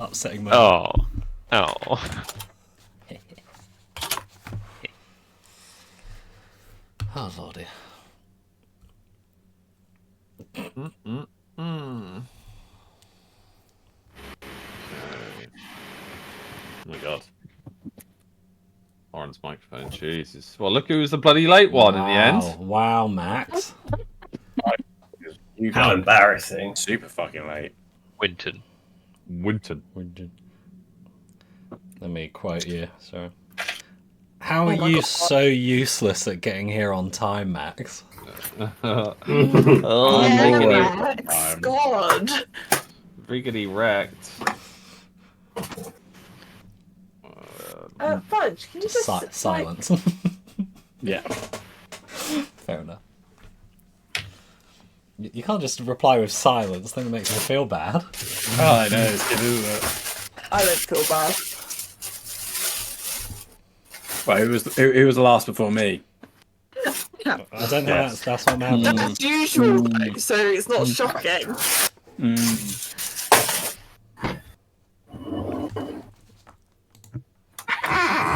upsetting moment. Oh. Oh, lordy. Okay. Oh my god. Orange microphone, Jesus. Well, look who was the bloody late one in the end. Wow, Max. How embarrassing. Super fucking late. Winton. Let me quote you, sorry. How are you so useless at getting here on time, Max? Max, God. Riggedy wrecked. Fudge, can you just... silence. Yeah. Fair enough. You can't just reply with silence, then it makes me feel bad. Oh, I know, it's good, isn't it? I don't feel bad. Well, who was the last before me? I don't know that's what matters. That's usual, though, so it's not shocking.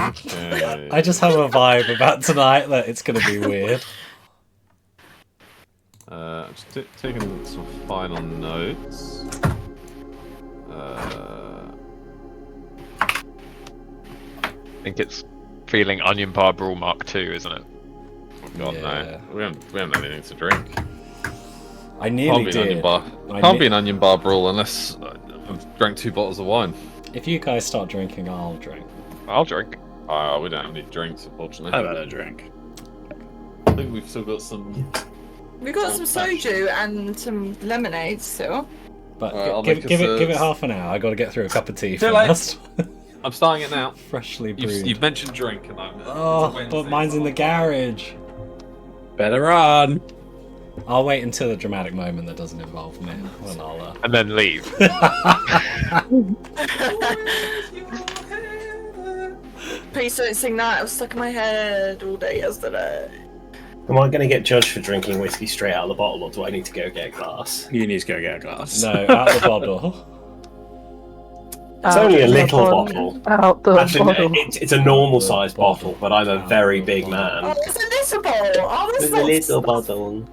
Okay. I just have a vibe about tonight that it's going to be weird. Just taking some final notes. I think it's feeling onion bar brawl Mark 2, isn't it? Oh god, Yeah. no. We haven't anything to drink. I nearly Can't be an onion did. bar. Can't be an onion bar brawl unless I've drank 2 bottles of wine. If you guys start drinking, I'll drink. I'll drink. We don't have any drinks, unfortunately. I've had a drink. I think we've still got some. We got some soju and some lemonade still. But I'll give make us it half an hour. I got to get through a cup of tea Too late. first. I'm starting it now. Freshly brewed. You've mentioned drink, and I'm. Oh, but mine's in the garage. Better run. I'll wait until a dramatic moment that doesn't involve me. Well, I'll, And then leave. Please don't sing that. It was stuck in my head all day yesterday. Am I going to get judged for drinking whiskey straight out of the bottle, or do I need to go get a glass? You need to go get a glass. No, out the bottle. It's only a little bottle. Out the Actually, bottle. it's a normal sized bottle, but I'm a very big man. Oh, it's a little bottle. Oh, that's It's a not... little bottle.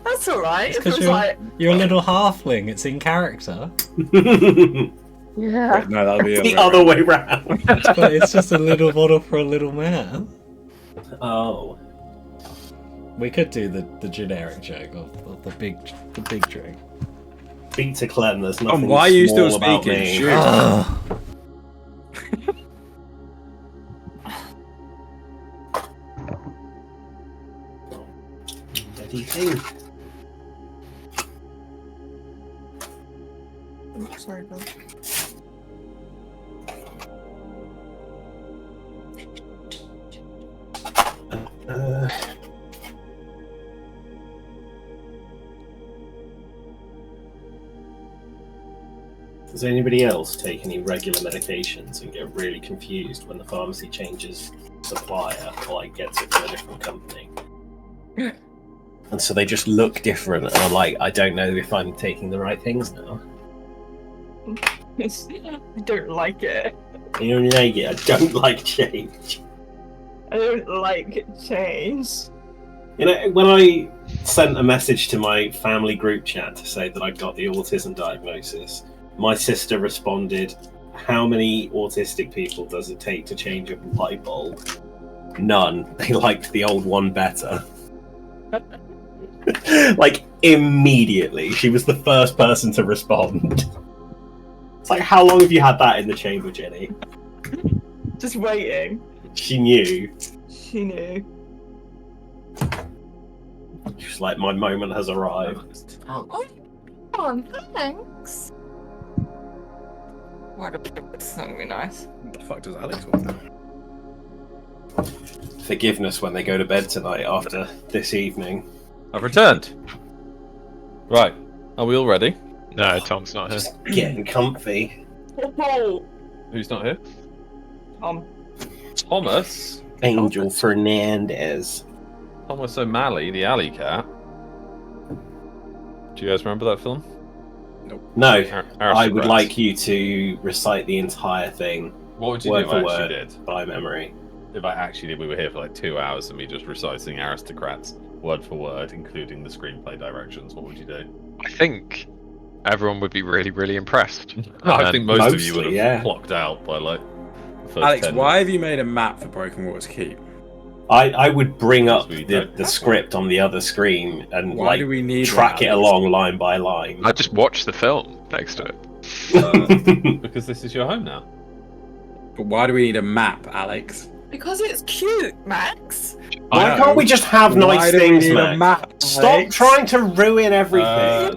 That's alright. It Because was like... you're a little halfling. It's in character. Yeah. No, that'll be The other way round. But it's just a little bottle for a little man. Oh. We could do the generic joke of the big drink. Beat to Clem, there's nothing why are you still small about speaking? me. Shoot. Bloody thing. Sorry, Bill. Does anybody else take any regular medications and get really confused when the pharmacy changes supplier or like gets it from a different company? And so they just look different and I'm like, I don't know if I'm taking the right things now. I don't like it. You know, like it. I don't like change. I don't like change. You know, when I sent a message to my family group chat to say that I got the autism diagnosis, my sister responded, "How many autistic people does it take to change a light bulb?" None. They liked the old one better. Like, immediately. She was the first person to respond. It's like, how long have you had that in the chamber, Jenny? Just waiting. She knew. She knew. She was like, my moment has arrived. Oh, thanks. What a that's gonna be nice. What the fuck does Alex want now? Forgiveness when they go to bed tonight after this evening. I've returned. Right. Are we all ready? No, Tom's not here. Just getting comfy. Oh, Who's not here? Thomas. Angel Fernandez. Thomas O'Malley, the alley cat. Do you guys remember that film? No, Aristocrats. I would like you to recite the entire thing, What would you word do for if I actually word, did? by memory. If I actually did, we were here for like 2 hours and me just reciting Aristocrats word for word, including the screenplay directions. What would you do? I think everyone would be really, really impressed. I think most of you Mostly, would have yeah. clocked out by like the first Alex, 10 why minutes. have you made a map for Broken Waters Keep? I would bring up Because we don't the have script on the other screen and Why do we need track one, it Alex? along line by line. I just watched the film next to it. Because this is your home now. But why do we need a map, Alex? Because it's cute, Max. Why I can't know. we just have Why nice do we things, need a man? map, Stop Alex? trying to ruin everything.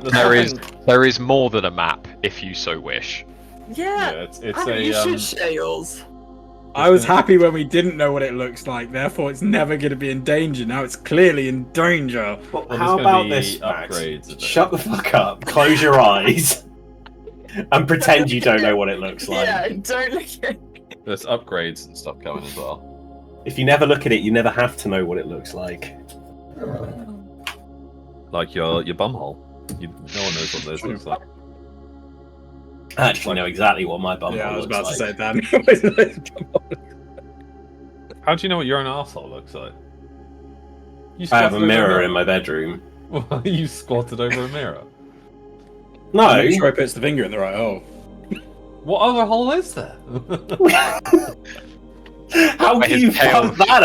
There is more than a map, if you so wish. Yeah. Yeah, it's Adam, you should share yours. I was happy when we didn't know what it looks like, therefore it's never going to be in danger. Now it's clearly in danger. Well, Well, how there's gonna about be this, Max? upgrades of it. Shut the fuck up, close your eyes, and pretend you don't know what it looks like. Yeah, don't look at it. There's upgrades and stuff coming as well. If you never look at it, you never have to know what it looks like. Like your bumhole. No one knows what those looks like. I actually know exactly what my bum Yeah, I was looks about like. to say that. How do you know what your own arsehole looks like? You I have squatted a over mirror in my bedroom. You squatted over a mirror. No, Make sure I puts the finger in the right hole. What other hole is there? how can you fuck that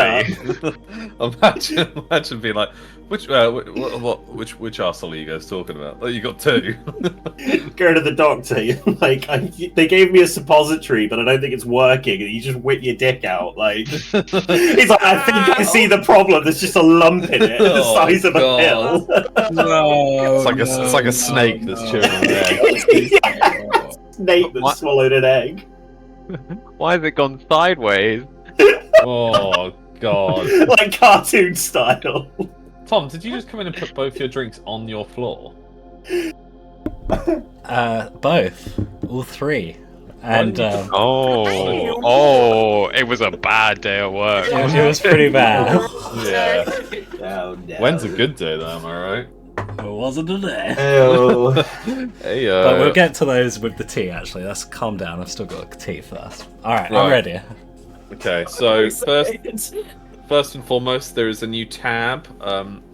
up? Imagine being like, which arsehole are you guys talking about? Oh, you got two. Go to the doctor. They gave me a suppository, but I don't think it's working. And you just whip your dick out. Like it's like I think I see the problem. There's just a lump in it, the Oh, size of a God. pill. No, It's like a snake that's chewing on an egg. Snake that What? swallowed an egg, Why has it gone sideways? Oh God. like cartoon style. Tom, did you just come in and put both your drinks on your floor? Both, all three, and It was a bad day at work. it was pretty bad. Yeah. Oh, no. When's a good day though, am I right? It wasn't today. Ew. Hey, But we'll get to those with the tea. Actually, let's calm down. I've still got a tea first. All right, I'm Right. ready. Okay, so first and foremost, there is a new tab,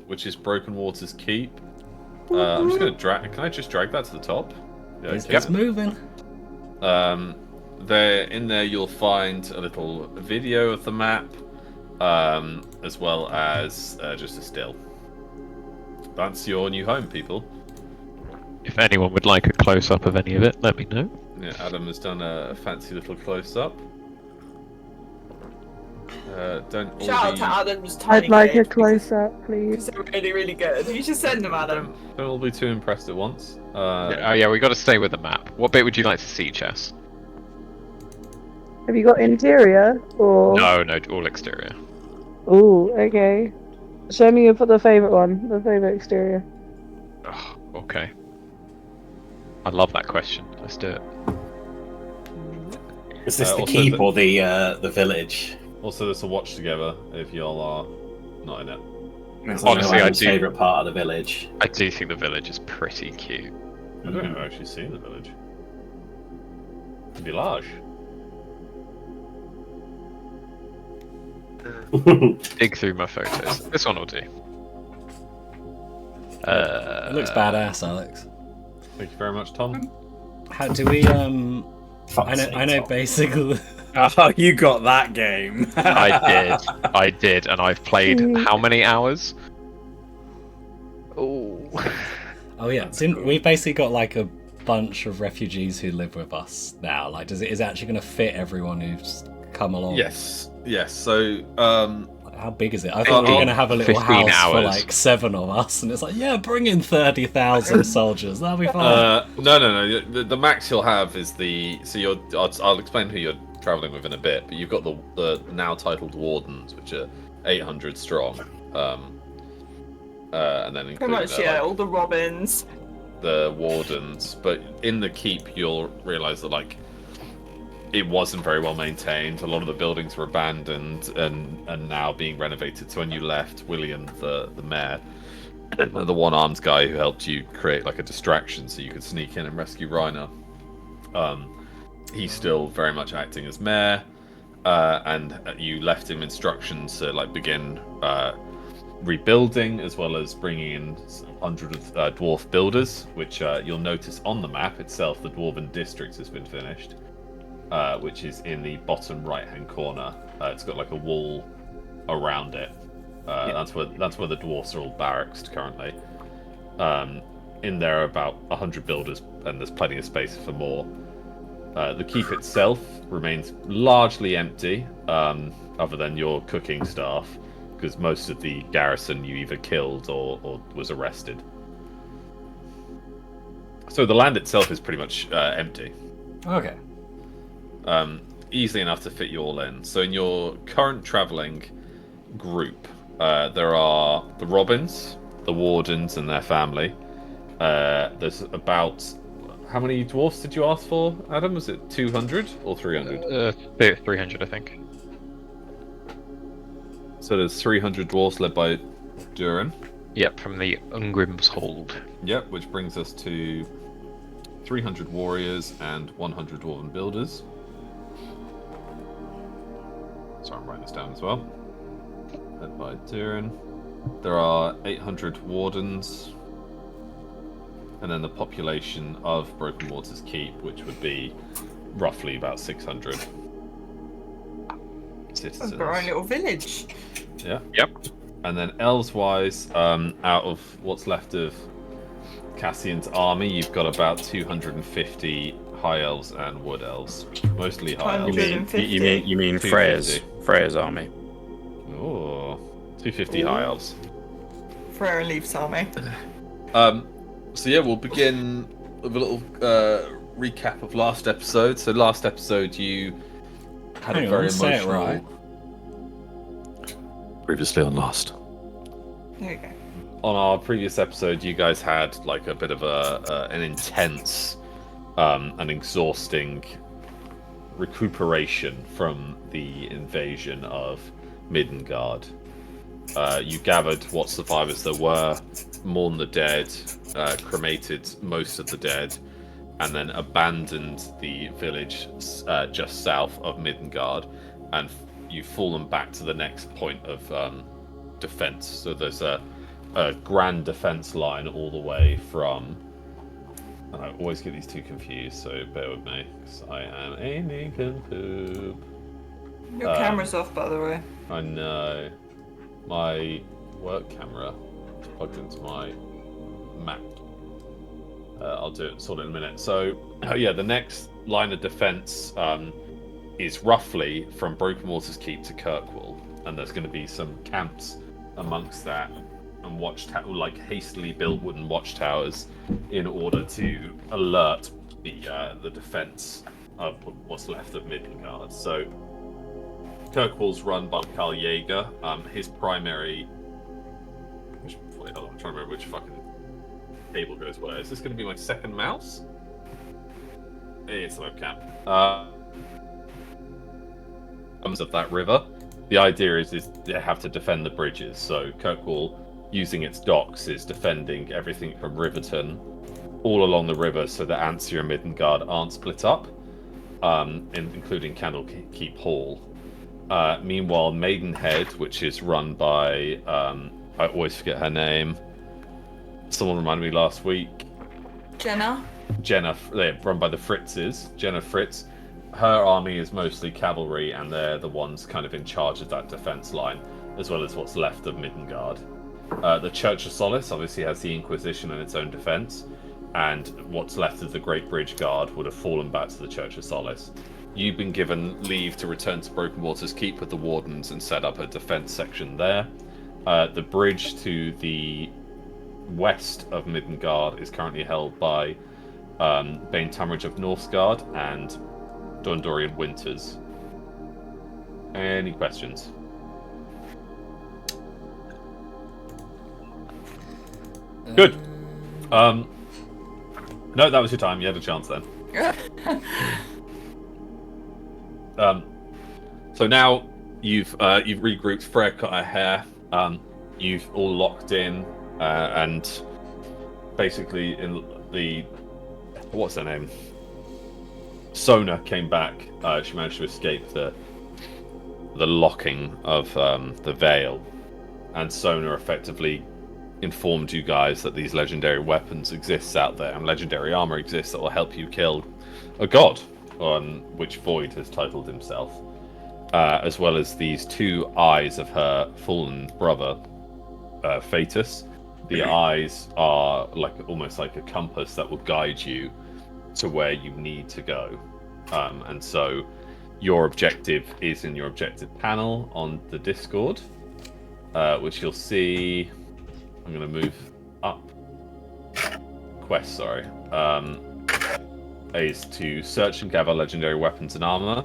which is Broken Waters Keep. I'm just gonna drag. Can I just drag that to the top? Yeah, It's moving. In there you'll find a little video of the map, as well as just a still. That's your new home, people. If anyone would like a close up of any of it, let me know. Yeah, Adam has done a fancy little close up. Don't all Shout out be, to Adam's tiny I'd like a cake, close up, please. because they're really, really good. You should send them, Adam. don't all be too impressed at once. Oh yeah, we got to stay with the map. What bit would you like to see, Chess? Have you got interior or? No, all exterior. Ooh, okay. Show me the favorite one, the favorite exterior. Oh, okay. I love that question. Let's do it. Is this the Also keep the- or the village? Also, there's a watch together if y'all are not in it. Honestly, I Adam's do- favourite part of the village. I do think the village is pretty cute. I don't think I've actually seen the village. Village. Dig through my photos. This one will do. It looks badass, Alex. Thank you very much, Tom. How do we? I know basically. Oh, you got that game. I did, and I've played how many hours? Oh. Oh yeah, we've basically got like a bunch of refugees who live with us now. Like, is it actually going to fit everyone who's come along? Yes. So, How big is it? I thought we were going to have a little 15 house for hours. like 7 of us, and it's like, yeah, bring in 30,000 soldiers. That'll be fine. no. The max you'll have is I'll explain who you're traveling with in a bit, but you've got the now titled wardens, which are 800 strong. And then Pretty including much, their, yeah, all the robins. the wardens. But in the keep, you'll realise that like it wasn't very well maintained. A lot of the buildings were abandoned and now being renovated. So when you left, William, the mayor, the one-armed guy who helped you create like a distraction so you could sneak in and rescue Reiner. He's still very much acting as mayor, and you left him instructions to like begin rebuilding, as well as bringing in 100 of dwarf builders, which you'll notice on the map itself. The dwarven district has been finished, which is in the bottom right-hand corner. It's got like a wall around it. That's where the dwarfs are all barracked currently. In there are about 100 builders, and there's plenty of space for more. The keep itself remains largely empty, other than your cooking staff, because most of the garrison you either killed or was arrested. So the land itself is pretty much empty. Okay. Easily enough to fit you all in. So in your current travelling group, there are the Robins, the Wardens and their family. There's about... How many dwarfs did you ask for, Adam? Was it 200 or 300? 300, I think. So there's 300 dwarfs led by Durin. Yep, from the Ungrim's Hold. Yep, which brings us to 300 warriors and 100 dwarven builders. So I'm writing this down as well. Led by Durin. There are 800 wardens. And then the population of Broken Waters Keep, which would be roughly about 600 citizens. That's our own little village. Yeah. Yep. And then elves-wise, out of what's left of Cassian's army, you've got about 250 high elves and wood elves, mostly high elves. 150. You mean Freya's army? Oh, 250 high elves. Freya and Leaf's army. So yeah, we'll begin with a little recap of last episode. So last episode, you had Hang a very on, say it emotional. right. Previously on Lost. There you go. On our previous episode, you guys had like a bit of an intense and exhausting recuperation from the invasion of Midgard. You gathered what survivors there were, mourned the dead, cremated most of the dead, and then abandoned the village just south of Midgard, and you've fallen back to the next point of defense. So there's a grand defense line all the way from... And I always get these two confused, so bear with me, because I am a nincompoop. Your camera's off, by the way. I know. My work camera is plugged into my Mac. I'll sort it in a minute. So, yeah, the next line of defense is roughly from Broken Waters Keep to Kirkwall, and there's going to be some camps amongst that, and like hastily built wooden watchtowers in order to alert the defense of what's left of Midgard. So Kirkwall's run by Karl Jaeger. His primary... Wait, hold on, I'm trying to remember which fucking cable goes where. Is this going to be my second mouse? It's the webcam. Of that river. The idea is they have to defend the bridges. So Kirkwall, using its docks, is defending everything from Riverton all along the river so that Ansia and Midgard aren't split up, including Candlekeep Hall. Meanwhile, Maidenhead, which is run by... I always forget her name. Someone reminded me last week. Jenna, They're run by the Fritzes. Jenna Fritz. Her army is mostly cavalry, and they're the ones kind of in charge of that defense line, as well as what's left of Midgard. The Church of Solace obviously has the Inquisition and its own defense, and what's left of the Great Bridge Guard would have fallen back to the Church of Solace. You've been given leave to return to Broken Waters Keep with the Wardens and set up a defense section there. The bridge to the west of Midgard is currently held by Bane Tamrich of Northgard and Dondorian Winters. Any questions? Good. No, that was your time. You had a chance then. So now you've regrouped. Freya cut her hair. You've all locked in. and basically in the what's her name? Sona came back. She managed to escape the locking of the veil, and Sona effectively informed you guys that these legendary weapons exist out there, and legendary armor exists that will help you kill a god, on which Void has titled himself, as well as these two eyes of her fallen brother, Fatus. The eyes are almost like a compass that will guide you to where you need to go, and so your objective is in your objective panel on the Discord, which you'll see. I'm going to move up. Quest, sorry. Is to search and gather legendary weapons and armor.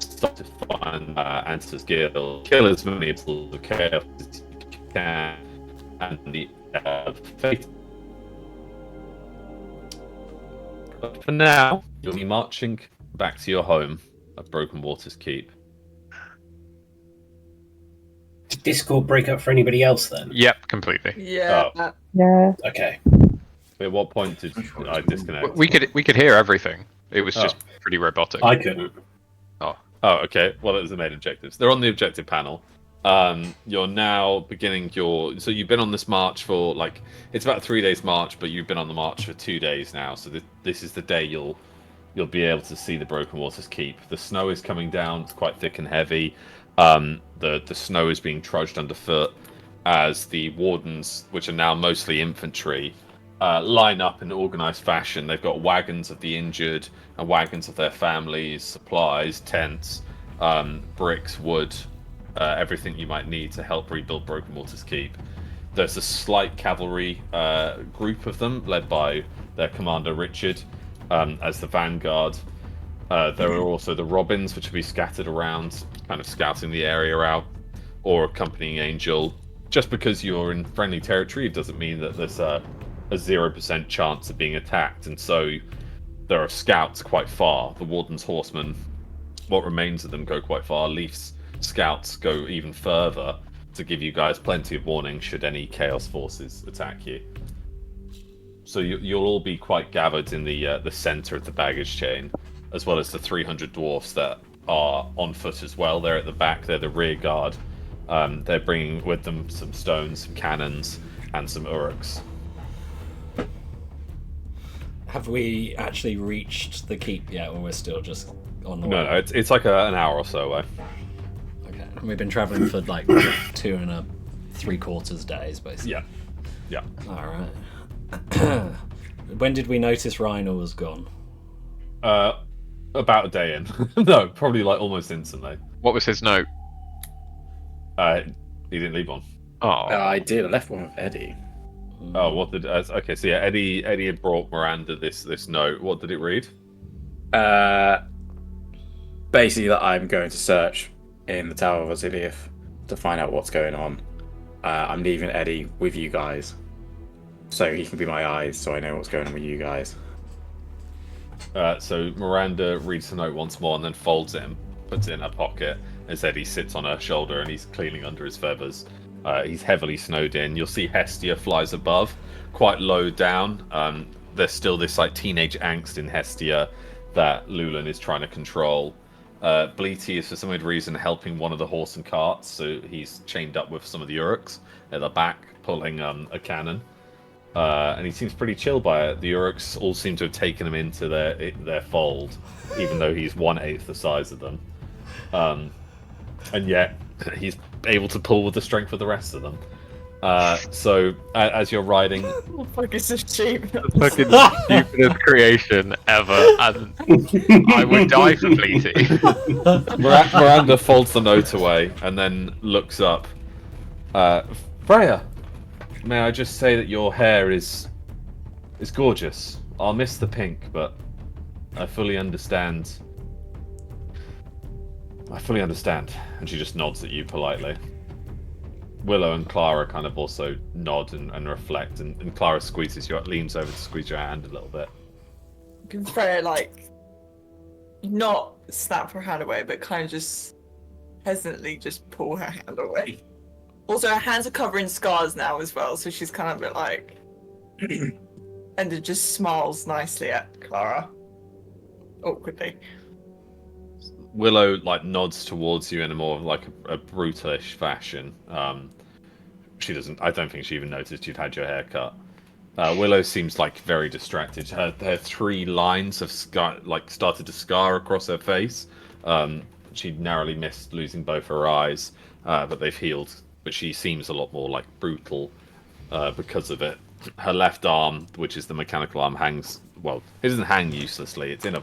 Start to find Answer's Guild. Kill as many of the chaos as you can. And the fate. But for now, you'll be marching back to your home at Broken Waters Keep. Did Discord break up for anybody else then? Yep, completely. Yeah. Oh. Yeah. Okay. At what point did I disconnect? We could hear everything. It was just pretty robotic. I couldn't. Oh, okay. Well, it was the main objectives. They're on the objective panel. You're now beginning your. So you've been on this march for it's about a 3 days march, but you've been on the march for 2 days now. So this is the day you'll be able to see the Broken Waters Keep. The snow is coming down. It's quite thick and heavy. The snow is being trudged underfoot as the wardens, which are now mostly infantry, line up in organized fashion. They've got wagons of the injured and wagons of their families, supplies, tents, bricks, wood, everything you might need to help rebuild Broken Waters Keep. There's a slight cavalry group of them, led by their commander Richard, as the vanguard. There are also the Robins, which will be scattered around, kind of scouting the area out, or accompanying Angel. Just because you're in friendly territory, it doesn't mean that there's a 0% chance of being attacked, and so there are scouts quite far. The Warden's Horsemen, what remains of them, go quite far. Leaf's scouts go even further to give you guys plenty of warning should any Chaos forces attack you. So you'll all be quite gathered in the center of the baggage chain, as well as the 300 dwarfs that are on foot as well. They're at the back. They're the rear guard. They're bringing with them some stones, some cannons, and some uruks. Have we actually reached the keep yet, or we're still just on the way? No, it's like an hour or so away. Okay, and we've been traveling for 2 3/4 days, basically. Yeah. All right. When did we notice Rhino was gone? About a day in. No, probably almost instantly. What was his note? He didn't leave one. Oh, I did. I left one with Eddie. Oh, what did? Okay, so yeah, Eddie had brought Miranda this note. What did it read? Basically, that I'm going to search in the Tower of Azilith to find out what's going on. I'm leaving Eddie with you guys, so he can be my eyes, so I know what's going on with you guys. So Miranda reads the note once more and then folds it and puts it in her pocket as Eddie sits on her shoulder and he's cleaning under his feathers. He's heavily snowed in. You'll see Hestia flies above, quite low down. There's still this teenage angst in Hestia that Lulan is trying to control. Bleety is for some weird reason helping one of the horse and carts, so he's chained up with some of the uruks at the back, pulling a cannon. And he seems pretty chill by it. The uruks all seem to have taken him into their fold, even though he's 1/8 the size of them. And yet he's able to pull with the strength of the rest of them. So as you're riding, What the fuck is this sheep? fucking stupidest creation ever, and I would die for Bleety. Miranda folds the note away and then looks up. Freya, may I just say that your hair is gorgeous. I'll miss the pink, but I fully understand. And she just nods at you politely. Willow and Clara kind of also nod and reflect, and Clara leans over to squeeze your hand a little bit. Can Freya not snap her hand away, but kind of just hesitantly just pull her hand away. Also, her hands are covered in scars now as well, so she's kind of a bit like, and it just smiles nicely at Clara, awkwardly. Willow like nods towards you in a more of like a brutish fashion. She doesn't. I don't think she even noticed you'd had your hair cut. Willow seems like very distracted. Her 3 lines have started to scar across her face. She narrowly missed losing both her eyes, but they've healed. But she seems a lot more like brutal because of it. Her left arm, which is the mechanical arm, hangs. Well, it doesn't hang uselessly. It's in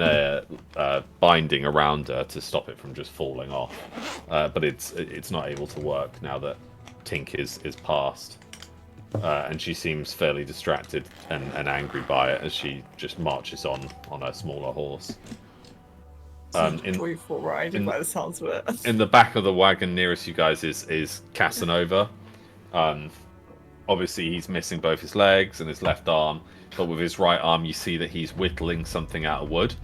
a binding around her to stop it from just falling off. But it's not able to work now that Tink is past. And she seems fairly distracted and angry by it as she just marches on her smaller horse. Joyful riding by the sounds of it. In the back of the wagon nearest you guys is Casanova. Obviously, he's missing both his legs and his left arm, but with his right arm, you see that he's whittling something out of wood.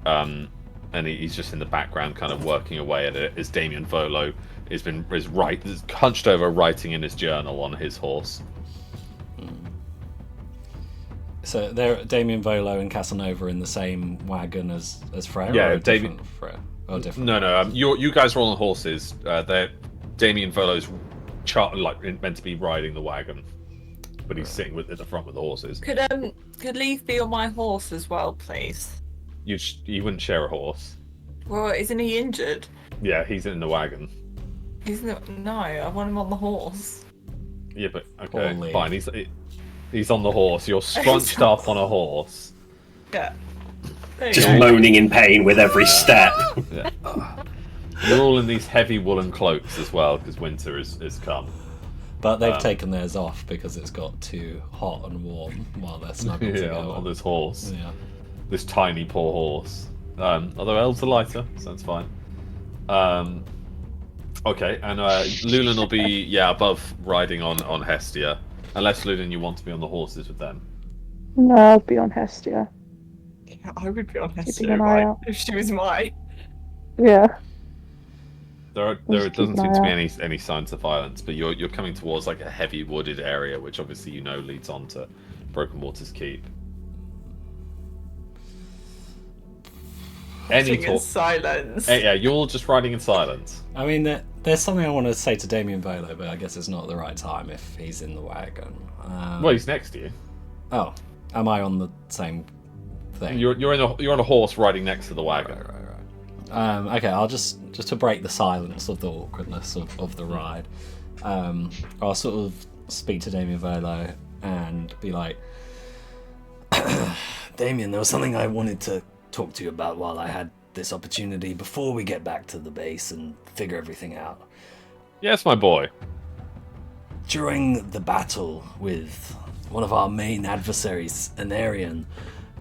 And he's just in the background, kind of working away at it. As Damien Volo is hunched over, writing in his journal on his horse. So they're Damien Volo and Casanova in the same wagon as Freya? Yeah, or different Freya? Or different? No. You guys are on the horses. Damien Volo's meant to be riding the wagon, but he's sitting at the front with the horses. Could Leaf be on my horse as well, please? You wouldn't share a horse. Well, isn't he injured? Yeah, he's in the wagon. He's not. No, I want him on the horse. Yeah, but Poor okay, Leaf. fine. He's on the horse. You're scrunched up on a horse. Yeah. There you Just go. moaning in pain with every step. Yeah. You're all in these heavy woolen cloaks as well because winter has come. But they've taken theirs off because it's got too hot and warm while they're snuggled Yeah, together. on this horse. Yeah. This tiny poor horse. Although elves are lighter, so that's fine. Okay, and Lulan will be above riding on Hestia. Unless Lulan, you want to be on the horses with them. No, I'll be on Hestia. Yeah, I would be on Keeping Hestia an eye right, out. if she was mine. Yeah. There Just doesn't keep seem an to be eye any signs of violence, but you're coming towards like a heavy wooded area, which obviously leads on to Broken Waters Keep. Sitting in silence. Yeah, you're all just riding in silence. I mean, there's something I want to say to Damien Volo, but I guess it's not the right time if he's in the wagon. Well, he's next to you. Oh, am I on the same thing? You're on a horse riding next to the wagon. Right. Okay, I'll just to break the silence of the awkwardness of the ride. I'll sort of speak to Damien Volo and be like, Damien, there was something I wanted to talk to you about while I had this opportunity before we get back to the base and figure everything out. Yes, my boy. During the battle with one of our main adversaries, Anarian,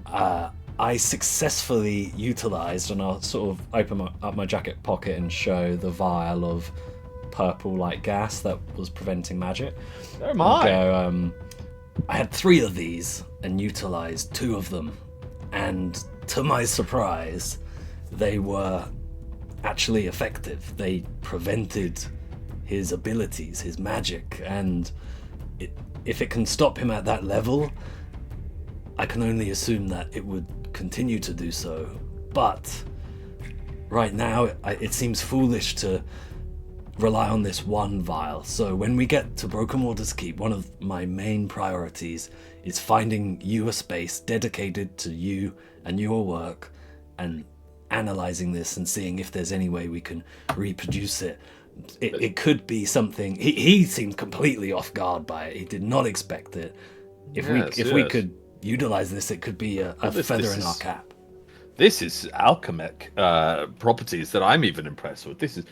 I successfully utilized, and I'll sort of open up my jacket pocket and show the vial of purple-like gas that was preventing magic. Oh my! Go, I had 3 of these and utilized 2 of them, and to my surprise, they were actually effective. They prevented his abilities, his magic, and if it can stop him at that level, I can only assume that it would continue to do so. But right now, it seems foolish to rely on this one vial. So when we get to Broken Waters Keep, one of my main priorities is finding you a space dedicated to you and your work, and analyzing this and seeing if there's any way we can reproduce it. It could be something. He seemed completely off guard by it. He did not expect it. If we could utilize this, it could be a feather in our cap. This is alchemic properties that I'm even impressed with. This is,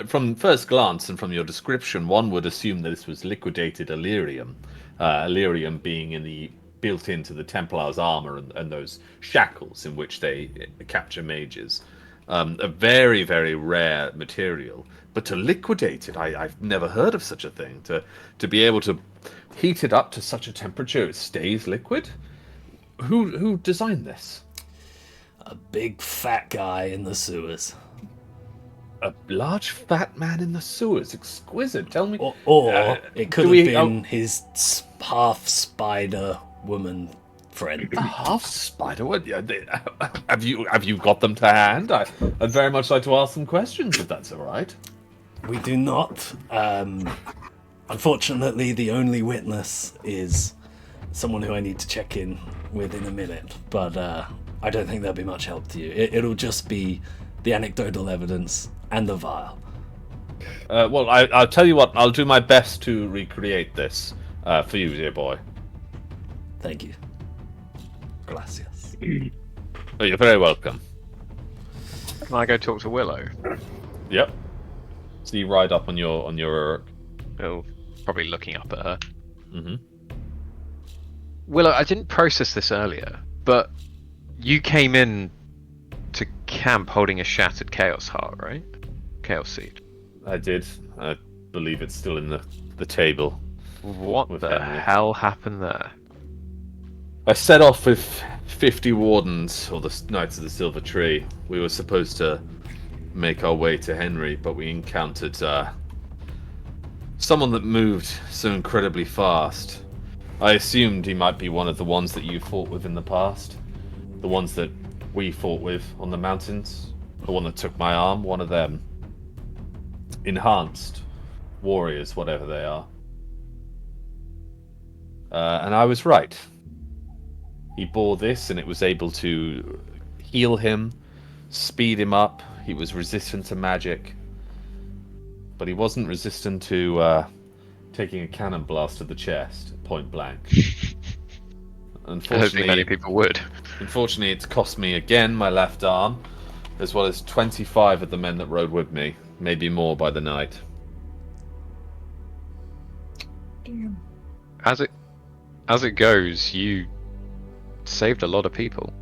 from first glance and from your description, one would assume that this was liquidated Illyrium. Illyrium being built into the Templar's armor and those shackles in which they capture mages. A very, very rare material. But to liquidate it, I've never heard of such a thing. To be able to heat it up to such a temperature it stays liquid? Who designed this? A big fat guy in the sewers. A large fat man in the sewers. Exquisite. Tell me. Or it could do have we- been his half spider woman friend. A half spider? What? Have you got them to hand? I'd very much like to ask some questions, if that's all right. We do not. Unfortunately, the only witness is someone who I need to check in with in a minute. But I don't think there'll be much help to you. It'll just be the anecdotal evidence and the vial. Well, I'll tell you what. I'll do my best to recreate this for you, dear boy. Thank you. Gracias. Oh, you're very welcome. Can I go talk to Willow? Yep. So you ride up on your Oh, probably looking up at her. Mm-hmm. Willow, I didn't process this earlier, but you came in to camp holding a shattered Chaos Heart, right? Chaos Seed. I did. I believe it's still in the table. What With the Henry. hell happened there? I set off with 50 wardens, or the Knights of the Silver Tree. We were supposed to make our way to Henry, but we encountered someone that moved so incredibly fast. I assumed he might be one of the ones that you fought with in the past. The ones that we fought with on the mountains. The one that took my arm, one of them. Enhanced warriors, whatever they are. And I was right. He bore this and it was able to heal him, speed him up. He was resistant to magic. But he wasn't resistant to taking a cannon blast to the chest, point blank. I don't think many people would. Unfortunately, it's cost me again my left arm, as well as 25 of the men that rode with me, maybe more by the night. As it goes, you saved a lot of people.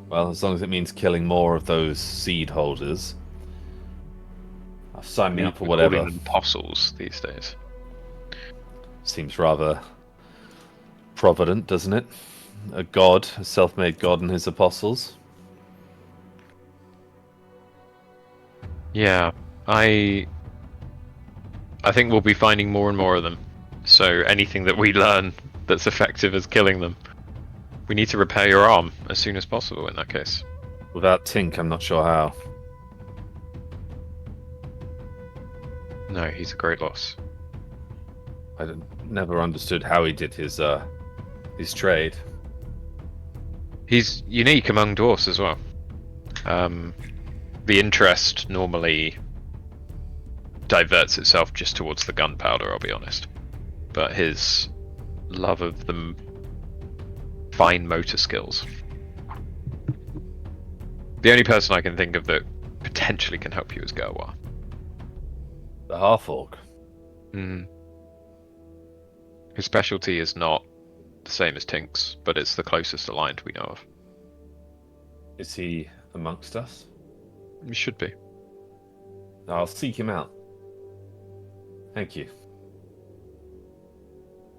Well, as long as it means killing more of those seed holders, sign me up for We're whatever. calling them apostles these days. Seems rather provident, doesn't it? A god, a self-made god and his apostles. Yeah, I think we'll be finding more and more of them. So anything that we learn that's effective as killing them, we need to repair your arm as soon as possible in that case. Without Tink, I'm not sure how. No, he's a great loss. Never understood how he did his trade. He's unique among dwarfs as well. The interest normally diverts itself just towards the gunpowder, I'll be honest. But his love of the fine motor skills. The only person I can think of that potentially can help you is Gerwa. The half-orc. His specialty is not the same as Tink's, but it's the closest aligned we know of. Is he amongst us? He should be. I'll seek him out. Thank you.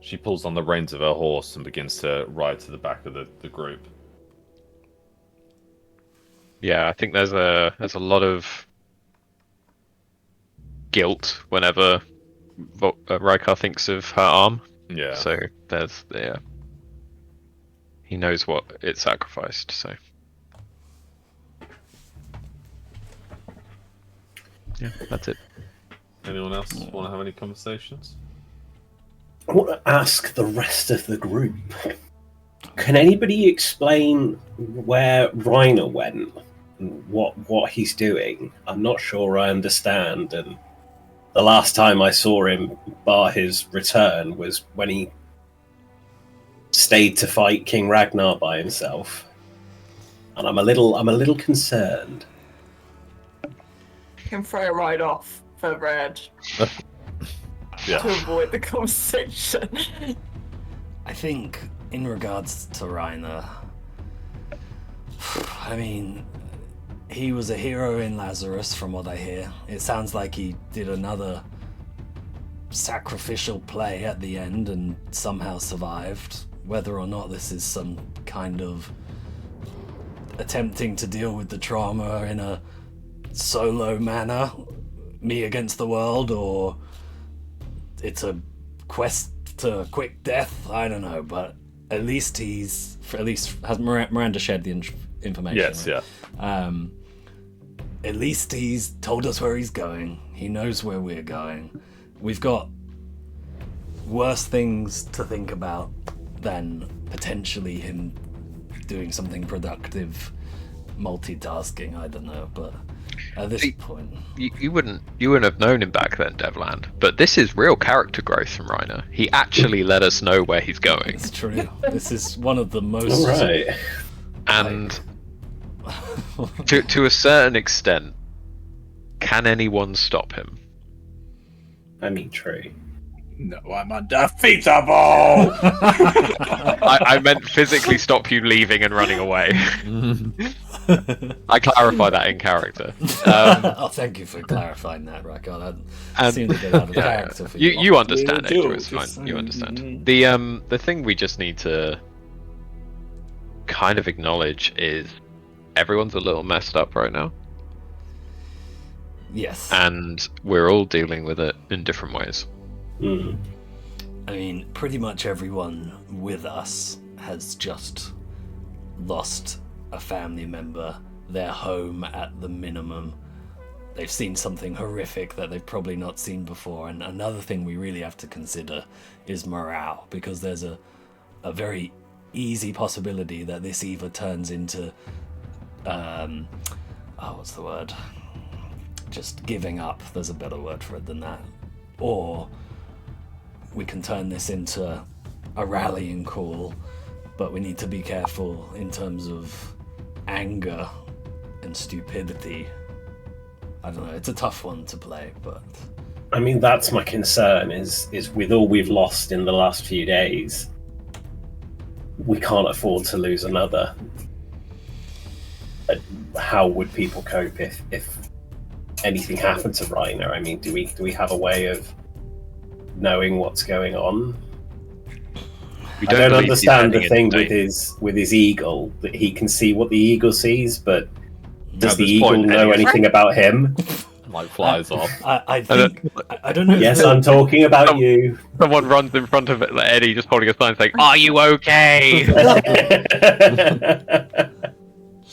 She pulls on the reins of her horse and begins to ride to the back of the group. Yeah, I think there's a lot of guilt whenever Rykar thinks of her arm. Yeah. So he knows what it sacrificed. So yeah, that's it. Anyone else want to have any conversations? I want to ask the rest of the group. Can anybody explain where Reiner went? What he's doing? I'm not sure I understand. And the last time I saw him, bar his return, was when he stayed to fight King Ragnar by himself. And I'm a little concerned. Can throw it right off for Red Yeah. to avoid the conversation. I think in regards to Reiner, I mean, he was a hero in Lazarus from what I hear. It sounds like he did another sacrificial play at the end and somehow survived. Whether or not this is some kind of attempting to deal with the trauma in a solo manner, me against the world, or it's a quest to quick death. I don't know, but at least has Miranda shared the information. Yes, right? yeah. At least he's told us where he's going. He knows where we're going. We've got worse things to think about than potentially him doing something productive, multitasking. I don't know, but at this point, you wouldn't have known him back then, Devland. But this is real character growth from Reiner. He actually let us know where he's going. it's true. This is one of the most. All right. And to a certain extent, can anyone stop him? I mean, true. No, I'm undefeatable! I meant physically stop you leaving and running away. I clarify that in character. Thank you for clarifying that, Rakon. I And- seem to get out of character for you. You understand, do, Angel, it's just fine. You saying. understand. The thing we just need to kind of acknowledge is everyone's a little messed up right now, Yes. and we're all dealing with it in different ways. Mm. I mean, pretty much everyone with us has just lost a family member, their home at the minimum. They've seen something horrific that they've probably not seen before. And another thing we really have to consider is morale, because there's a very easy possibility that this either turns into, what's the word? Just giving up. There's a better word for it than that. Or we can turn this into a rallying call, but we need to be careful in terms of anger and stupidity. I don't know, it's a tough one to play, but I mean, that's my concern. Is with all we've lost in the last few days, we can't afford to lose another. How would people cope if anything happened to Reiner? I mean, do we have a way of knowing what's going on? We I don't believe he's understand the heading thing into with his eagle, that he can see what the eagle sees, but does At the this eagle point, know anyway. anything about him? Like flies off. I think I don't know. if Yes, the- I'm talking about you. Someone runs in front of it, like Eddie, just holding a sign saying, "Are you okay?"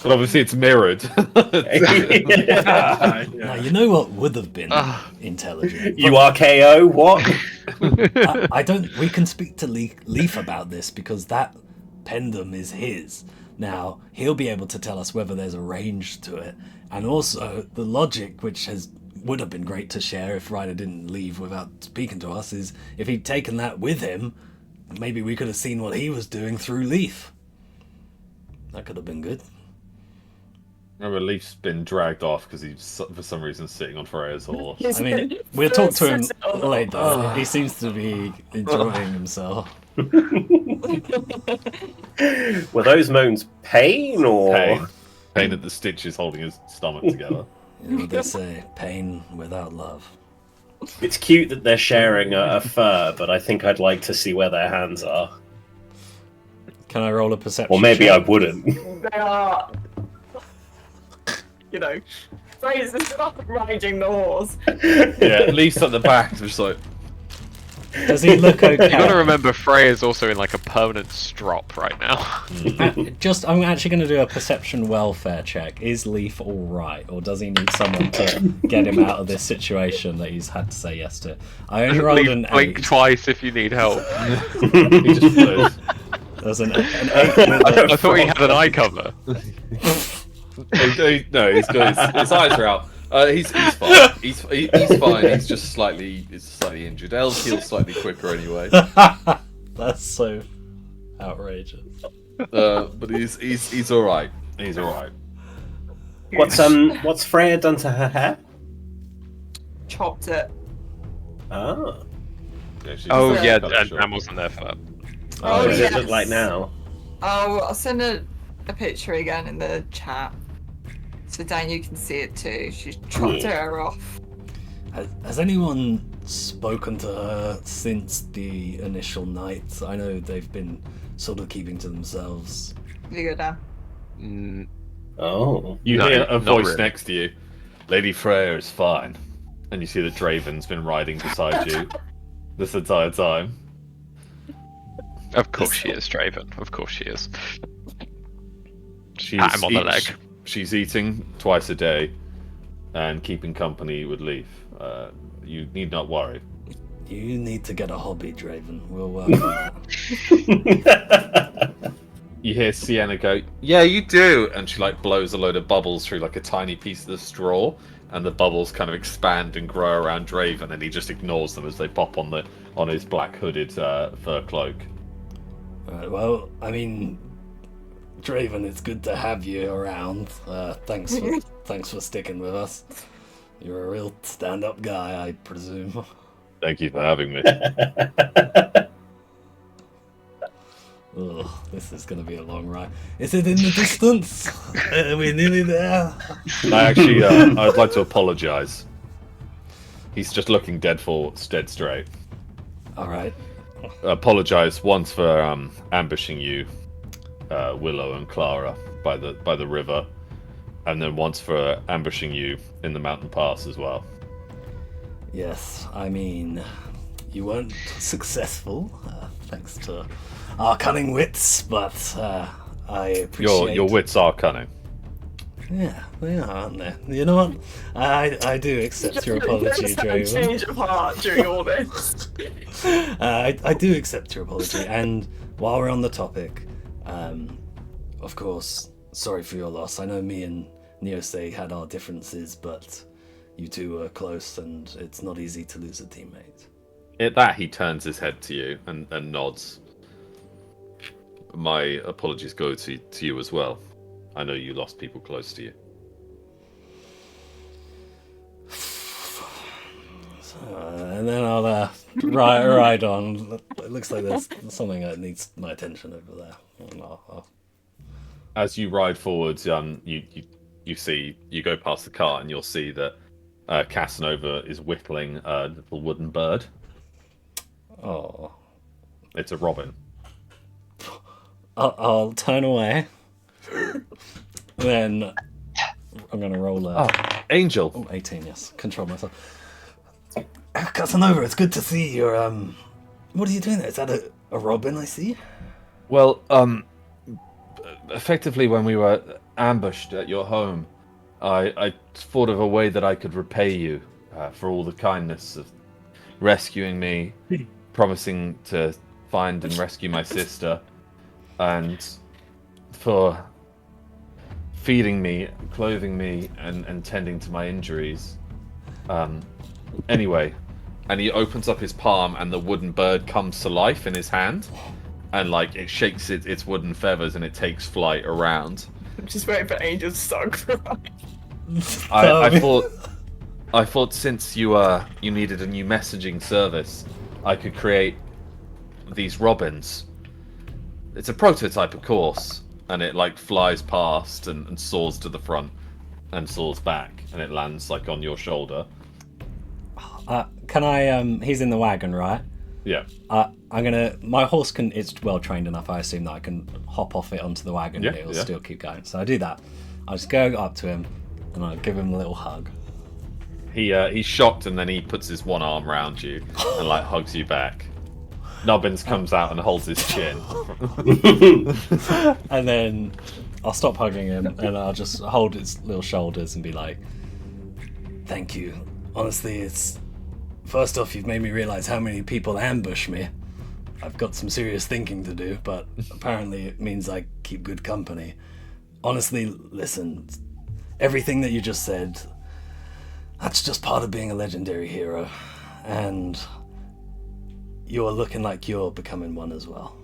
But obviously it's mirrored. Now, you know what would have been intelligent. You are KO. What? I don't. We can speak to Leaf about this because that pendulum is his. Now he'll be able to tell us whether there's a range to it, and also the logic, which would have been great to share if Ryder didn't leave without speaking to us, is if he'd taken that with him, maybe we could have seen what he was doing through Leaf. That could have been good. Remember, Leaf's been dragged off because he's for some reason sitting on Freya's horse. I mean, we'll talk to him later. He seems to be enjoying himself. Were those moans pain or? Pain at the stitches holding his stomach together. You know what they say, pain without love. It's cute that they're sharing a fur, but I think I'd like to see where their hands are. Can I roll a perception? Or maybe I check? wouldn't. They are, you know, Fraser's not riding the horse. Yeah, Leaf's at the back, just like. Does he look You gotta okay? remember, Freya's also in like a permanent strop right now. I'm actually going to do a perception welfare check. Is Leaf all right, or does he need someone to get him out of this situation that he's had to say yes to? I only rolled an Blink 8. twice if you need help. He just flows. There's an 8. I thought he had an eye cover. No, he's got his eyes are out. He's fine. He's fine. He's just slightly injured. Elves heal slightly quicker anyway. That's so outrageous. But he's all right. He's all right. What's Freya done to her hair? Chopped it. Ah. Yeah, she's Oh Yeah. yeah, cut it and short. Ann wasn't there for that. Oh, Oh, what does it look yes. like now? Oh, I'll send a picture again in the chat. So Dan, you can see it too. She's chopped her hair off. Has anyone spoken to her since the initial night? I know they've been sort of keeping to themselves. You go down. Oh. You No, hear a not voice really. next to you. Lady Freya is fine. And you see that Draven's been riding beside you this entire time. Of course she is, Draven. Of course she is. She's Pat him on the leg. She's eating twice a day and keeping company with Leaf. You need not worry. You need to get a hobby, Draven. We'll work on that. You hear Sienna go, "Yeah, you do," and she like blows a load of bubbles through like a tiny piece of the straw, and the bubbles kind of expand and grow around Draven, and he just ignores them as they pop on his black hooded fur cloak. Right, well, I mean, Draven, it's good to have you around. Thanks for sticking with us. You're a real stand-up guy, I presume. Thank you for having me. Ugh, this is going to be a long ride. Is it in the distance? We're nearly there. I'd like to apologise. He's just looking dead straight. All right. Apologise once for ambushing you, Willow and Clara, by the river, and then once for ambushing you in the mountain pass as well. Yes, I mean, you weren't successful, thanks to our cunning wits, but I appreciate... Your wits are cunning. Yeah, they are, aren't they? You know what? I do accept your apology, Draven. Change of heart during all this. I do accept your apology, and while we're on the topic, of course, sorry for your loss. I know me and Neosei had our differences, but you two were close, and it's not easy to lose a teammate. At that, he turns his head to you and nods. My apologies go to you as well. I know you lost people close to you. And then I'll ride on. It looks like there's something that needs my attention over there. And I'll... As you ride forwards, you see, you go past the car and you'll see that Casanova is whittling a little wooden bird. Oh. It's a robin. I'll turn away. Then I'm going to roll a... Oh, Angel. Oh, 18, yes. Control myself. Casanova, it's good to see you. What are you doing there? Is that a robin I see? Well, effectively when we were ambushed at your home, I thought of a way that I could repay you for all the kindness of rescuing me, promising to find and rescue my sister, and for feeding me, clothing me, and tending to my injuries. Anyway, and he opens up his palm, and the wooden bird comes to life in his hand, and like it shakes its wooden feathers, and it takes flight around. I'm just waiting for Angel to start crying. I thought since you needed a new messaging service, I could create these robins. It's a prototype, of course, and it like flies past and soars to the front and soars back, and it lands like on your shoulder. Can I? He's in the wagon, right? Yeah. My horse it's well trained enough. I assume that I can hop off it onto the wagon and it'll still keep going. So I do that. I'll just go up to him and I'll give him a little hug. He's shocked, and then he puts his one arm around you and like hugs you back. Nubbins comes out and holds his chin. And then I'll stop hugging him and I'll just hold his little shoulders and be like, thank you. Honestly, first off, you've made me realize how many people ambush me. I've got some serious thinking to do, but apparently it means I keep good company. Honestly, listen, everything that you just said, that's just part of being a legendary hero. And you're looking like you're becoming one as well.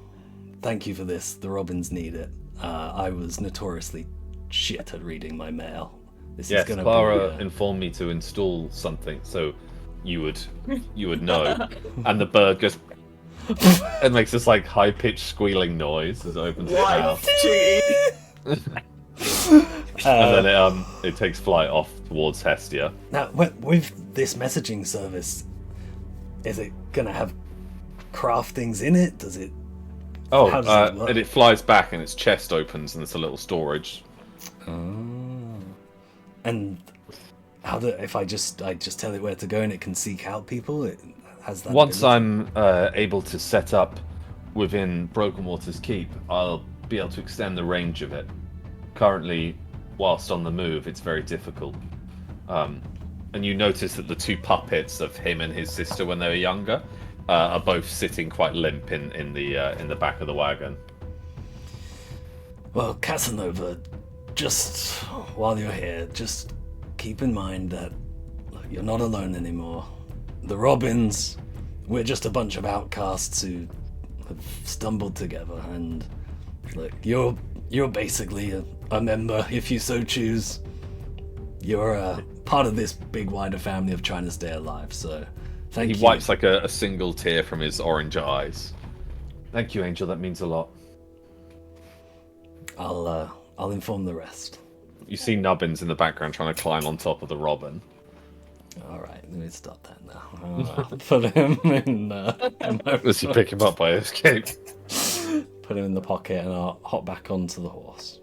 Thank you for this. The Robins need it. I was notoriously shit at reading my mail. Yes, Clara informed me to install something so you would know. And the bird goes and makes this like high pitched squealing noise as it opens its mouth. And then it takes flight off towards Hestia. Now, with this messaging service, is it gonna have craftings in it? Does it? Oh, and it flies back and its chest opens and there's a little storage Oh. And if I just tell it where to go and it can seek out people, it has that. Once ability? I'm able to set up within Broken Waters Keep, I'll be able to extend the range of it. Currently, whilst on the move, it's very difficult. And you notice that the two puppets of him and his sister when they were younger are both sitting quite limp in the back of the wagon. Well, Casanova, just while you're here, just keep in mind that look, you're not alone anymore. The Robins, we're just a bunch of outcasts who have stumbled together, and look, you're basically a member, if you so choose. You're a part of this big wider family of trying to stay alive. So, thank you. He wipes like a single tear from his orange eyes. Thank you, Angel. That means a lot. I'll inform the rest. You see Nubbins in the background trying to climb on top of the Robin. All right, let me stop that now. I'll put him in my As you pick him up by escape. put him in the pocket, and I'll hop back onto the horse.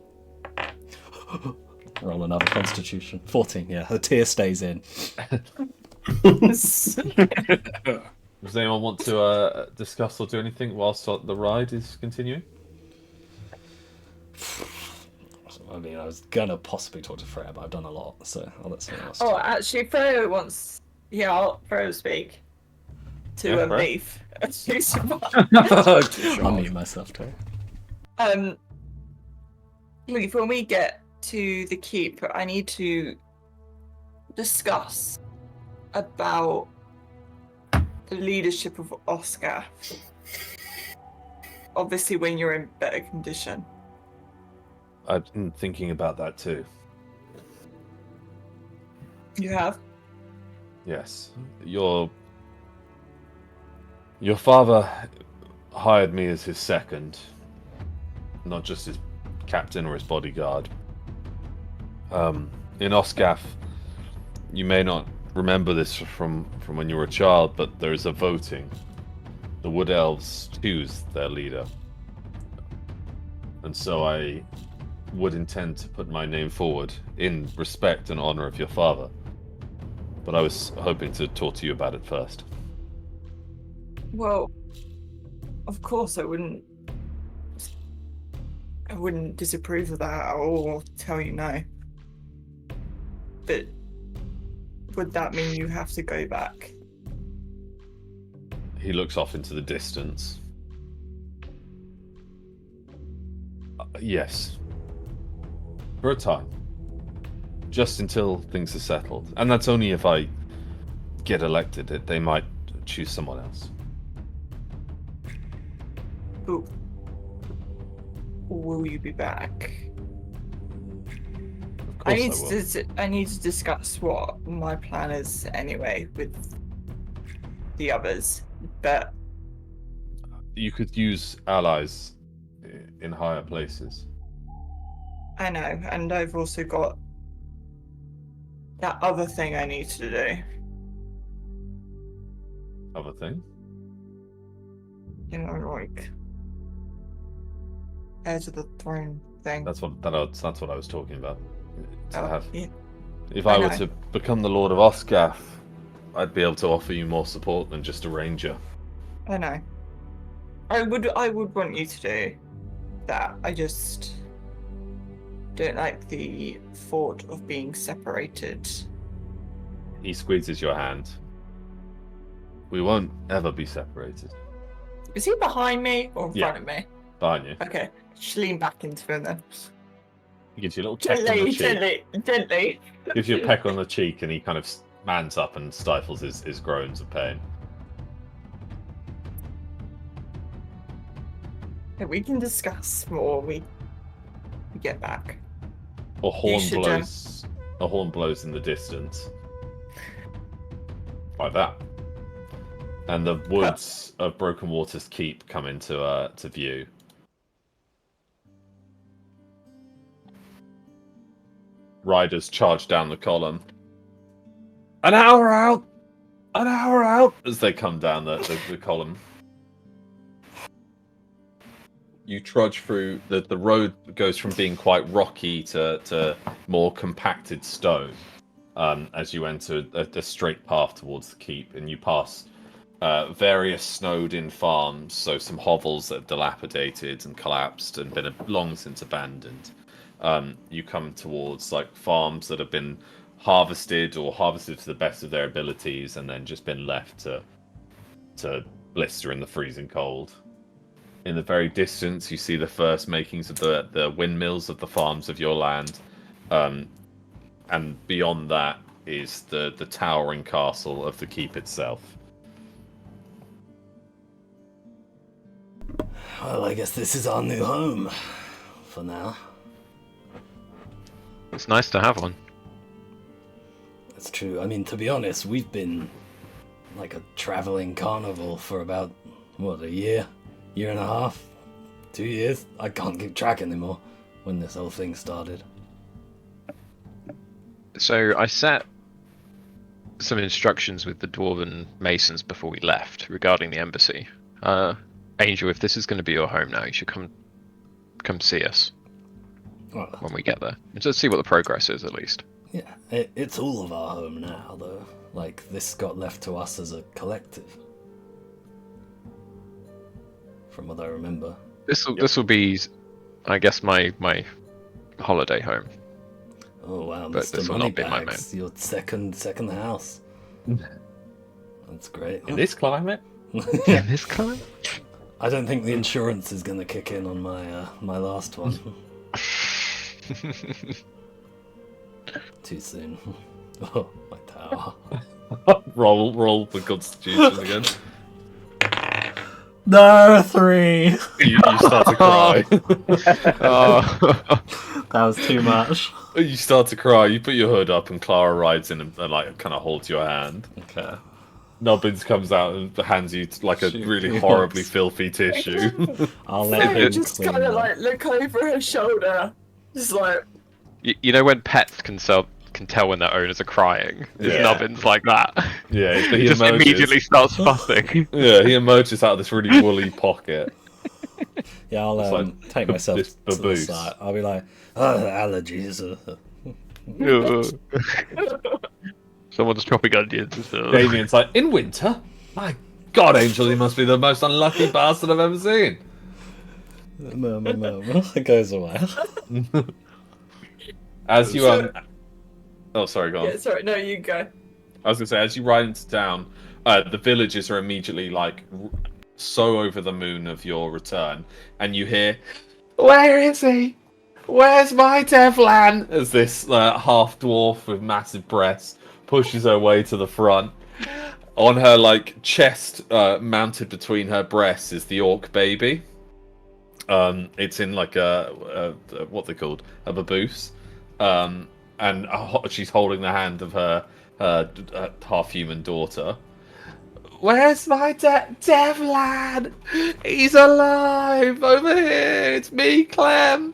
Roll another Constitution. 14. Yeah, the tear stays in. Does anyone want to discuss or do anything whilst the ride is continuing? I mean, I was gonna possibly talk to Freya, but I've done a lot, so I'll let someone else. Oh, talk. actually, Freya wants. Yeah, Freya will speak to Yeah, Freya. Beef. I'll mute myself too. Leaf, when we get to the keep, I need to discuss about the leadership of Oscar. Obviously, when you're in better condition. I've been thinking about that too. You have? Yes. Your father hired me as his second, not just his captain or his bodyguard. In Osgaf, you may not remember this from when you were a child, but there is a voting. The Wood Elves choose their leader. And so I would intend to put my name forward in respect and honor of your father. But I was hoping to talk to you about it first. Well, of course I wouldn't disapprove of that or tell you no. But would that mean you have to go back? He looks off into the distance. Yes. For a time. Just until things are settled. And that's only if I get elected. They might choose someone else. Who? Will you be back? Of course I need to discuss what my plan is anyway with the others. But you could use allies in higher places. I know, and I've also got that other thing I need to do. Other thing? You know, like heir to the throne thing. That's what I was talking about. To have. Yeah. If I I were know. to become the Lord of Osgaf, I'd be able to offer you more support than just a ranger. I know. I would want you to do that. I just don't like the thought of being separated. He squeezes your hand. We won't ever be separated. Is he behind me or in Yeah. front of me? Behind you. Okay, just lean back into him then. He gives you a little peck on the Gently, cheek. gently. Gives you a peck on the cheek, and he kind of mans up and stifles his groans of pain. We can discuss more. We get back. A horn should, blows. A horn blows in the distance. Like that. And the woods of Broken Waters Keep come into to view. Riders charge down the column. An hour out! An hour out! As they come down the column. you trudge through. The road goes from being quite rocky to more compacted stone as you enter a straight path towards the keep, and you pass various snowed-in farms, so some hovels that have dilapidated and collapsed and been long since abandoned. You come towards like farms that have been harvested to the best of their abilities, and then just been left to blister in the freezing cold. In the very distance, you see the first makings of the windmills of the farms of your land, and beyond that is the towering castle of the keep itself. Well, I guess this is our new home for now. It's nice to have one. That's true. I mean, to be honest, we've been like a traveling carnival for about, what, a year and a half, 2 years? I can't keep track anymore when this whole thing started. So I set some instructions with the Dwarven Masons before we left regarding the embassy. Angel, if this is going to be your home now, you should come see us Well, when we get there. And just see what the progress is, at least. yeah, it's all of our home now, though. Like, this got left to us as a collective. From what I remember. This will be, I guess, my holiday home. Oh wow, But Mr. this will not be my Moneybags, your second house. That's great. In this climate? In this climate? I don't think the insurance is going to kick in on my last one. Too soon. Oh, my tower. roll for Constitution again. No, 3. You start to cry. Oh. That was too much. You start to cry. You put your hood up, and Clara rides in and like kind of holds your hand. Okay. Nubbins comes out and hands you like a really horribly filthy tissue. I'll let Sarah him just clean kind of up. like look over her shoulder, just like You know when pets can tell when their owners are crying? His Yeah. Nubbins like that. Yeah, He he just emerges. immediately starts fussing. Yeah, he emerges out of this really woolly pocket. Yeah, I'll It's like take myself this to the baboose. side. I'll be like, oh, allergies. Someone's chopping onions. Damien's like, in winter? My God, Angel, he must be the most unlucky bastard I've ever seen. It goes away. As you oh, sorry, go on. yeah. Sorry, no, you go. I was gonna say, as you ride into town, the villagers are immediately like so over the moon of your return, and you hear, "Where is he? Where's my Devlan?" As this half dwarf with massive breasts pushes her way to the front. On her like chest, mounted between her breasts, is the orc baby. It's in like a what they called a baboose, and she's holding the hand of her half-human daughter. Where's my Devlan? He's alive over here. It's me, Clem.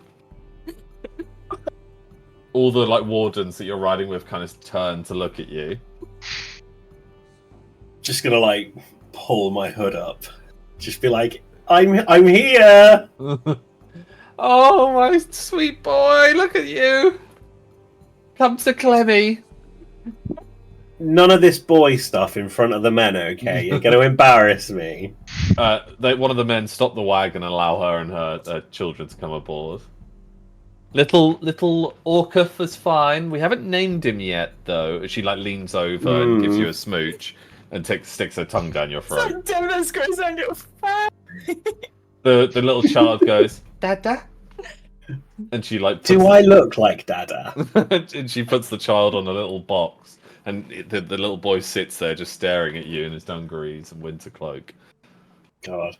All the like wardens that you're riding with kind of turn to look at you. Just gonna like pull my hood up. Just be like, I'm here. Oh, my sweet boy, look at you. Come to Clemmy. None of this boy stuff in front of the men, okay? You're gonna embarrass me. One of the men stopped the wagon and allow her and her children to come aboard. Little Orcuff is fine. We haven't named him yet, though. She like leans over and gives you a smooch and sticks her tongue down your throat. So Demon's goes on your fat. The little child goes, Dada? And she like Do I look like Dada? and she puts the child on a little box, and the little boy sits there just staring at you in his dungarees and winter cloak. God.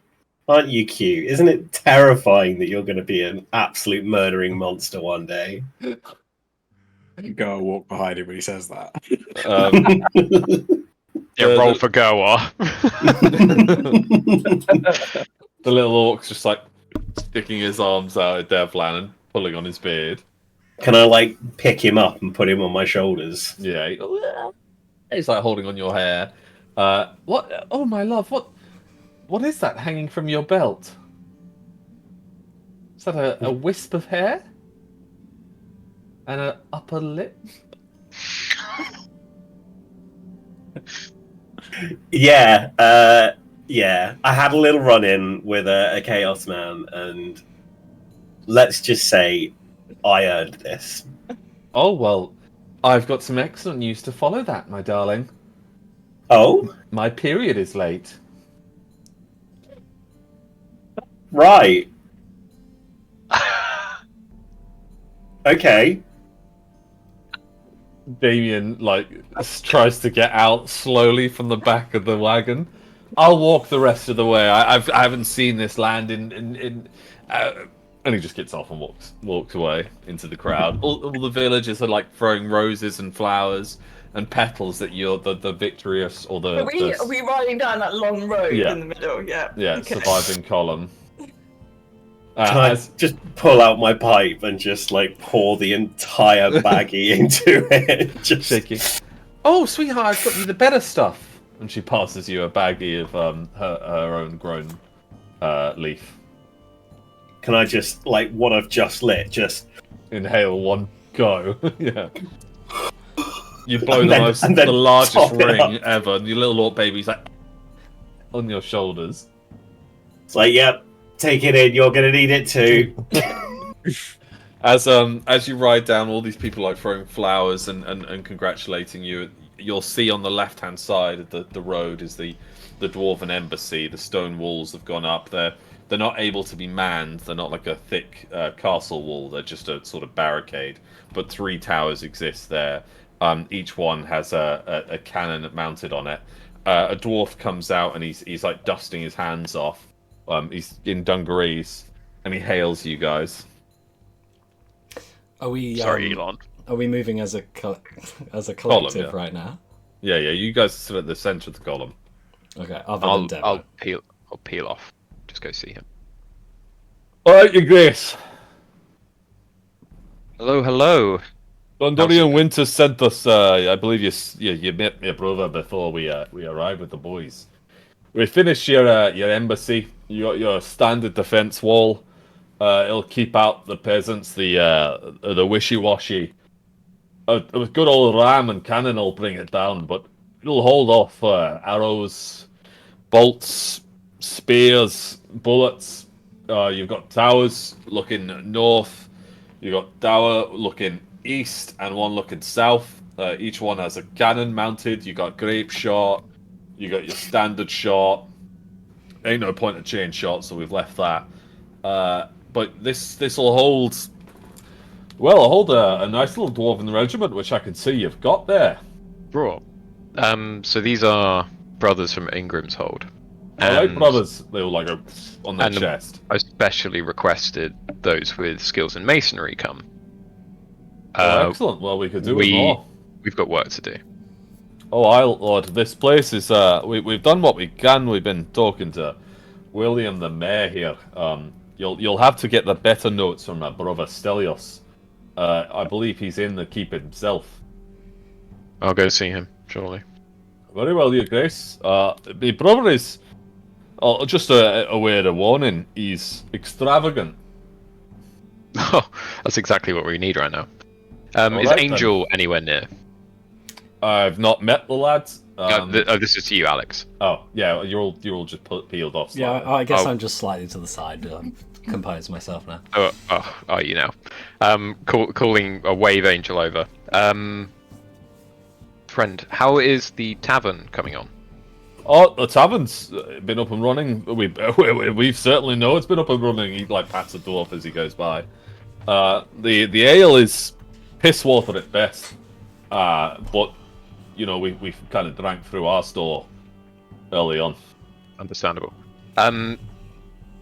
Aren't you cute? Isn't it terrifying that you're going to be an absolute murdering monster one day? You go and walk behind him when he says that. Yeah, roll for Goa. The little orc's just like sticking his arms out at Devlan and pulling on his beard. Can I like pick him up and put him on my shoulders? Yeah, he's like holding on your hair. What? Oh my love, what is that hanging from your belt? Is that a wisp of hair? And an upper lip? Yeah, yeah. I had a little run-in with a Chaos Man, and let's just say I earned this. Oh, well, I've got some excellent news to follow that, my darling. Oh, My period is late. right. Okay. Damien, tries to get out slowly from the back of the wagon. I'll walk the rest of the way. I haven't seen this land in and he just gets off and walks away into the crowd. All the villagers are throwing roses and flowers and petals at you, the victorious or the. Are we riding down that long road in the middle? Yeah. Yeah, okay. Surviving column. Can I just pull out my pipe and just pour the entire baggie into it? Just shaking. Oh, sweetheart, I've got you the better stuff. And she passes you a baggie of her own grown leaf. Can I just, what I've just lit, just inhale one go? Yeah. You blow the largest ring ever, and your little orc baby's on your shoulders. It's yep, take it in. You're gonna need it too. As you ride down, all these people throwing flowers and congratulating you. You'll see on the left-hand side of the road is the dwarven embassy. The stone walls have gone up. They're not able to be manned. They're not like a thick castle wall. They're just a sort of barricade. But 3 towers exist there. Each one has a cannon mounted on it. A dwarf comes out and he's dusting his hands off. He's in dungarees and he hails you guys. Are we? Sorry, Elon. Are we moving as a collective column, right now? Yeah. You guys are still at the center of the column. Okay. I'll peel off. Just go see him. All right, Your Grace. Hello. Dondorian Winter sent us. I believe you met my brother before we arrived with the boys. We finished your embassy. You got your standard defense wall. It'll keep out the peasants. The wishy-washy. A good old ram and cannon will bring it down, but it'll hold off arrows, bolts, spears, bullets. You've got towers looking north. You've got tower looking east and one looking south. Each one has a cannon mounted. You got grape shot. You got your standard shot. Ain't no point to change shot, so we've left that. But this will hold. Well, I'll hold a nice little dwarven regiment, which I can see you've got there. Bro. So these are brothers from Ingram's Hold. I like brothers. They all on their chest. I specially requested those with skills in masonry come. Excellent. Well, we could do it more. We've got work to do. Oh, Lord, this place is. We've done what we can. We've been talking to William the Mayor here. You'll have to get the better notes from my brother Stelios. I believe he's in the keep himself. I'll go see him shortly. Very well, Your Grace. My brother is. Just a word of warning. He's extravagant. Oh, that's exactly what we need right now. Is right, Angel anywhere near? I've not met the lads. This is to you, Alex. Oh, yeah, you're all just peeled off. Slightly. Yeah, I guess I'm just slightly to the side. Compose myself now. Are you now? Calling a wave Angel over. Friend, how is the tavern coming on? Oh, the tavern's been up and running. We certainly know it's been up and running. He pats the dwarf as he goes by. The ale is piss water at best. But we kind of drank through our store early on. Understandable.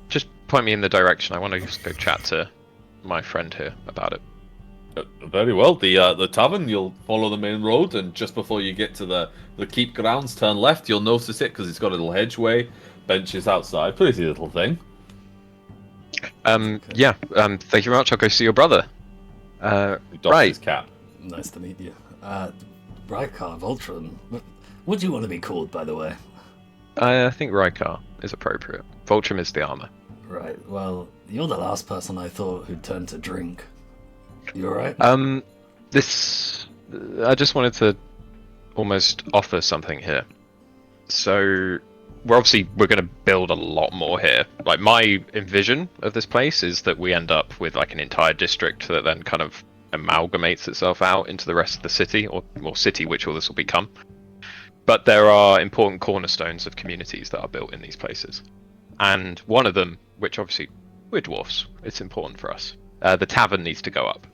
Just point me in the direction. I want to just go chat to my friend here about it. Very well. The tavern, you'll follow the main road, and just before you get to the keep grounds, turn left. You'll notice it because it's got a little hedgeway, benches outside. Pretty little thing. Yeah. Thank you very much. I'll go see your brother. He doffs his cap. Nice to meet you. Rykar Voltron. What do you want to be called, by the way? I think Rykar is appropriate. Voltrum is the armor. Right. Well, you're the last person I thought who'd turn to drink. You alright? This I just wanted to almost offer something here. So we're going to build a lot more here. Like, my envision of this place is that we end up with like an entire district that then kind of amalgamates itself out into the rest of the city, or city, which all this will become. But there are important cornerstones of communities that are built in these places, and one of them, which obviously we're dwarfs, it's important for us. The tavern needs to go up.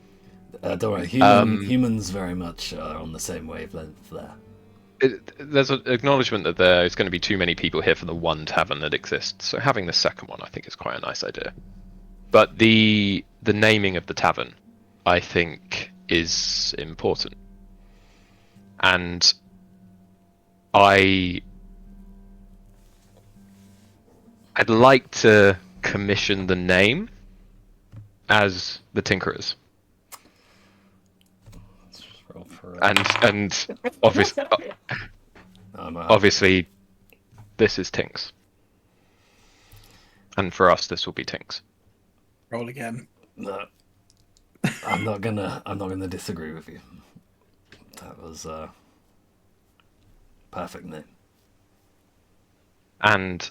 Don't worry, humans very much are on the same wavelength there. There's an acknowledgement that there is going to be too many people here for the one tavern that exists, so having the second one I think is quite a nice idea. But the naming of the tavern, I think, is important. And I'd like to commission the name as the Tinkerers. And obviously this is Tinks. And for us this will be Tinks. Roll again. No. I'm not gonna disagree with you. That was perfect name. And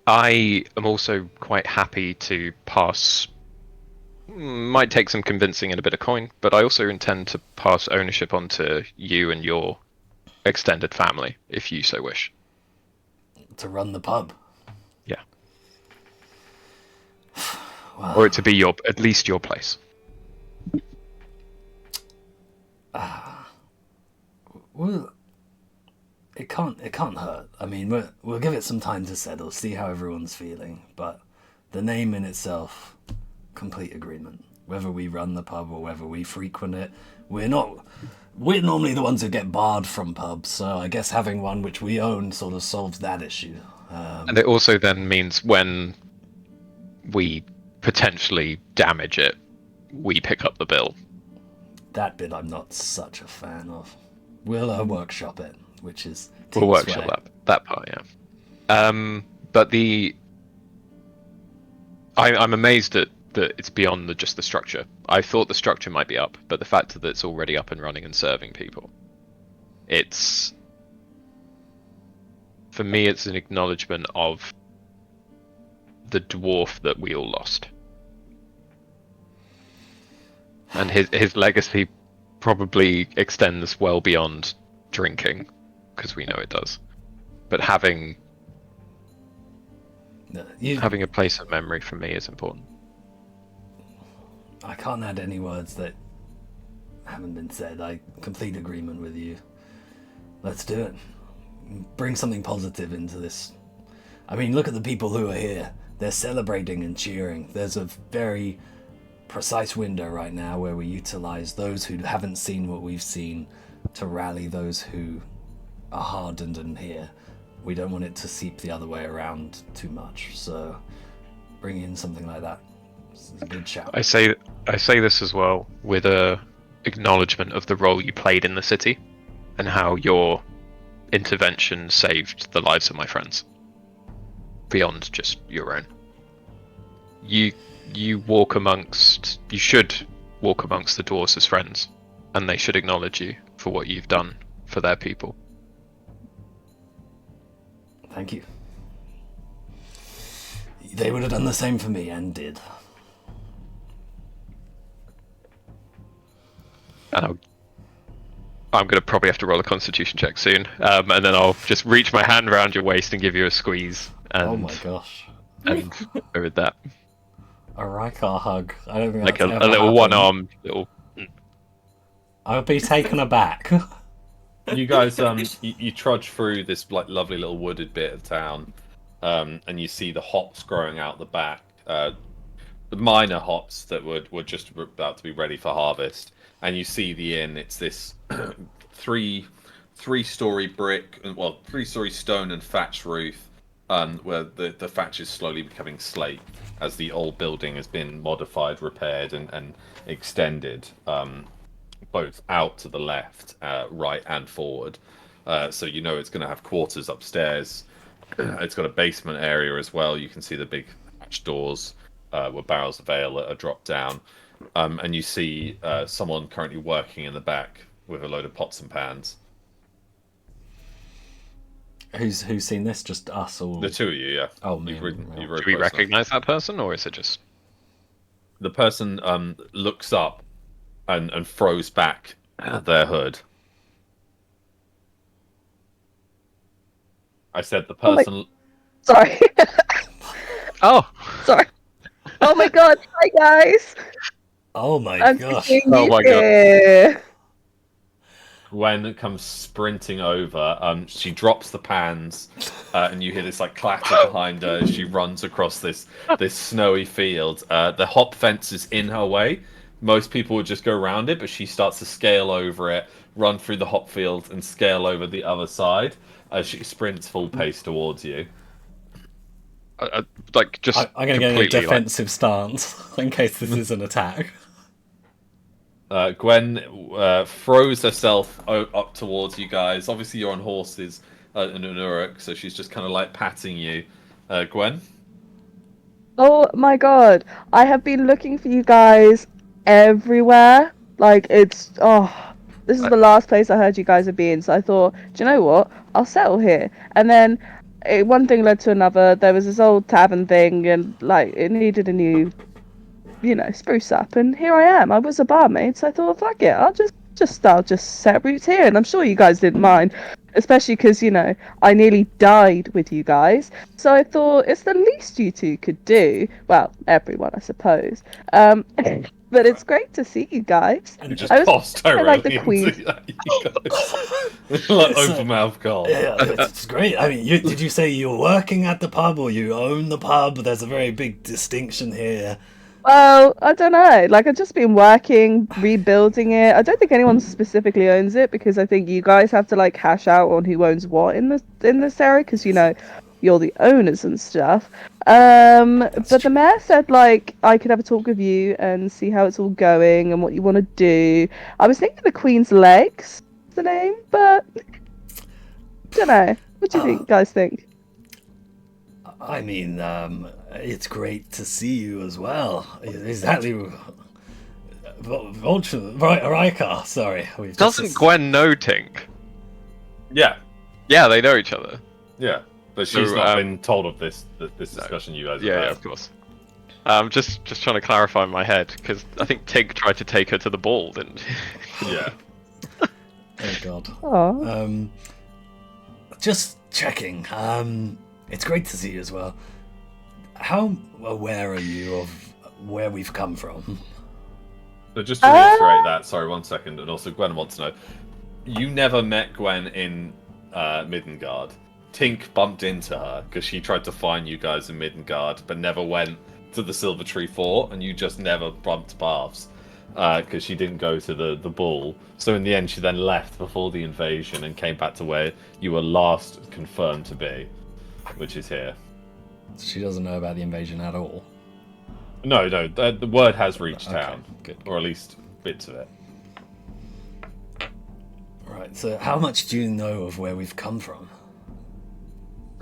I am also quite happy to pass. Might take some convincing and a bit of coin, but I also intend to pass ownership onto you and your extended family, if you so wish. To run the pub. Yeah. Wow. Or it to be at least your place. Well, it can't hurt. I mean, we'll give it some time to settle, see how everyone's feeling. But the name in itself, complete agreement. Whether we run the pub or whether we frequent it, we're normally the ones who get barred from pubs. So I guess having one which we own sort of solves that issue. And it also then means when we potentially damage it, we pick up the bill. That bit I'm not such a fan of. We'll workshop it, which is we'll workshop that part, yeah. But I'm amazed that it's beyond just the structure. I thought the structure might be up, but the fact that it's already up and running and serving people, for me it's an acknowledgement of the dwarf that we all lost. And his legacy probably extends well beyond drinking, because we know it does. But having a place of memory for me is important. I can't add any words that haven't been said. I complete agreement with you. Let's do it. Bring something positive into this. I mean, look at the people who are here. They're celebrating and cheering. There's a very precise window right now where we utilize those who haven't seen what we've seen to rally those who are hardened and here. We don't want it to seep the other way around too much, so bring in something like that. It's a good shout. I say this as well with a acknowledgement of the role you played in the city and how your intervention saved the lives of my friends beyond just your own. You should walk amongst the dwarves as friends, and they should acknowledge you for what you've done for their people. Thank you. They would have done the same for me, and did. And I'm going to probably have to roll a constitution check soon, and then I'll just reach my hand around your waist and give you a squeeze. And, oh my gosh. And go with that. A Rykar hug. I don't think like that's a ever little happened. one-arm little. I would be taken aback. You guys, you trudge through this like lovely little wooded bit of town, and you see the hops growing out the back. The minor hops that were just about to be ready for harvest, and you see the inn. It's this three-story brick, well, 3-story stone and thatch roof, where the thatch is slowly becoming slate as the old building has been modified, repaired, and extended. Both out to the left, right, and forward. So you know it's going to have quarters upstairs, It's got a basement area as well. You can see the big hatch doors where barrels of ale are dropped down. And you see someone currently working in the back with a load of pots and pans. Who's seen this? Just us or The two of you, yeah. Oh, me. You've ridden Do we close enough. recognize that person, or is it just... The person looks up and throws back their hood. I said the Oh my- person. Sorry. Oh! Sorry. Oh my god. Hi guys. Oh my I'm gosh. seeing Oh you my God. here. Gwen comes sprinting over. She drops the pans, and you hear this like clatter behind her as she runs across this snowy field. The hop fence is in her way. Most people would just go around it, but she starts to scale over it, run through the hop field, and scale over the other side as she sprints full pace towards you. Like, just I'm going to get a completely, defensive stance in case this is an attack. Gwen throws herself up towards you guys. Obviously, you're on horses in an Uruk, so she's just kind of like patting you. Gwen? Oh my god. I have been looking for you guys everywhere. Like this is the last place I heard you guys have been, so I thought, do you know what? I'll settle here. And then one thing led to another. There was this old tavern thing, and like it needed a new, spruce up. And here I am. I was a barmaid, so I thought, fuck it, I'll just set roots here. And I'm sure you guys didn't mind, especially because I nearly died with you guys. So I thought it's the least you two could do. Well, everyone, I suppose. But it's great to see you guys. You just I was- tossed I her like the into queen. you guys. Like open mouth call. Yeah, it's great. I mean, did you say you were working at the pub or you own the pub? There's a very big distinction here. Well, I don't know. Like, I've just been working, rebuilding it. I don't think anyone specifically owns it because I think you guys have to like hash out on who owns what in this area because you're the owners and stuff. But the mayor said like I could have a talk with you and see how it's all going and what you want to do. I was thinking the Queen's Legs, is the name, but don't know. What do you think, guys? Think? I mean, it's great to see you as well. Exactly. Rykar, sorry. Doesn't Gwen know Tink? Yeah, Yeah, they know each other. yeah. But she's So, not been told of this discussion you guys have Yeah, had. of course. Just trying to clarify in my head because I think Tink tried to take her to the ball, didn't she? Yeah. Oh god. Oh, Just checking. It's great to see you as well. How aware are you of where we've come from? So just to reiterate that, sorry, 1 second, and also Gwen wants to know, you never met Gwen in Middengard. Tink bumped into her because she tried to find you guys in Middengard, but never went to the Silver Tree Fort, and you just never bumped paths because she didn't go to the ball. So in the end, she then left before the invasion and came back to where you were last confirmed to be, which is here. She doesn't know about the invasion at all. No, the word has reached Okay, town, good. or at least bits of it. Right, so how much do you know of where we've come from?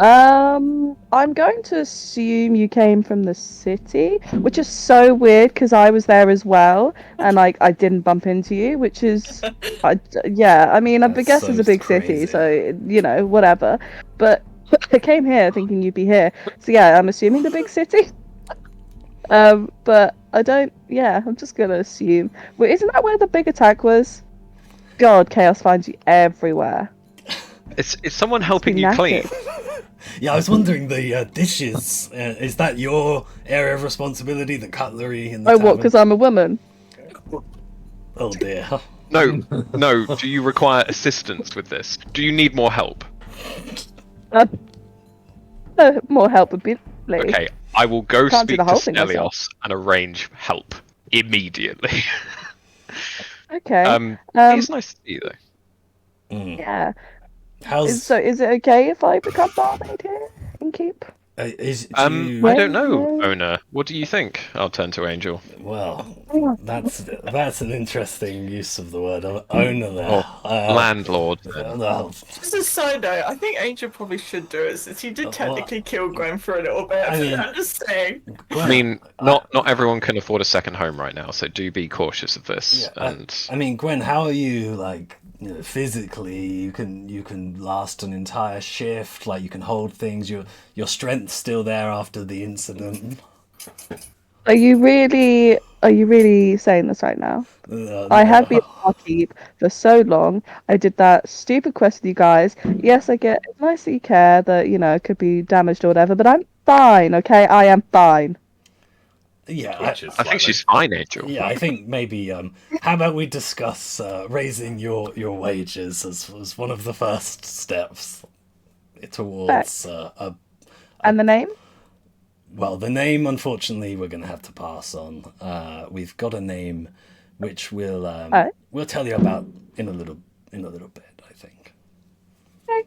I'm going to assume you came from the city, which is so weird because I was there as well, and like I didn't bump into you, which is, yeah. I mean, I That's guess so it's a big crazy. city, so whatever. But I came here thinking you'd be here, so yeah, I'm assuming the big city. But I don't. Yeah, I'm just gonna assume. Wait, isn't that where the big attack was? God, chaos finds you everywhere. Is someone helping you clean? Yeah, I was wondering the dishes. Is that your area of responsibility? The cutlery in the Oh, tavern? what? Because I'm a woman. Oh dear. No. Do you require assistance with this? Do you need more help? More help would be lovely. Okay, I will go Can't do speak the to whole thing myself. Stelios and arrange help immediately. Okay. He's nice to see you, though. Mm. Yeah. How's So is it okay if I become barmaid here and keep? Do you... I don't know, owner. What do you think? I'll turn to Angel. Well, that's an interesting use of the word owner there. Or landlord. Well, Just a side note, I think Angel probably should do it since he did technically kill Gwen for a little bit. I'm just saying. I mean, not everyone can afford a second home right now, so do be cautious of this. Yeah, and I mean, Gwen, how are you like? Physically, you can last an entire shift. Like you can hold things. Your strength's still there after the incident. Are you really saying this right now? I have been in Barkeep for so long. I did that stupid quest with you guys. Yes, I get it's nice that you care that it could be damaged or whatever, but I'm fine. Okay, I am fine. Yeah, I think she's fine, Angel. Yeah, I think maybe. How about we discuss raising your wages as one of the first steps towards And the name? Well, the name, unfortunately, we're going to have to pass on. We've got a name, which we'll tell you about in a little bit, I think. Okay.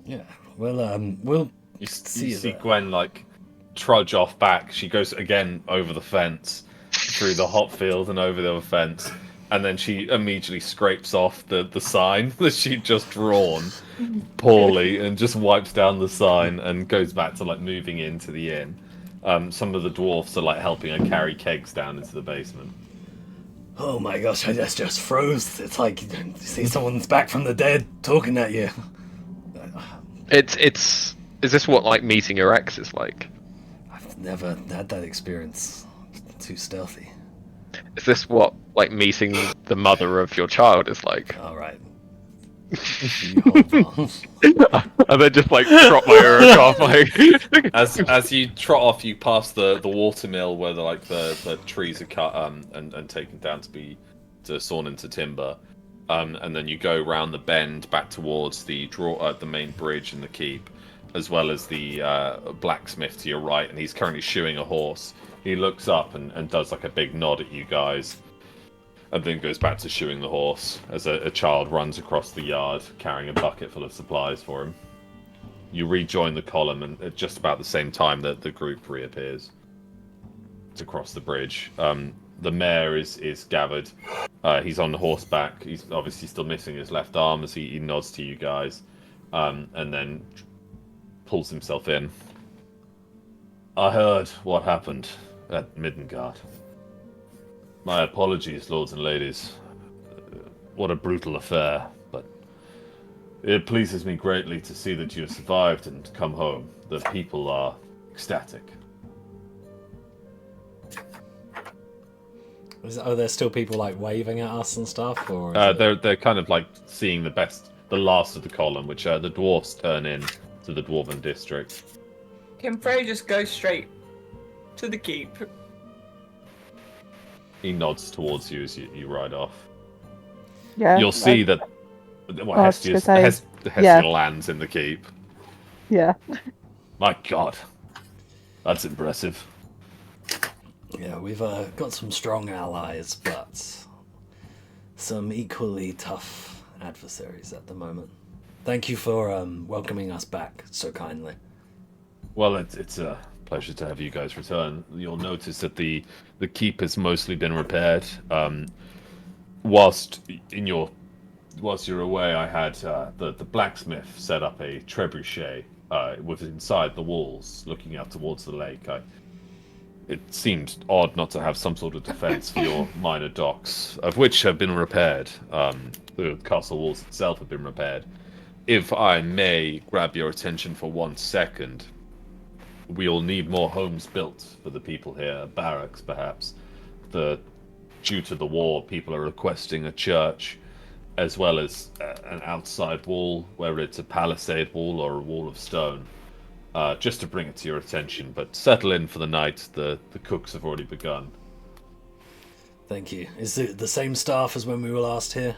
Yeah, we'll You see see there. Gwen like trudge off back. She goes again over the fence, through the hop field and over the other fence, and then she immediately scrapes off the sign that she'd just drawn poorly and just wipes down the sign and goes back to like moving into the inn. Some of the dwarfs are like helping her carry kegs down into the basement. Oh my gosh, I just froze. It's like you see someone's back from the dead talking at you. Is this what like meeting your ex is like? I've never had that experience. It's too stealthy. Is this what like meeting the mother of your child is like? All right. You hold on. And then just like drop my Uruk off. Like... As you trot off, you pass the watermill where the trees are cut and taken down to sawn into timber, and then you go round the bend back towards the main bridge and the keep, as well as the blacksmith to your right, and he's currently shoeing a horse. He looks up and does like a big nod at you guys, and then goes back to shoeing the horse as a child runs across the yard carrying a bucket full of supplies for him. You rejoin the column, and at just about the same time that the group reappears to cross the bridge. The mayor is gathered. He's on horseback. He's obviously still missing his left arm as he nods to you guys, and then pulls himself in. I heard what happened at Middengard. My apologies, lords and ladies. What a brutal affair, but it pleases me greatly to see that you have survived and come home. The people are ecstatic. Are there still people like waving at us and stuff, or they're kind of like seeing the last of the column, which the dwarfs turn in to the dwarven district. Can Frey just go straight to the keep? He nods towards you as you ride off. Yeah. You'll see that Hestia lands in the keep. Yeah. My God, that's impressive. Yeah, we've got some strong allies, but some equally tough adversaries at the moment. Thank you for welcoming us back so kindly. Well, it's a pleasure to have you guys return. You'll notice that the keep has mostly been repaired. Whilst you're away, I had the blacksmith set up a trebuchet with inside the walls, looking out towards the lake. It seemed odd not to have some sort of defense for your minor docks, of which have been repaired. The castle walls itself have been repaired. If I may grab your attention for 1 second, we'll need more homes built for the people here, barracks perhaps. Due to the war, people are requesting a church, as well as an outside wall, whether it's a palisade wall or a wall of stone. Just to bring it to your attention, but settle in for the night. The cooks have already begun. Thank you. Is it the same staff as when we were last here?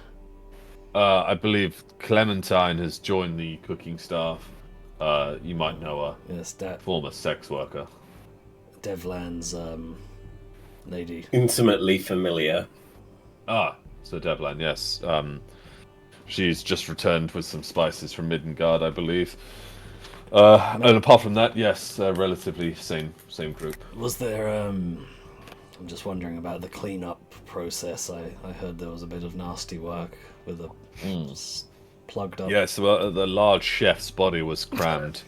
I believe Clementine has joined the cooking staff. You might know her. Yes, that Former sex worker. Devlan's lady. Intimately familiar. So Devlan, yes. She's just returned with some spices from Middengard, I believe. And apart from that, yes, relatively same group. Was there? I'm just wondering about the cleanup process. I heard there was a bit of nasty work with the plugged up. Yes, well, the large chef's body was crammed.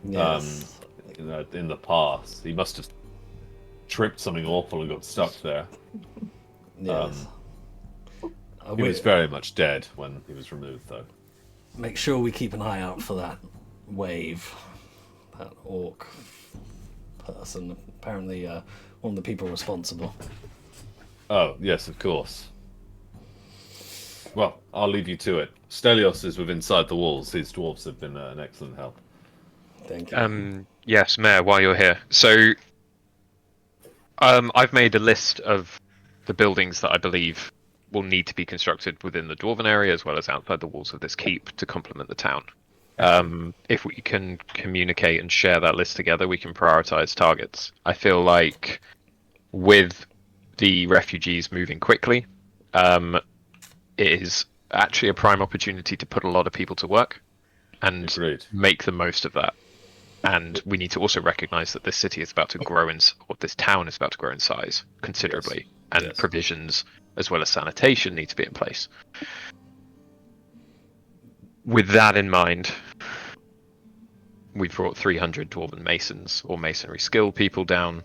Yes. In the past, he must have tripped something awful and got stuck there. Yes. He was very much dead when he was removed, though. Make sure we keep an eye out for that wave, that orc person. Apparently, one of the people responsible. Oh, yes, of course. Well, I'll leave you to it. Stelios is within inside the walls. His dwarves have been an excellent help. Thank you. Yes, Mayor, while you're here. So, I've made a list of the buildings that I believe will need to be constructed within the Dwarven area as well as outside the walls of this keep to complement the town. If we can communicate and share that list together, we can prioritize targets. I feel like with the refugees moving quickly, it is actually a prime opportunity to put a lot of people to work and make the most of that. And we need to also recognize that this city is about to grow or this town is about to grow in size considerably, and provisions as well as sanitation need to be in place. With that in mind, we brought 300 Dwarven Masons or masonry skilled people down.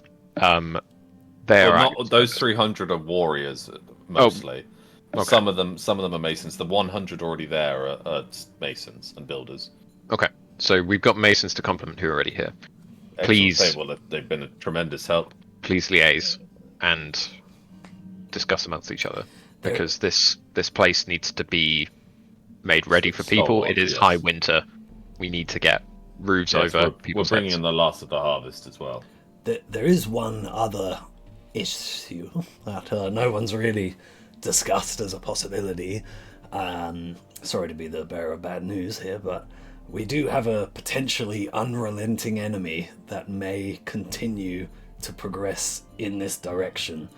Those 300 are warriors mostly. Okay. Some of them are masons. The 100 already there are masons and builders. Okay, so we've got masons to complement who are already here. Excellent. Please, they've been a tremendous help. Please liaise and discuss amongst each other, because this place needs to be made ready for people. It is high winter. We need to get roofs over people's We're bringing heads. in the last of the harvest as well. There is one other issue that no one's really discussed as a possibility. Sorry to be the bearer of bad news here, but we do have a potentially unrelenting enemy that may continue to progress in this direction.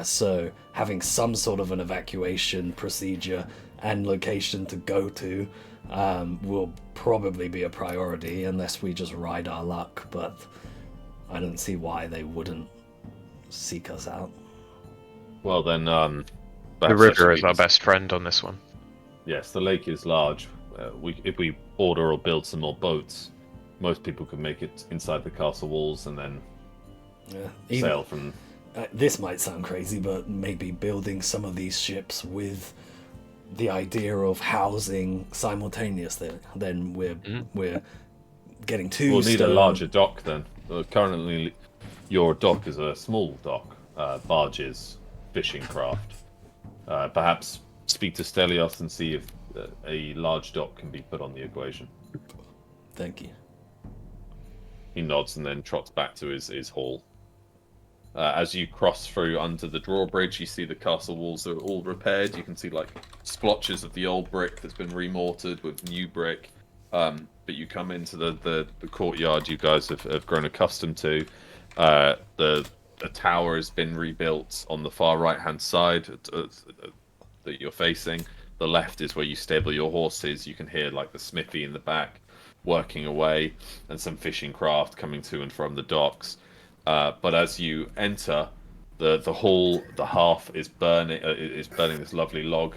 So having some sort of an evacuation procedure and location to go to will probably be a priority unless we just ride our luck, but I don't see why they wouldn't seek us out. Well then, The river is our best friend on this one. Yes, the lake is large. If we order or build some more boats, most people can make it inside the castle walls and then sail from... This might sound crazy, but maybe building some of these ships with the idea of housing simultaneously, then we're getting two. We'll need a larger dock then. Currently, your dock is a small dock, barges, fishing craft. Perhaps speak to Stelios and see if a large dock can be put on the equation. Thank you. He nods and then trots back to his hall. As you cross through under the drawbridge, you see the castle walls are all repaired. You can see like splotches of the old brick that's been remortared with new brick. But you come into the courtyard you guys have grown accustomed to. The tower has been rebuilt on the far right-hand side that you're facing. The left is where you stable your horses. You can hear like the smithy in the back working away and some fishing craft coming to and from the docks. But as you enter, the hearth is burning. Burning this lovely log.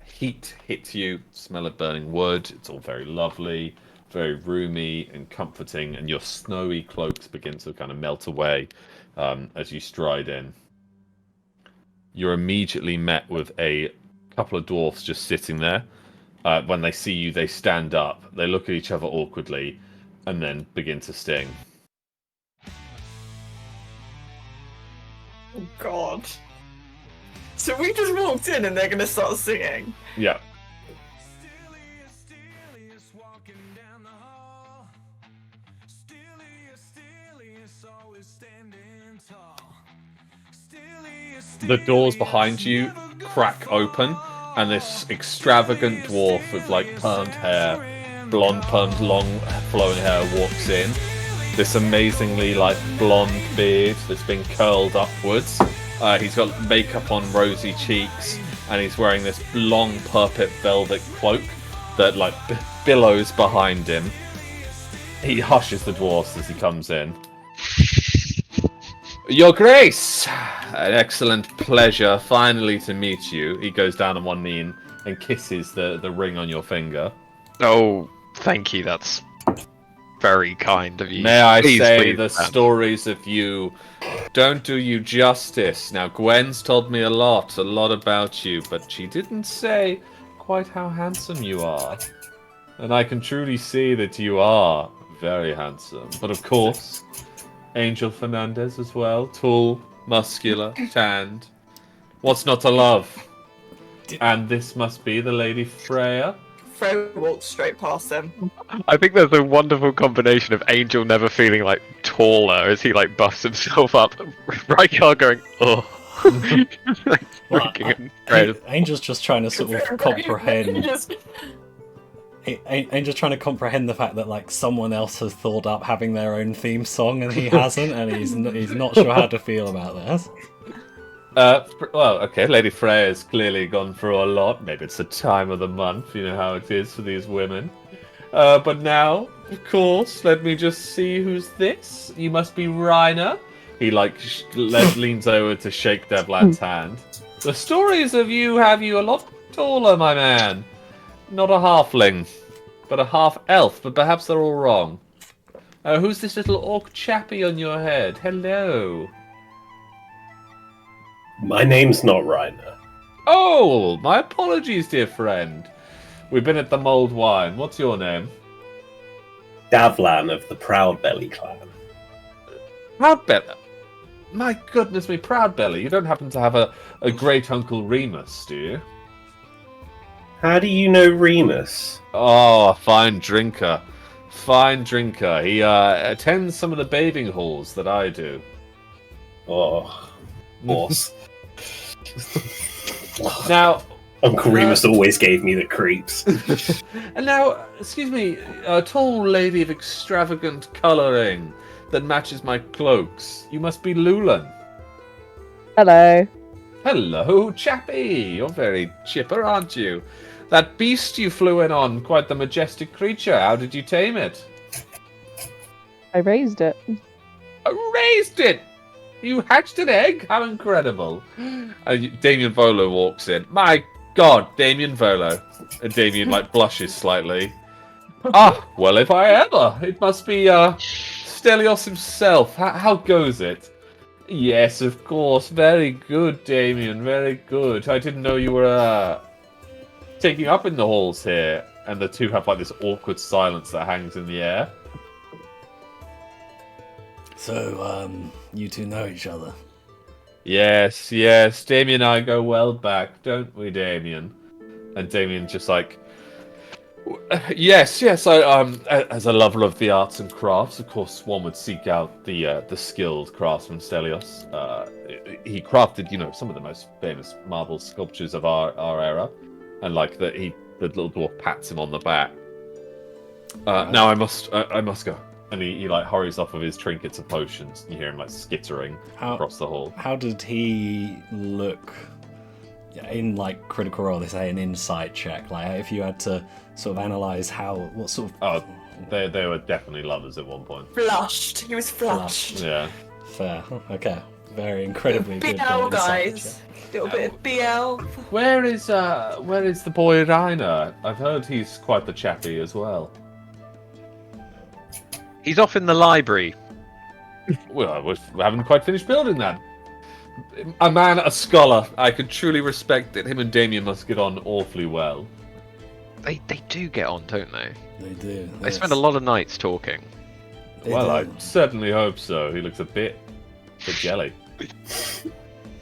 Heat hits you. Smell of burning wood. It's all very lovely, very roomy and comforting. And your snowy cloaks begin to kind of melt away as you stride in. You're immediately met with a couple of dwarfs just sitting there. When they see you, they stand up. They look at each other awkwardly, and then begin to sting. Oh God. So we just walked in and they're gonna start singing? Yeah. The doors behind you crack open, and this extravagant dwarf with like permed hair, blonde permed long flowing hair walks in. This amazingly like blonde beard that's been curled upwards. He's got makeup on rosy cheeks, and he's wearing this long purple velvet cloak that like billows behind him. He hushes the dwarfs as he comes in. Your Grace! An excellent pleasure finally to meet you. He goes down on one knee and kisses the ring on your finger. Oh, thank you. That's very kind of you. May I say please, the man. stories of you don't do you justice. Now, Gwen's told me a lot about you, but she didn't say quite how handsome you are. And I can truly see that you are very handsome. But of course, Angel Fernandez as well. Tall, muscular, tanned. What's not to love? And this must be the Lady Freya. Freya walks straight past them. I think there's a wonderful combination of Angel never feeling like taller as he like buffs himself up. Rykar going, oh. Like, Well, freaking incredible. Angel's just trying to sort of comprehend. Angel's trying to comprehend the fact that like someone else has thought up having their own theme song and he hasn't, and he's not sure how to feel about this. Well, okay, Lady Freya's clearly gone through a lot. Maybe it's the time of the month, you know how it is for these women. But now, of course, let me just see who's this. You must be Reiner. He, like, leans over to shake Devlad's hand. The stories of you have you a lot taller, my man. Not a halfling, but a half-elf, but perhaps they're all wrong. Who's this little orc chappy on your head? Hello. My name's not Reiner. Oh, my apologies, dear friend. We've been at the Mulled Wine. What's your name? Davlan of the Proudbelly clan. Proudbelly? My goodness me, Proudbelly. You don't happen to have a great uncle Remus, do you? How do you know Remus? Oh, a fine drinker. Fine drinker. He attends some of the bathing halls that I do. Oh, boss. Now, Uncle Remus always gave me the creeps. and now, excuse me, a tall lady of extravagant colouring that matches my cloaks. You must be Lulan. Hello. Hello, chappie. You're very chipper, aren't you? That beast you flew in on, quite the majestic creature. How did you tame it? I raised it. Raised it! You hatched an egg? How incredible. Damien Volo walks in. My God, Damien Volo. And Damien, blushes slightly. Ah, well, if I ever. It must be, Stelios himself. How goes it? Yes, of course. Very good, Damien. Very good. I didn't know you were, taking up in the halls here. And the two have, this awkward silence that hangs in the air. So, you two know each other? Yes. Damien and I go well back, don't we, Damien? And Damien just yes. As a lover of the arts and crafts, of course, one would seek out the skilled craftsman Stelios. He crafted, some of the most famous marble sculptures of our era, and the little dwarf pats him on the back. Now I must go. And he hurries off with his trinkets and potions. You hear him skittering across the hall. How did he look in Critical Role? They say an insight check. If you had to sort of analyze what sort of. Oh, they were definitely lovers at one point. Flushed. He was flushed. Yeah. Fair. Okay. Very incredibly good. BL, guys. Little bit of BL. Where is the boy Reiner? I've heard he's quite the chappy as well. He's off in the library. Well, we haven't quite finished building that. A man, a scholar. I could truly respect that him and Damien must get on awfully well. They do get on, don't they? They do. They spend a lot of nights talking. Well, I certainly hope so. He looks a bit jelly.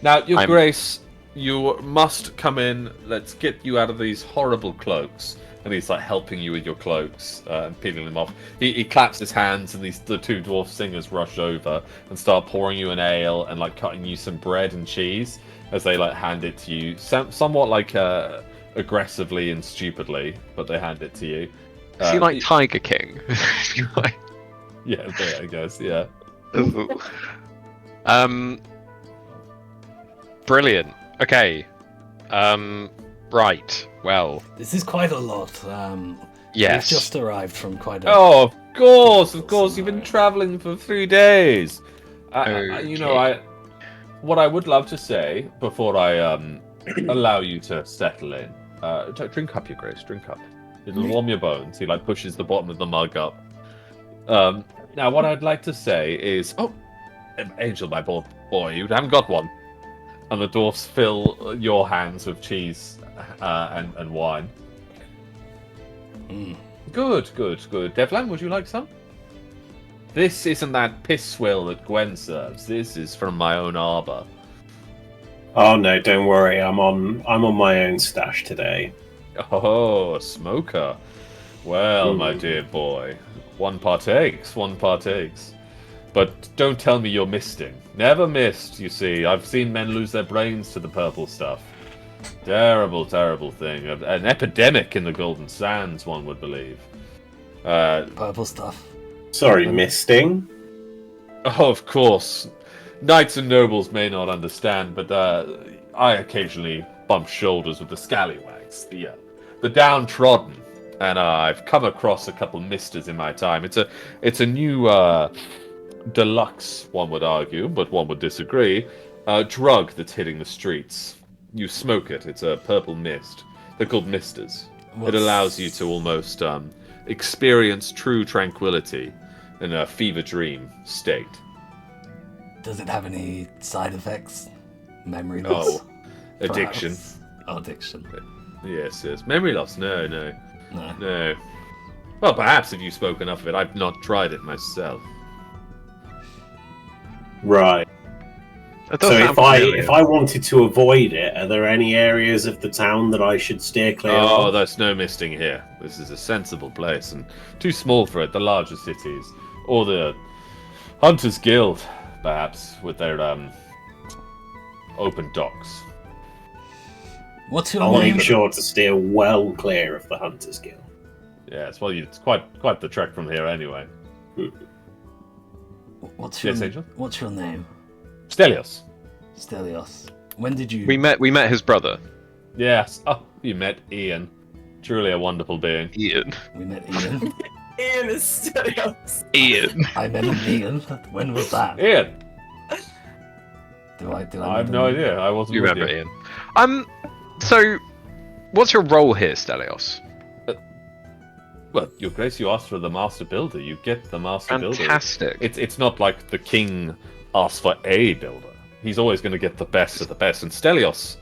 Now, Your Grace, you must come in. Let's get you out of these horrible cloaks. And he's helping you with your cloaks and peeling them off. He claps his hands, and the two dwarf singers rush over and start pouring you an ale and cutting you some bread and cheese as they hand it to you, somewhat aggressively and stupidly, but they hand it to you. Is he like Tiger King? Yeah, a bit, I guess. Yeah. Brilliant. Okay. Right. Well, this is quite a lot. yes. We've just arrived from quite a. Oh, Of course. You've been traveling for 3 days. What I would love to say before I allow you to settle in. Drink up, Your Grace. Drink up. It'll warm your bones. He pushes the bottom of the mug up. Now, what I'd like to say is, Angel, my boy, you haven't got one. And the dwarfs fill your hands with cheese and wine. Good. Devlan, would you like some? This isn't that piss swill that Gwen serves. This is from my own arbor. Oh no, don't worry. I'm on my own stash today. Oh, a smoker. Well, my dear boy, one partakes. But don't tell me you're misting. Never missed, you see. I've seen men lose their brains to the purple stuff. Terrible thing. An epidemic in the Golden Sands, one would believe. Purple stuff. Sorry, misting? Oh, of course. Knights and nobles may not understand, but I occasionally bump shoulders with the scallywags, the downtrodden, and I've come across a couple misters in my time. It's a new deluxe, one would argue, but one would disagree, drug that's hitting the streets. You smoke it. It's a purple mist. They're called misters. It allows you to almost experience true tranquility in a fever dream state. Does it have any side effects? Memory loss? Addiction. Addiction. Yes. Memory loss? No. Well, perhaps if you spoke enough of it. I've not tried it myself. Right. So if I wanted to avoid it, are there any areas of the town that I should steer clear of? Oh, there's no misting here. This is a sensible place, and too small for it. The larger cities, or the Hunters Guild, perhaps, with their open docks. What's your I'll name? make sure to steer well clear of the Hunters Guild. Yes, well, it's quite the trek from here anyway. What's Yes, Angel? What's your name? Stelios. Stelios. When did you? We met his brother. Yes. Oh, you met Ian. Truly a wonderful being. Ian. We met Ian. Ian is Stelios. Ian. I met Ian. When was that? Ian. Do I I have no idea. I wasn't. You with remember Ian? So, what's your role here, Stelios? Well, Your Grace, you asked for the Master Builder. You get the Master Builder. Fantastic. It's not like the King asks for a builder. He's always going to get the best of the best. And Stelios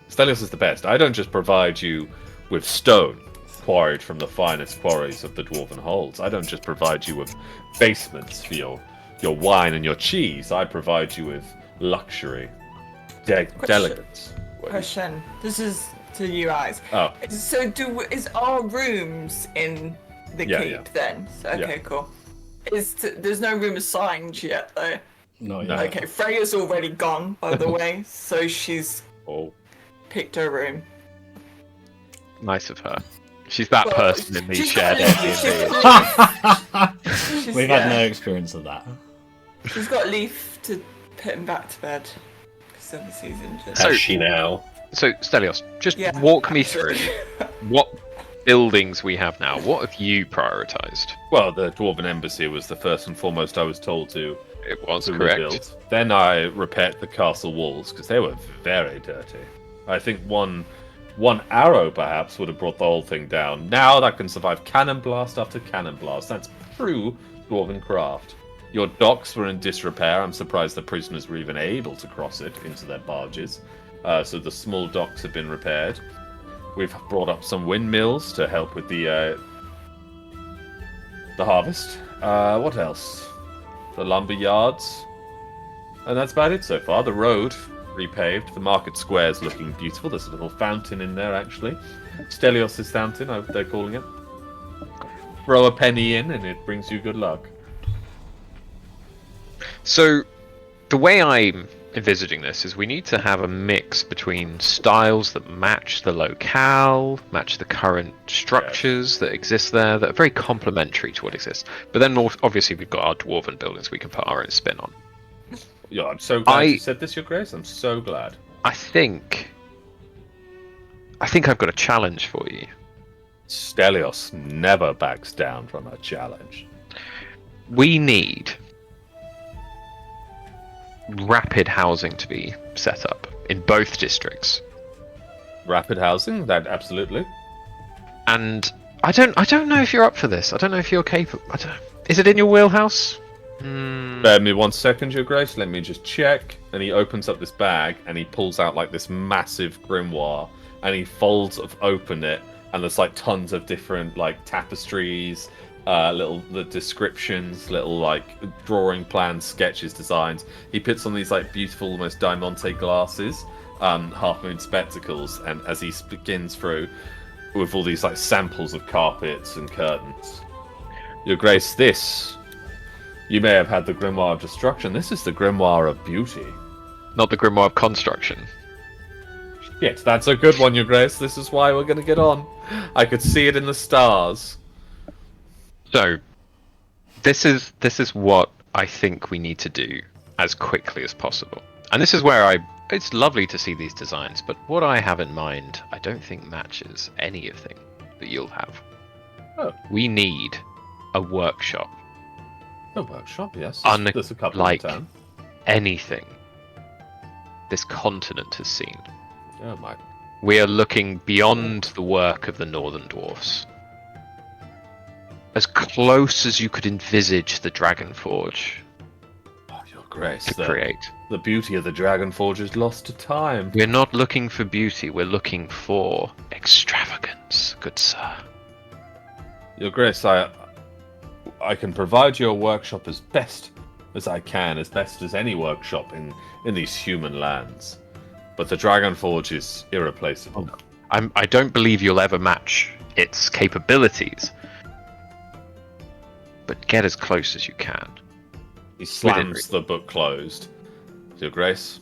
is the best. I don't just provide you with stone quarried from the finest quarries of the Dwarven Holds. I don't just provide you with basements for your wine and your cheese. I provide you with luxury, delicates. Question. This is to you guys. Oh. So is our rooms in the keep then? So, okay, cool. There's no room assigned yet though. No. Okay, Freya's already gone, by the way, so she's picked her room. Nice of her. She's that person in the shared Airbnb. We've had no experience of that. She's got Leaf to put him back to bed because obviously he's injured. Has she now? So, Stelios, just walk me through what buildings we have now. What have you prioritized? Well, the Dwarven Embassy was the first and foremost I was told to. It was to correct. Rebuild. Then I repaired the castle walls because they were very dirty. I think one arrow perhaps would have brought the whole thing down. Now that can survive cannon blast after cannon blast. That's true Dwarven craft. Your docks were in disrepair. I'm surprised the prisoners were even able to cross it into their barges. So the small docks have been repaired. We've brought up some windmills to help with the harvest. What else? The lumber yards. And that's about it so far. The road repaved. The market square is looking beautiful. There's a little fountain in there, actually. Stelios' fountain, they're calling it. Throw a penny in and it brings you good luck. So, the way I'm envisaging this is we need to have a mix between styles that match the locale, match the current structures that exist there, that are very complementary to what exists. But then obviously we've got our dwarven buildings we can put our own spin on. Yeah, I'm so glad you said this, Your Grace. I'm so glad. I think I've got a challenge for you. Stelios never backs down from a challenge. We need rapid housing to be set up in both districts. Rapid housing, that absolutely. And I don't know if you're up for this. I don't know if you're capable. Is it in your wheelhouse? Bear me 1 second, Your Grace. Let me just check. And he opens up this bag and he pulls out like this massive grimoire and he folds open it, and there's like tons of different like tapestries, the descriptions, little like drawing plans, sketches, designs. He puts on these like beautiful, almost diamante glasses, half moon spectacles, and as he begins through with all these like samples of carpets and curtains. Your Grace, this, you may have had the grimoire of destruction. This is the grimoire of beauty. Not the grimoire of construction. Yes, that's a good one, Your Grace. This is why we're going to get on. I could see it in the stars. So, this is what I think we need to do as quickly as possible. And this is where it's lovely to see these designs, but what I have in mind, I don't think matches anything that you'll have. Oh. We need a workshop. A workshop, yes. Unlike There's a couple in town. anything this continent has seen. Oh my. We are looking beyond the work of the Northern Dwarfs. As close as you could envisage the Dragon Forge Oh, Your Grace, to create. the beauty of the Dragon Forge is lost to time. We're not looking for beauty, we're looking for extravagance, good sir. Your Grace, I can provide you a workshop as best as I can, as best as any workshop in these human lands. But the Dragon Forge is irreplaceable. I don't believe you'll ever match its capabilities, but get as close as you can. He slams the book closed. Your Grace.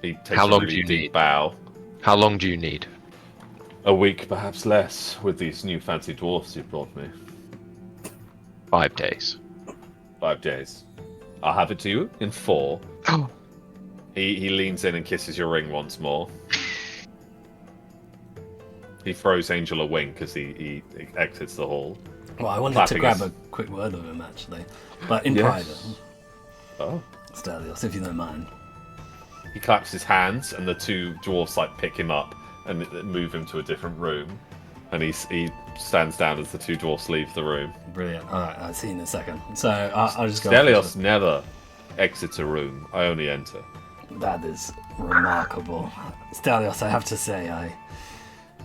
He takes How a long really do you deep need? bow. How long do you need? A week, perhaps less, with these new fancy dwarfs you've brought me. 5 days. 5 days. I'll have it to you in 4. Oh. He leans in and kisses your ring once more. He throws Angel a wink as he exits the hall. Well, I wanted Clapping to grab his- a quick word with him, actually. But in Yes. private. Oh. Stelios, if you don't mind. He claps his hands, and the two dwarfs like pick him up and move him to a different room. And he stands down as the two dwarfs leave the room. Brilliant. Alright, I'll see you in a second. So, I'll just go... Stelios never exits a room. I only enter. That is remarkable. Stelios, I have to say, I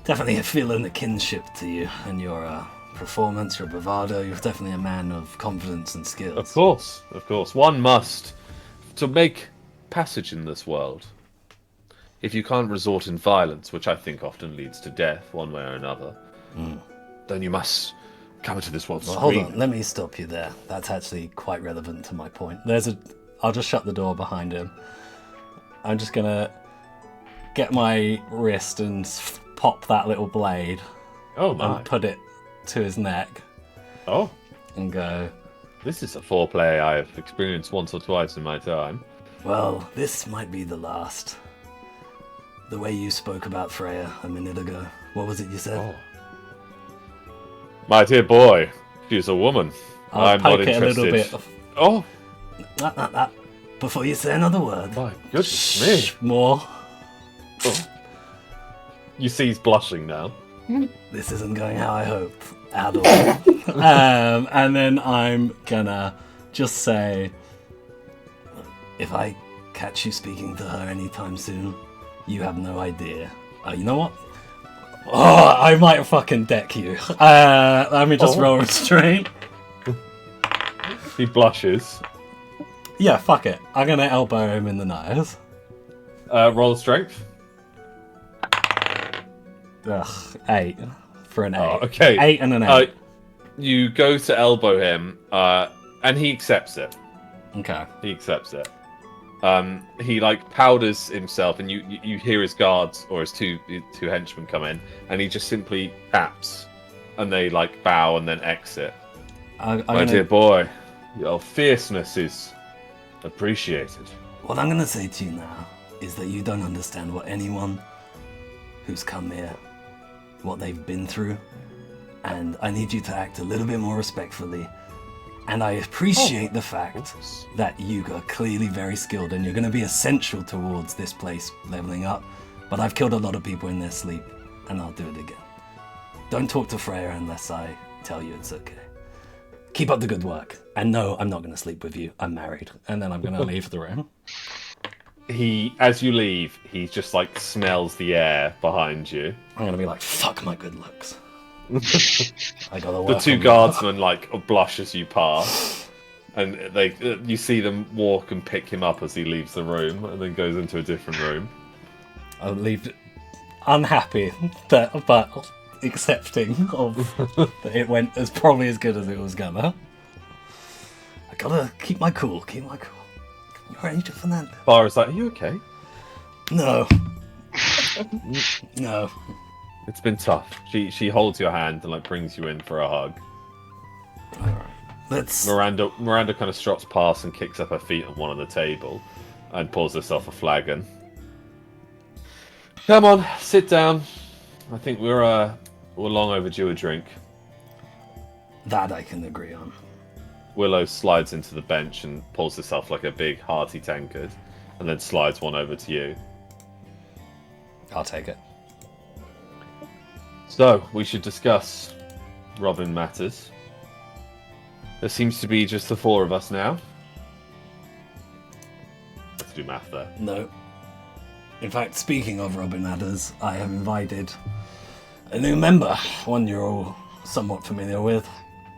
definitely have feeling a kinship to you and your performance, your bravado. You're definitely a man of confidence and skills. Of course. One must, to make passage in this world. If you can't resort in violence, which I think often leads to death, one way or another, then you must come into this world. Well, hold on, let me stop you there. That's actually quite relevant to my point. I'll just shut the door behind him. I'm just gonna get my wrist and pop that little blade Oh my. and put it to his neck Oh, and go, this is a foreplay I have experienced once or twice in my time. well, this might be the last. The way you spoke about Freya a minute ago. What was it you said? Oh. My dear boy, she's a woman. I'll I'm not poke it a interested. little bit. Oh, That. Before you say another word. my goodness me. Shh, more. Oh. You see he's blushing now. This isn't going how I hoped at all. And then I'm gonna just say, if I catch you speaking to her anytime soon, you have no idea. You know what? Oh, I might fucking deck you. Let me just roll restraint. He blushes. Yeah, fuck it. I'm gonna elbow him in the nose. Roll strength. Ugh, 8 for an 8. Oh, okay. 8 and an 8. You go to elbow him, and he accepts it. Okay. He accepts it. He like powders himself, and you hear his guards or his two henchmen come in, and he just simply taps, and they like bow and then exit. My dear boy, your fierceness is appreciated. What I'm gonna say to you now is that you don't understand what anyone who's come here, what they've been through, and I need you to act a little bit more respectfully And I appreciate the fact Oops. that you are clearly very skilled and you're going to be essential towards this place leveling up. But I've killed a lot of people in their sleep, and I'll do it again. Don't talk to Freya unless I tell you it's okay. Keep up the good work. And no, I'm not going to sleep with you. I'm married. And then I'm going to leave the room. As you leave, he just like smells the air behind you. I'm going to be like, fuck my good looks. I got to work. The two on that. guardsmen like blush as you pass, and you see them walk and pick him up as he leaves the room, and then goes into a different room. I'll leave unhappy, but accepting of that it went as probably as good as it was gonna. I gotta keep my cool. You're Angel Fernandez. Farah's like, "Are you okay? No. No. It's been tough." She holds your hand and like brings you in for a hug. Alright. Let's. Miranda kind of strots past and kicks up her feet on one of the table, and pours herself a flagon. Come on, sit down. I think we're long overdue a drink. That I can agree on. Willow slides into the bench and pulls herself like a big hearty tankard, and then slides one over to you. I'll take it. So, we should discuss Robin matters. There seems to be just the four of us now. Let's do math there. No. In fact, speaking of Robin Matters, I have invited a new member, one you're all somewhat familiar with,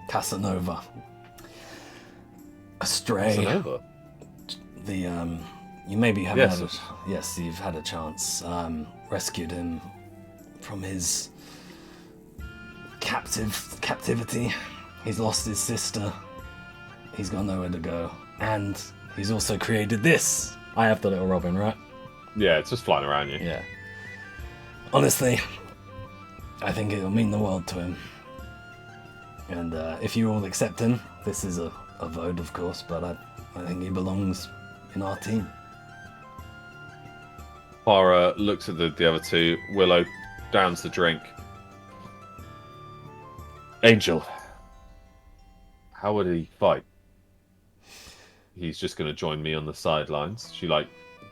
Casanova. A stray. Casanova? You maybe have Yes. had yes, you've had a chance. Rescued him from his captivity. He's lost his sister. He's got nowhere to go. And he's also created this. I have the little Robin, right? Yeah, it's just flying around you. Yeah. Honestly, I think it'll mean the world to him. And if you all accept him, this is a vote, of course, but I think he belongs in our team. Farah looks at the other two. Willow downs the drink. Angel, how would he fight? He's just going to join me on the sidelines. She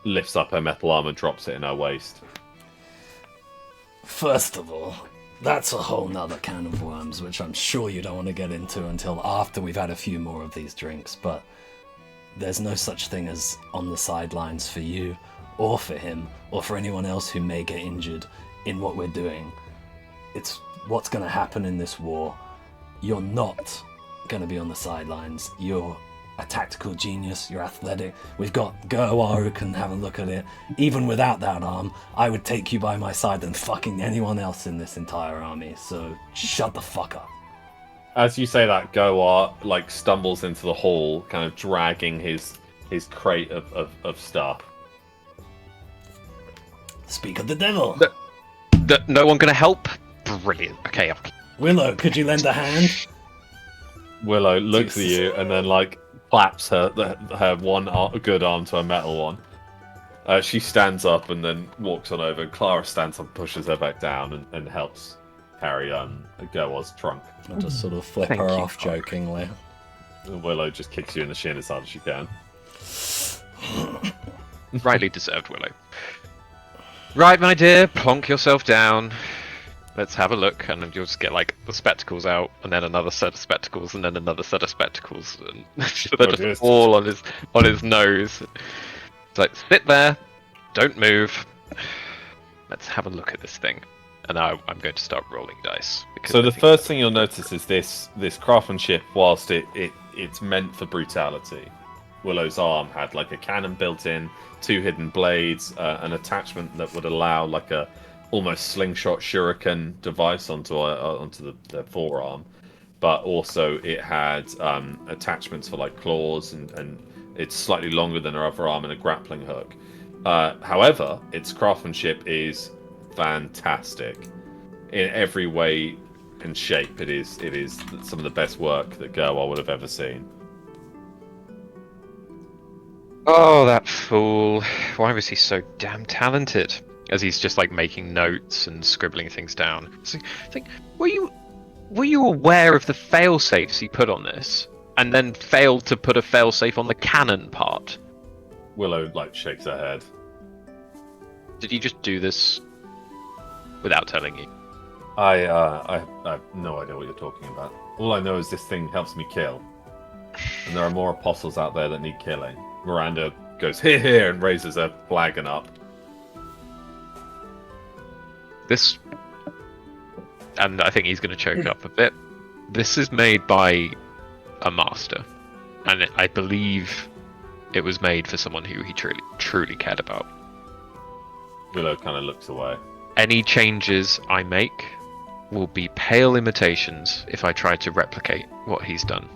lifts up her metal arm and drops it in her waist. First of all, that's a whole nother can of worms, which I'm sure you don't want to get into until after we've had a few more of these drinks, but there's no such thing as on the sidelines for you, or for him, or for anyone else who may get injured in what we're doing. It's what's going to happen in this war. You're not going to be on the sidelines. You're a tactical genius, you're athletic. We've got Gerwar who can have a look at it. Even without that arm, I would take you by my side than fucking anyone else in this entire army, so shut the fuck up. As you say that, Goar stumbles into the hall, kind of dragging his crate of stuff. Speak of the devil. No one gonna help? Brilliant. Okay, Willow, could you lend a hand? Willow looks at Jesus. you and then claps her one good arm to her metal one. She stands up and then walks on over. Clara stands up and pushes her back down and helps carry Goar's trunk. I just sort of flip Thank her you, off Clara. jokingly. And Willow just kicks you in the shin as hard as she can. rightly deserved, Willow. Right, my dear, plonk yourself down. Let's have a look, and you'll just get the spectacles out, and then another set of spectacles, and then another set of spectacles, and they're just yes. all on his nose. It's like, sit there, don't move. Let's have a look at this thing, and I'm going to start rolling dice. because So I the think- first thing you'll notice is this craftsmanship, whilst it's meant for brutality. Willow's arm had a cannon built in, 2 hidden blades, an attachment that would allow a almost slingshot shuriken device onto the forearm, but also it had attachments for claws and it's slightly longer than her other arm and a grappling hook. However, its craftsmanship is fantastic in every way and shape. It is some of the best work that Gerwar would have ever seen. Oh, that fool. Why was he so damn talented? As he's just making notes and scribbling things down. So, were you aware of the fail-safes he put on this? and then failed to put a failsafe on the cannon part. Willow shakes her head. Did he just do this without telling you? I have no idea what you're talking about. All I know is this thing helps me kill, and there are more apostles out there that need killing. Miranda goes here and raises a flagon up. This, and I think he's going to choke up a bit. This is made by a master, and I believe it was made for someone who he truly cared about. Willow kind of looks away. Any changes I make will be pale imitations if I try to replicate what he's done.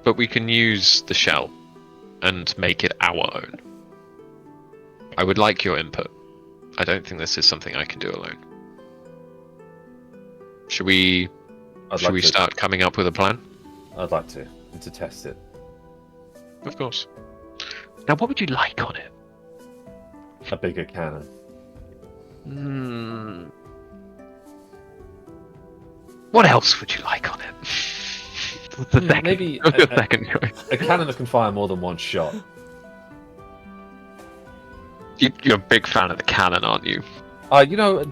But we can use the shell and make it our own. I would like your input. I don't think this is something I can do alone. Should we start coming up with a plan? I'd like to test it. Of course. Now, what would you like on it? A bigger cannon. What else would you like on it? Maybe a cannon that can fire more than one shot. You're a big fan of the cannon, aren't you?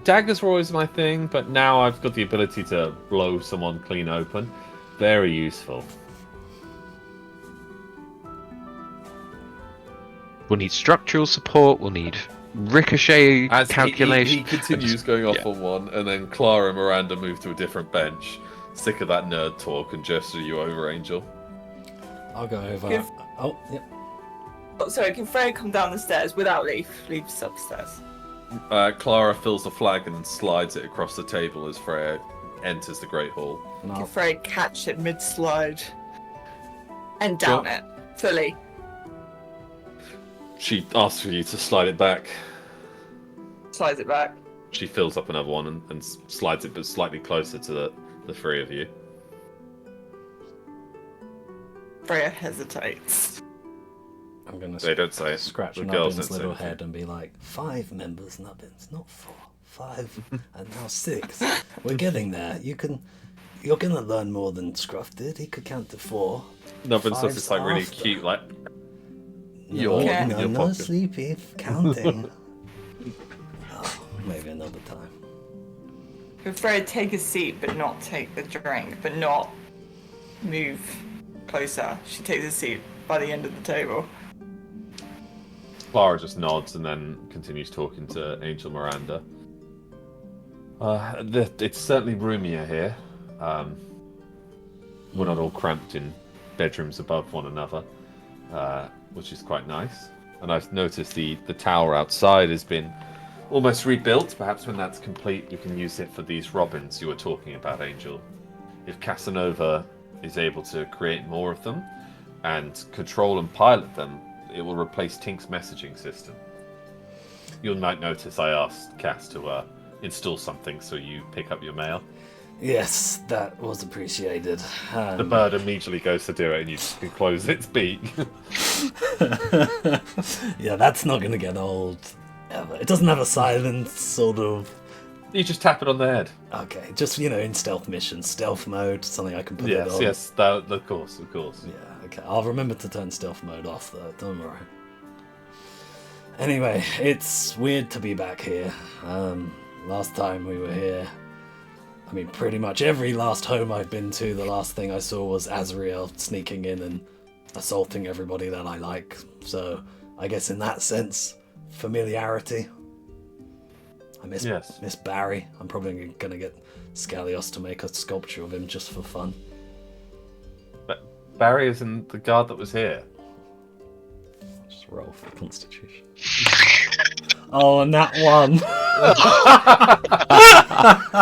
Daggers were always my thing, but now I've got the ability to blow someone clean open. Very useful. We'll need structural support, we'll need ricochet As calculation. He continues going off on one, and then Clara and Miranda move to a different bench. Sick of that nerd talk and gesture you over, Angel. I'll go over. Give- Oh, yeah. Oh, sorry, can Freya come down the stairs without Leaf? Leaf's upstairs. Clara fills the flagon and slides it across the table as Freya enters the Great Hall. And Can I'll, Freya catch it mid-slide and down it fully? She asks for you to slide it back. Slides it back. She fills up another one and slides it, but slightly closer to the three of you. Freya hesitates. I'm gonna They don't say it. scratch The girls Nubbin's don't say little anything. head and be like, 5 members, Nubbins, not 4. 5 and now 6. We're getting there. You're gonna learn more than Scruff did. He could count to 4. Nubbin says it's really after. cute, No, your no pocket. sleepy counting. Maybe another time. Can Freya take a seat but not take the drink, but not move closer? She takes a seat by the end of the table. Clara just nods and then continues talking to Angel Miranda. It's certainly roomier here. We're not all cramped in bedrooms above one another, which is quite nice. And I've noticed the tower outside has been almost rebuilt. Perhaps when that's complete, you can use it for these robins you were talking about, Angel. If Casanova is able to create more of them and control and pilot them, it will replace Tink's messaging system. You might notice I asked Cass to install something so you pick up your mail. Yes, that was appreciated. The bird immediately goes to do it and you just can close its beak. Yeah, that's not gonna get old ever. It doesn't have a silence sort of. You just tap it on the head. Okay, just in stealth missions, stealth mode, something I can put it on. Yes, of course. Yeah, okay. I'll remember to turn stealth mode off though, don't worry. Anyway, it's weird to be back here. Last time we were here, I mean, pretty much every last home I've been to, the last thing I saw was Azrael sneaking in and assaulting everybody that I like. So, I guess in that sense, familiarity. I miss Barry. I'm probably going to get Scalios to make a sculpture of him just for fun. But Barry isn't the guard that was here. Just roll for Constitution. Oh, and that one.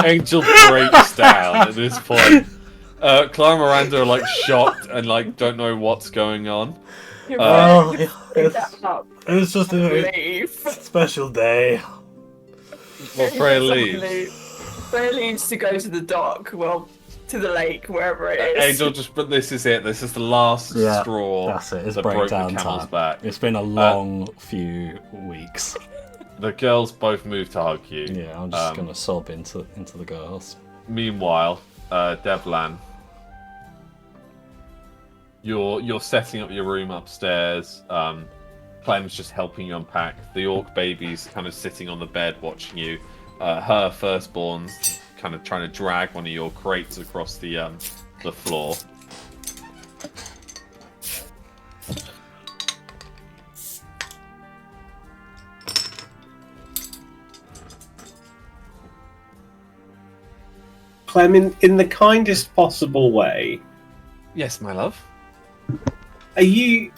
Angel breaks down at this point. Clara and Miranda are shocked and don't know what's going on. It's just a very special day. Well, Freya leaves. Freya leaves to go to the dock, to the lake, wherever it is. Angel but this is it. This is the last straw. That's it. It's that broke the breakdown camel's time. back. It's been a long few weeks. The girls both move to hug you. Yeah, I'm just gonna sob into the girls. Meanwhile, Devlan, You're setting up your room upstairs. Clem's just helping you unpack. The orc baby's kind of sitting on the bed watching you. Her firstborn's kind of trying to drag one of your crates across the floor. Clem, in the kindest possible way, Yes, my love. are you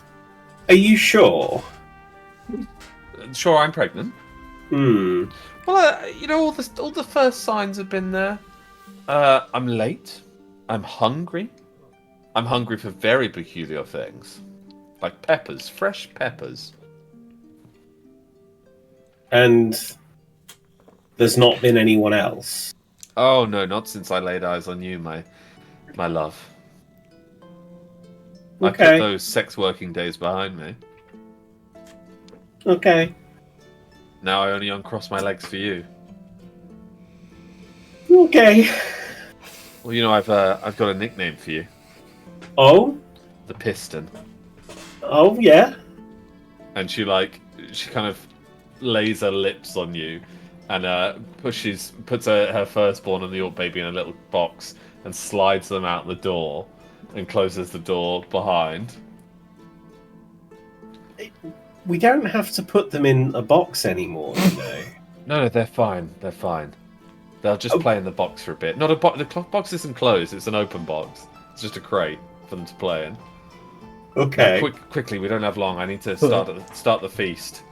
sure? Sure, I'm pregnant. Hmm. Well, all the first signs have been there. I'm late. I'm hungry. I'm hungry for very peculiar things, like peppers, fresh peppers. And there's not been anyone else. Oh no, not since I laid eyes on you, my love. I put Okay. those sex working days behind me. Okay. Now I only uncross my legs for you. Okay. Well, I've got a nickname for you, Oh? the Piston. Oh, yeah. And she kind of lays her lips on you, and puts her firstborn and the orc baby in a little box and slides them out the door and closes the door behind. We don't have to put them in a box anymore, you know. No, they're fine. They're fine. They'll just play in the box for a bit. Not a box. The box isn't closed. It's an open box. It's just a crate for them to play in. Okay. Now, quickly, we don't have long. I need to start the feast.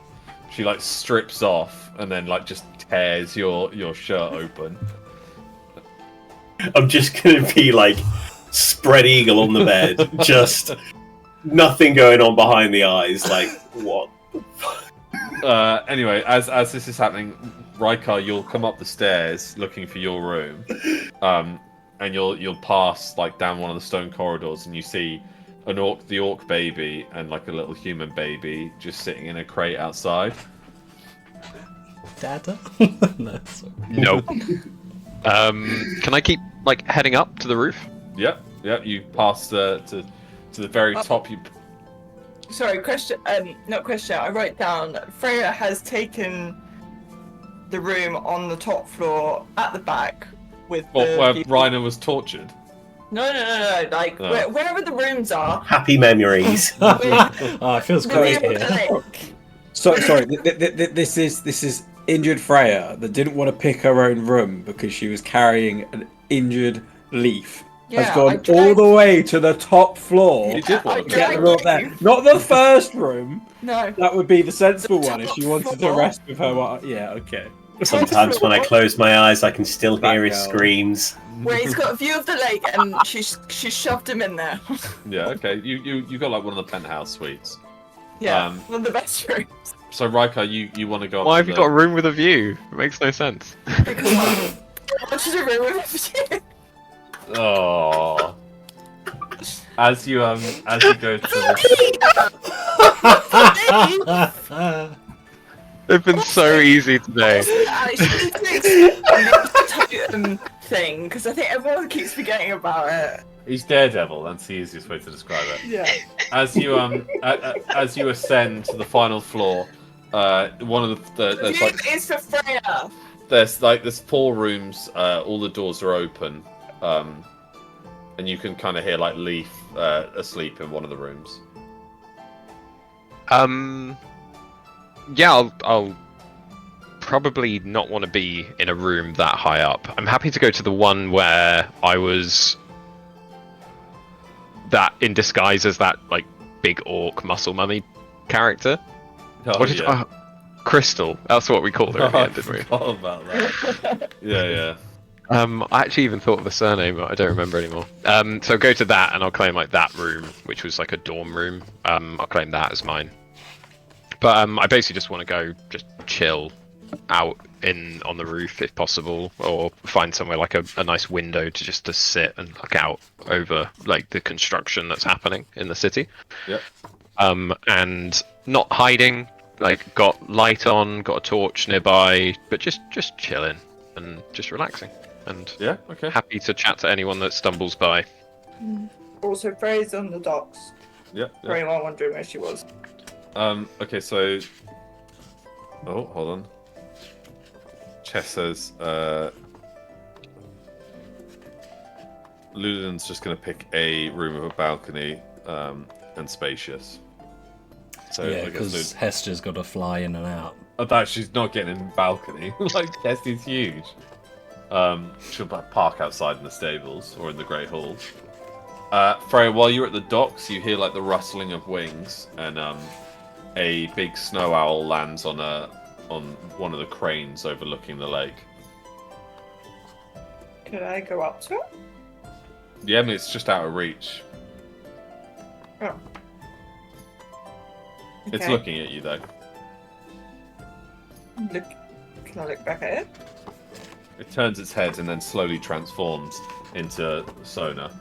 She strips off and then just tears your shirt open. I'm just gonna be spread eagle on the bed, just nothing going on behind the eyes. What? Anyway, as this is happening, Rykar, you'll come up the stairs looking for your room, and you'll pass down one of the stone corridors, and you see the orc baby and a little human baby just sitting in a crate outside. Dada? No, sorry. Nope. Can I keep heading up to the roof? Yep. You pass to the very top. You Sorry, question. Not question. I wrote down. Freya has taken the room on the top floor at the back with where the Reiner was tortured. No. Wherever the rooms are. Happy memories. Oh, it feels The great room here. Sorry, this is injured Freya that didn't want to pick her own room because she was carrying an injured leaf. Has gone all the way to the top floor You did want to to get pick the room up there. Not the first room. No. That would be the sensible The one if she top wanted to floor. rest with her. Yeah, okay. Sometimes when I close my eyes, I can still That hear his girl. screams. Where he's got a view of the lake and she shoved him in there. Yeah. Okay. You got one of the penthouse suites. Yeah, one of the best rooms. So Rykar, you want to go? Why up have to you the... got a room with a view? It makes no sense. Because I wanted a room with a view. Oh. As you go to the... They've been so easy today. Thing because I think everyone keeps forgetting about it. He's Daredevil. That's the easiest way to describe it. Yeah. As you as you ascend to the final floor, one of there's It's for Freya. there's 4 rooms. All the doors are open, and you can kind of hear Leaf asleep in one of the rooms. Yeah, I'll probably not want to be in a room that high up. I'm happy to go to the one where I was that in disguise as that big orc muscle mummy character. Oh, What did Crystal? That's what we called her at the end, didn't we? Forgot about that. Yeah. I actually even thought of a surname, but I don't remember anymore. So go to that, and I'll claim that room, which was a dorm room. I'll claim that as mine. But I basically just want to go just chill out on the roof if possible, or find somewhere a nice window to sit and look out over the construction that's happening in the city. Yep. And not hiding. Got light on, got a torch nearby, but just chilling and just relaxing. And Yeah. Okay. happy to chat to anyone that stumbles by. Also, Freya's on the docks. Yep. For anyone wondering where she was. Okay, so. Oh, hold on. Chess says, Luden's just going to pick a room with a balcony and spacious. So Yeah, I guess because Hester's got to fly in and out. I bet she's not getting in the balcony. Like, Hester's huge. She'll park outside in the stables or in the Great Hall. Freya, while you're at the docks, you hear like the rustling of wings, and a big snow owl lands on one of the cranes overlooking the lake. Could I go up to it? Yeah, I mean, it's just out of reach. Oh. It's Okay. looking at you though. Can I look back at it? It turns its head and then slowly transforms into Sona.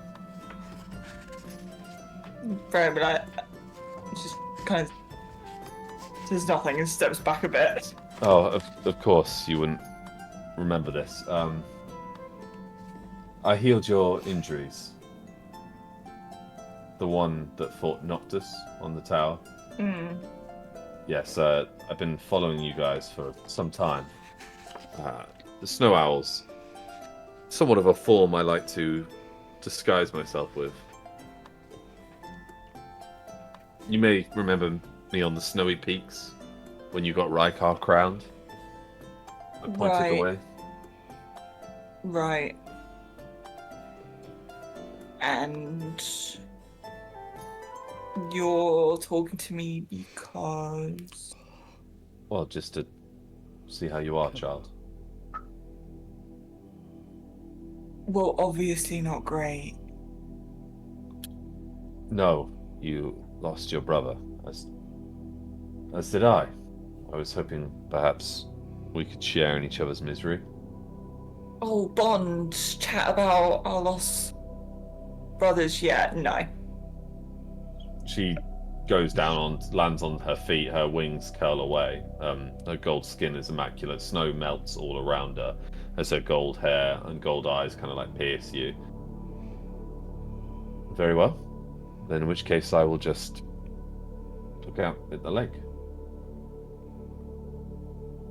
Freya, but I just kind of says nothing and steps back a bit. Oh, of course you wouldn't remember this. I healed your injuries. The one that fought Noctis on the tower. Hmm. Yes, I've been following you guys for some time. The Snow Owls, somewhat of a form I like to disguise myself with. You may remember me on the snowy peaks when you got Rykar crowned. I pointed Right. the way. Right. And you're talking to me because... Well, just to see how you are, child. Well, obviously not great. No, you lost your brother, as did I. I was hoping perhaps we could share in each other's misery. Oh, Bond, chat about our lost brothers yet? No. She goes down lands on her feet, her wings curl away. Her gold skin is immaculate. Snow melts all around her as her gold hair and gold eyes kind of like pierce you. Very well. Then in which case I will just look out at the lake.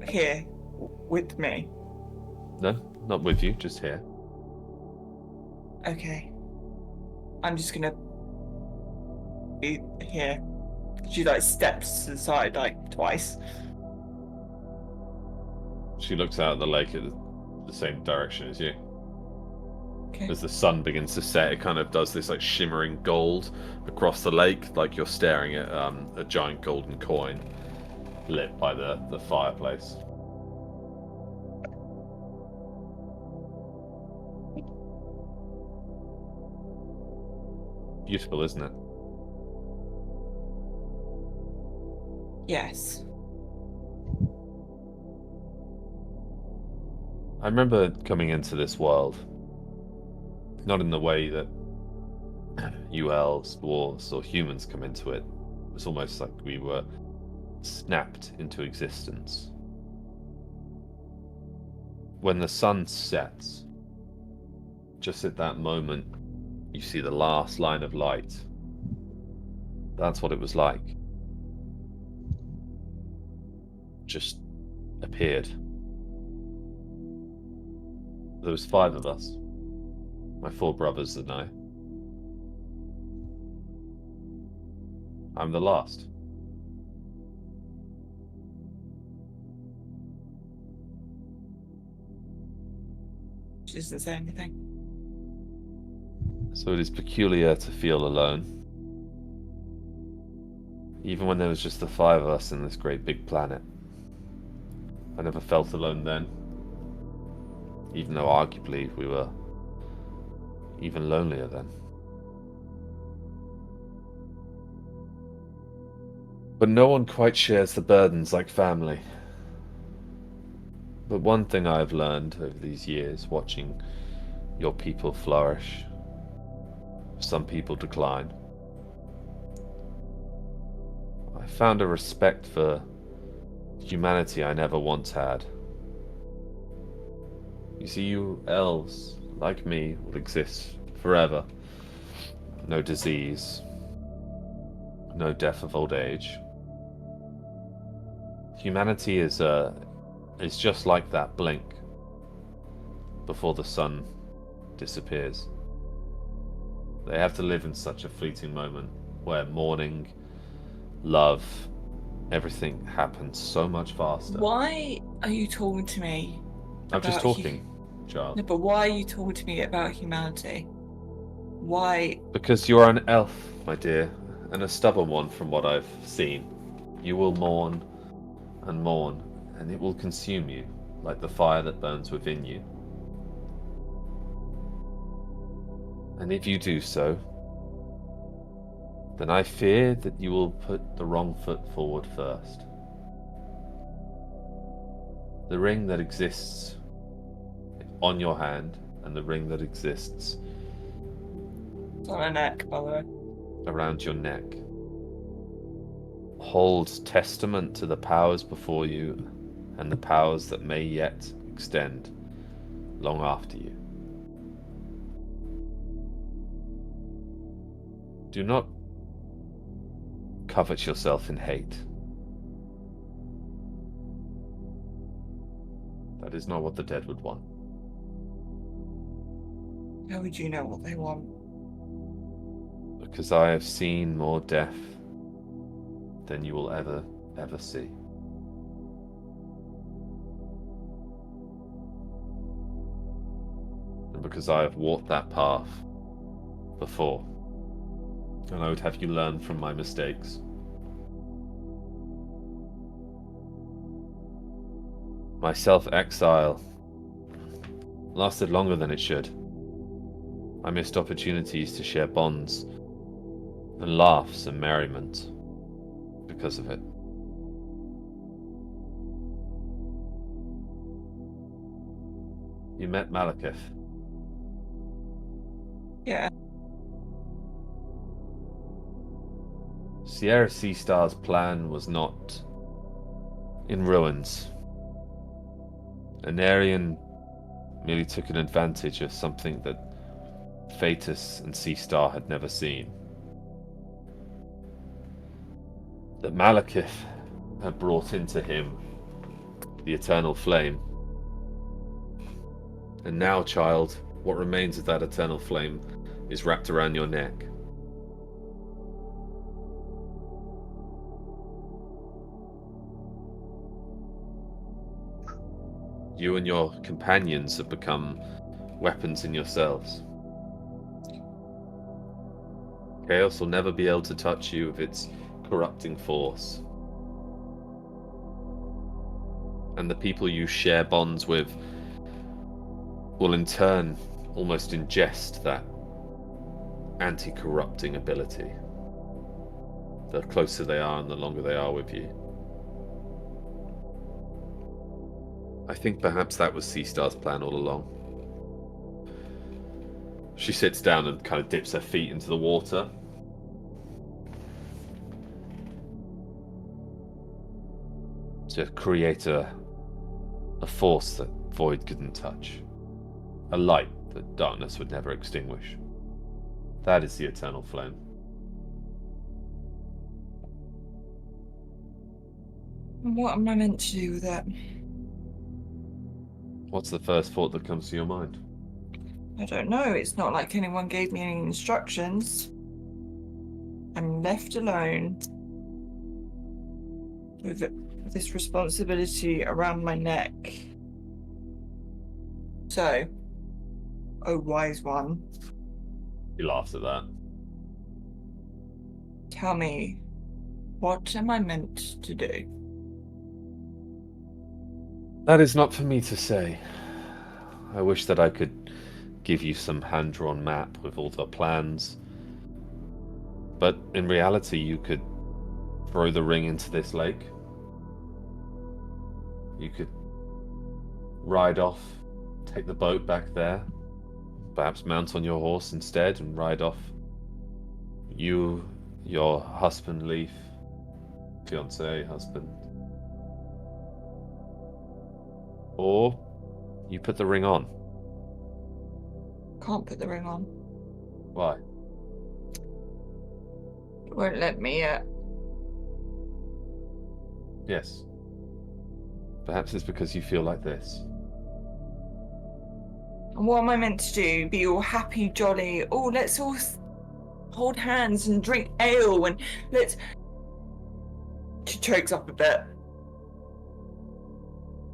Here, with me. No, not with you, just here. Okay. I'm just gonna be here. She like steps to the side like twice. She looks out at the lake at the same direction as you. Okay. As the sun begins to set, it kind of does this like shimmering gold across the lake, like you're staring at a giant golden coin lit by the fireplace. Beautiful, isn't it? Yes. I remember coming into this world, not in the way that you elves, dwarves, or humans come into it. It was almost like we were snapped into existence. When the sun sets, just at that moment, you see the last line of light. That's what it was like. Just appeared. There was 5 of us. My 4 brothers and I. I'm the last. She doesn't say anything. So it is peculiar to feel alone. Even when there was just the 5 of us in this great big planet. I never felt alone then. Even though arguably we were even lonelier then. But no one quite shares the burdens like family. But one thing I have learned over these years, watching your people flourish, some people decline, I found a respect for humanity I never once had. You see, you elves, like me, will exist forever. no disease, no death of old age. Humanity is just like that blink before the sun disappears. They have to live in such a fleeting moment where mourning, love, everything happens so much faster. Why are you talking to me? I'm just about talking, child. No, but why are you talking to me about humanity? Why? Because you're an elf, my dear, and a stubborn one from what I've seen. You will mourn and mourn, and it will consume you like the fire that burns within you. And if you do so, then I fear that you will put the wrong foot forward first. The ring that exists on your hand and the ring that exists It's on her neck, by the way. around your neck holds testament to the powers before you and the powers that may yet extend long after you. Do not covet yourself in hate. That is not what the dead would want. How would you know what they want? Because I have seen more death than you will ever see. And because I have walked that path before, and I would have you learn from my mistakes. My self-exile lasted longer than it should. I missed opportunities to share bonds and laughs and merriment because of it. You met Malekith. Yeah. Sierra Sea Star's plan was not in ruins. Anarian merely took an advantage of something that Phaetus and Sea Star had never seen. That Malekith had brought into him the eternal flame. And now, child, what remains of that eternal flame is wrapped around your neck. You and your companions have become weapons in yourselves. Chaos will never be able to touch you with its corrupting force. And the people you share bonds with will in turn almost ingest that anti-corrupting ability. The closer they are and the longer they are with you. I think perhaps that was Sea Star's plan all along. She sits down and kind of dips her feet into the water. To create a force that void couldn't touch. A light that darkness would never extinguish. That is the eternal flame. What am I meant to do with it? What's the first thought that comes to your mind? I don't know. It's not like anyone gave me any instructions. I'm left alone with this responsibility around my neck. So, oh wise one, He laughs at that. tell me, what am I meant to do? That is not for me to say. I wish that I could give you some hand-drawn map with all the plans. But in reality, you could throw the ring into this lake. You could ride off, take the boat back there, perhaps mount on your horse instead and ride off. You, your husband, Leaf, fiancé, husband. Or you put the ring on. Can't put the ring on. Why? Won't let me yet. Yes. Perhaps it's because you feel like this. And what am I meant to do? Be all happy, jolly? Oh, let's all hold hands and drink ale and let's... She chokes up a bit.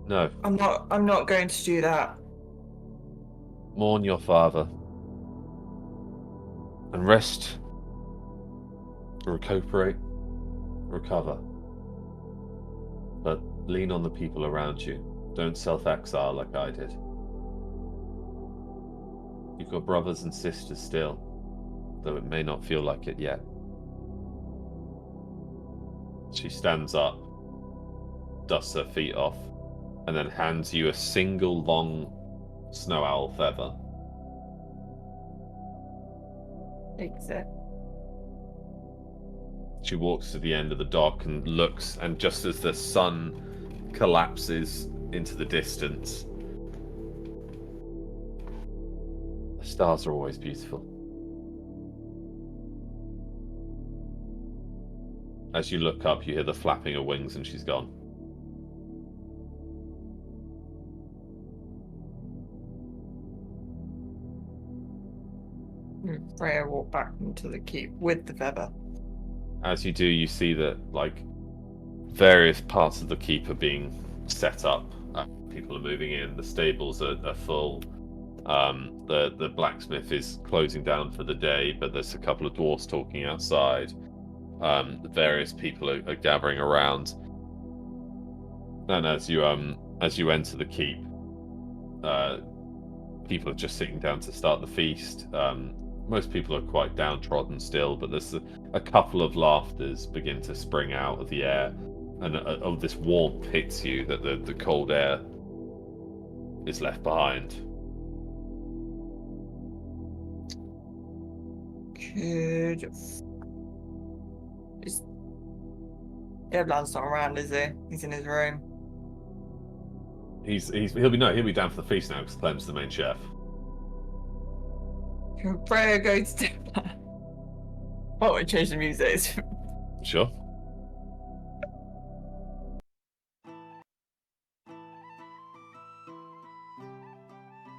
No. I'm not going to do that. Mourn your father. And rest. Recuperate. Recover. But lean on the people around you. Don't self-exile like I did. You've got brothers and sisters still, though it may not feel like it yet. She stands up, dusts her feet off, and then hands you a single long snow owl feather. Takes it. She walks to the end of the dock and looks, and just as the sun collapses into the distance, the stars are always beautiful. As you look up, you hear the flapping of wings, and she's gone. Freya walked back into the keep with the feather. As you do, you see that various parts of the keep are being set up. People are moving in. The stables are full. The blacksmith is closing down for the day, but there's a couple of dwarfs talking outside. Various people are gathering around. And as you enter the keep, people are just sitting down to start the feast. Most people are quite downtrodden still, but there's a couple of laughters begin to spring out of the air, and this warmth hits you that the cold air is left behind. Devlan's not around, is he? He's in his room. He'll be down for the feast now because Clem's the main chef. Can Freya go to Devlan? Oh, we change the music. Sure.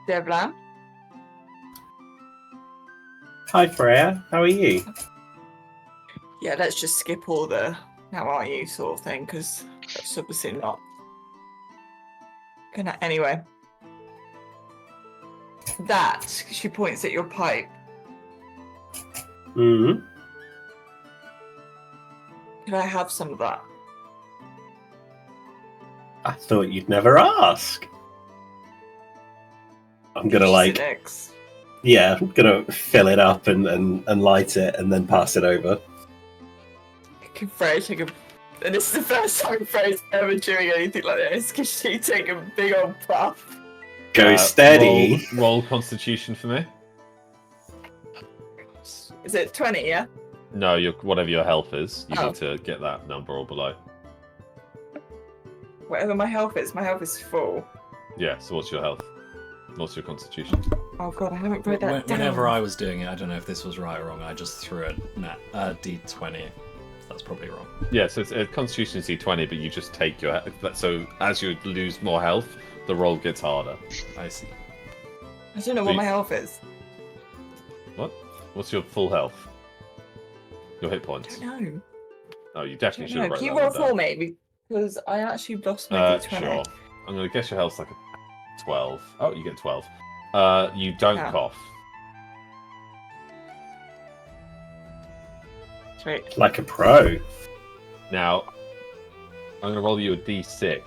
Devlan? Hi, Freya. How are you? Yeah, let's just skip all the how are you sort of thing, because that's obviously not gonna. Anyway. That, she points at your pipe. Hmm. Could I have some of that? I thought you'd never ask. I'm gonna I'm gonna fill it up and light it and then pass it over. Can Freya take a... And this is the first time Freya's ever doing anything like this. Can she take a big old puff? Go steady. Roll Constitution for me. Is it 20, yeah? No, whatever your health is. You Oh. need to get that number or below. Whatever my health is full. Yeah, so what's your health? What's your Constitution? Oh god, I haven't wrote that down. Whenever I was doing it, I don't know if this was right or wrong, I just threw it D20. That's probably wrong. Yeah, so it's Constitution is D20, but you just take your... So as you lose more health, the roll gets harder. I see. I don't know what my health is. What? What's your full health? Your hit I points? don't know. Oh, you definitely should No, have wrote can you that roll one down. for me? Because I actually lost my D20. Sure. I'm going to guess your health's like a 12. Oh, you get 12. You don't Yeah. cough. Sweet. Like a pro. Now, I'm going to roll you a d6.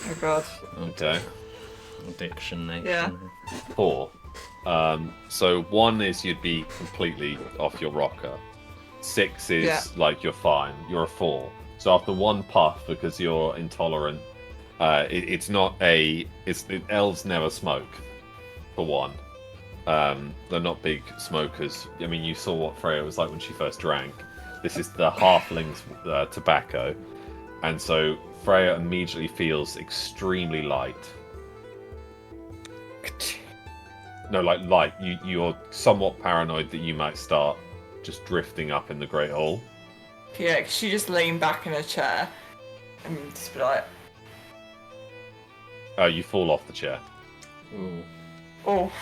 Oh god. Okay. Addiction nation. Yeah. 4. So 1 is you'd be completely off your rocker. 6 is like you're fine. You're a 4. So after 1 puff, because you're intolerant, elves never smoke. For 1. They're not big smokers. I mean, you saw what Freya was like when she first drank. This is the halfling's tobacco, and so Freya immediately feels extremely light. No, like light. You're somewhat paranoid that you might start just drifting up in the Great Hall. Yeah, 'cause she just leaned back in her chair and just be like, Oh, you fall off the chair. Ooh. oh,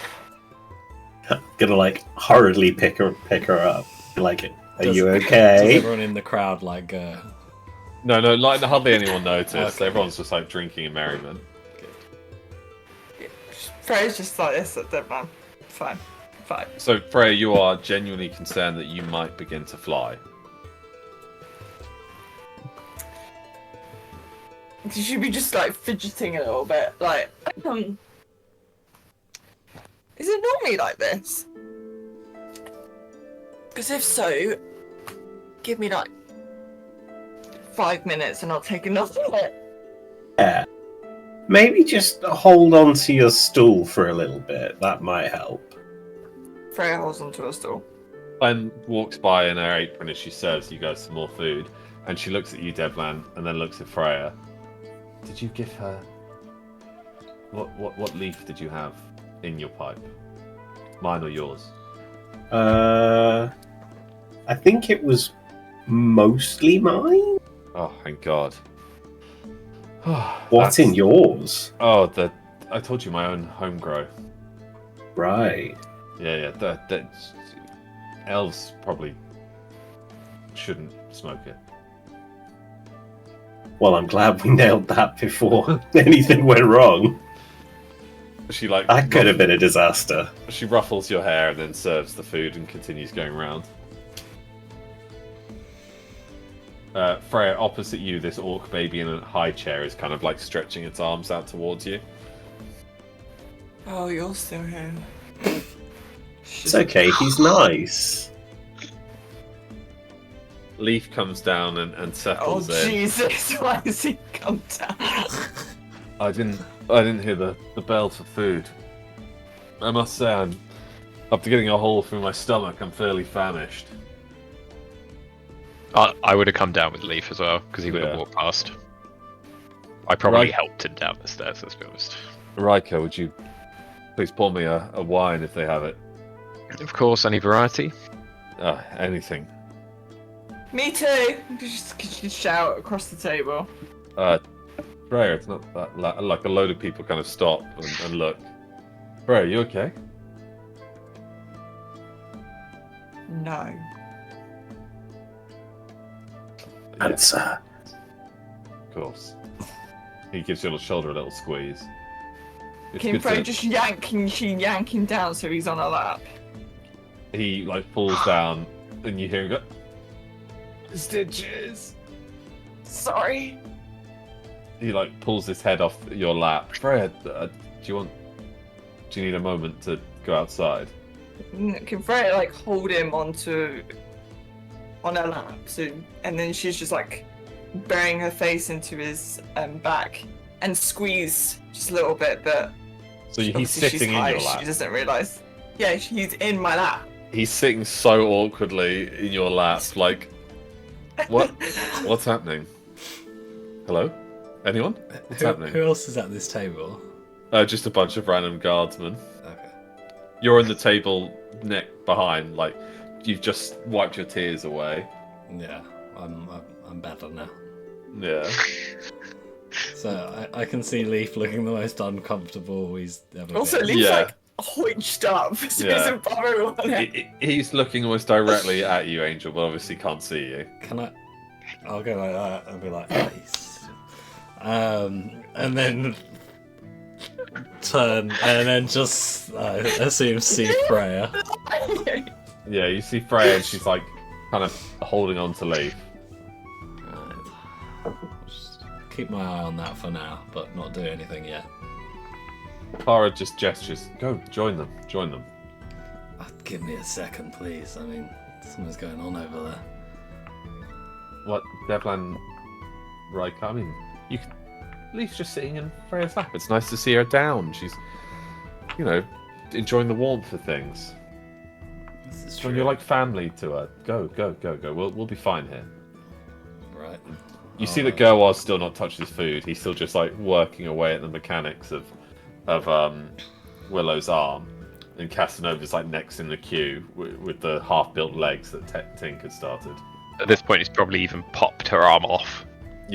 Gonna like hurriedly pick her up. Like, are Does- you Does okay? everyone in the crowd like No, like hardly anyone noticed. Okay. Everyone's just like drinking in merriment. Freya's just like this at that man. Fine. So, Freya, you are genuinely concerned that you might begin to fly. You should be just like fidgeting a little bit, like. Is it normally like this? Because if so, give me like 5 minutes and I'll take another bit. Yeah. Maybe just hold on to your stool for a little bit. That might help. Freya holds onto her stool. And walks by in her apron as she serves you guys some more food. And she looks at you, Devlan, and then looks at Freya. Did you give her... What leaf did you have in your pipe? Mine or yours? I think it was mostly mine. Oh, thank God. What's in yours? Oh, I told you my own home grow. Right. Yeah. That elves probably shouldn't smoke it. Well, I'm glad we nailed that before anything went wrong. She like That could have been a disaster. She ruffles your hair and then serves the food and continues going round. Freya, opposite you, this orc baby in a high chair is kind of like stretching its arms out towards you. Oh, you're still here. It's okay, he's nice. Leaf comes down and Oh settles in. Jesus! Why has he come down? I didn't hear the bell for food. I must say, after getting a hole through my stomach, I'm fairly famished. I would have come down with Leaf as well, because he would have Yeah. walked past. I probably Right. helped him down the stairs, let's be honest. Rika, would you please pour me a wine if they have it? Of course, any variety. Anything. Me too! Just shout across the table. Freya, it's not that like a load of people kind of stop and look. Freya, you okay? No. Answer. Of course. He gives your shoulder a little squeeze. It's Can good Freya to- just yank him down so he's on her lap? He like falls down and you hear him go, Stitches! Sorry. He like pulls his head off your lap. Freya, do you need a moment to go outside? Can Freya like hold him on her lap, and then she's just like burying her face into his back and squeeze just a little bit, but So he's obviously she's sitting in high, your lap. She doesn't realise. Yeah, he's in my lap. He's sitting so awkwardly in your lap, like, what? What's happening? Hello? Anyone? What's happening? Who else is at this table? Just a bunch of random guardsmen. Okay. You're on the table neck behind, like you've just wiped your tears away. Yeah, I'm better now. Yeah. So I can see Leaf looking the most uncomfortable he's ever Also, been. Leaf's Yeah. like hunched up, so Yeah. he's above everyone. He's looking almost directly at you, Angel, but obviously can't see you. Can I? I'll go like that and be like, nice. And then turn and then just assume see Freya. Yeah, you see Freya and she's like kind of holding on to Leaf. Right. I'll just keep my eye on that for now, but not do anything yet. Tara just gestures. Go, join them. Join them. Give me a second, please. I mean, something's going on over there. What, Devlan, Rika? I mean, you can... Leaf's just sitting in Freya's lap. It's nice to see her down. She's, enjoying the warmth of things. This is So true. you're like family to her. Go. We'll be fine here. Right. You see that Gerwar's still not touched his food. He's still just like working away at the mechanics of Willow's arm. And Casanova's like next in the queue with the half-built legs that Tink had started. At this point, he's probably even popped her arm off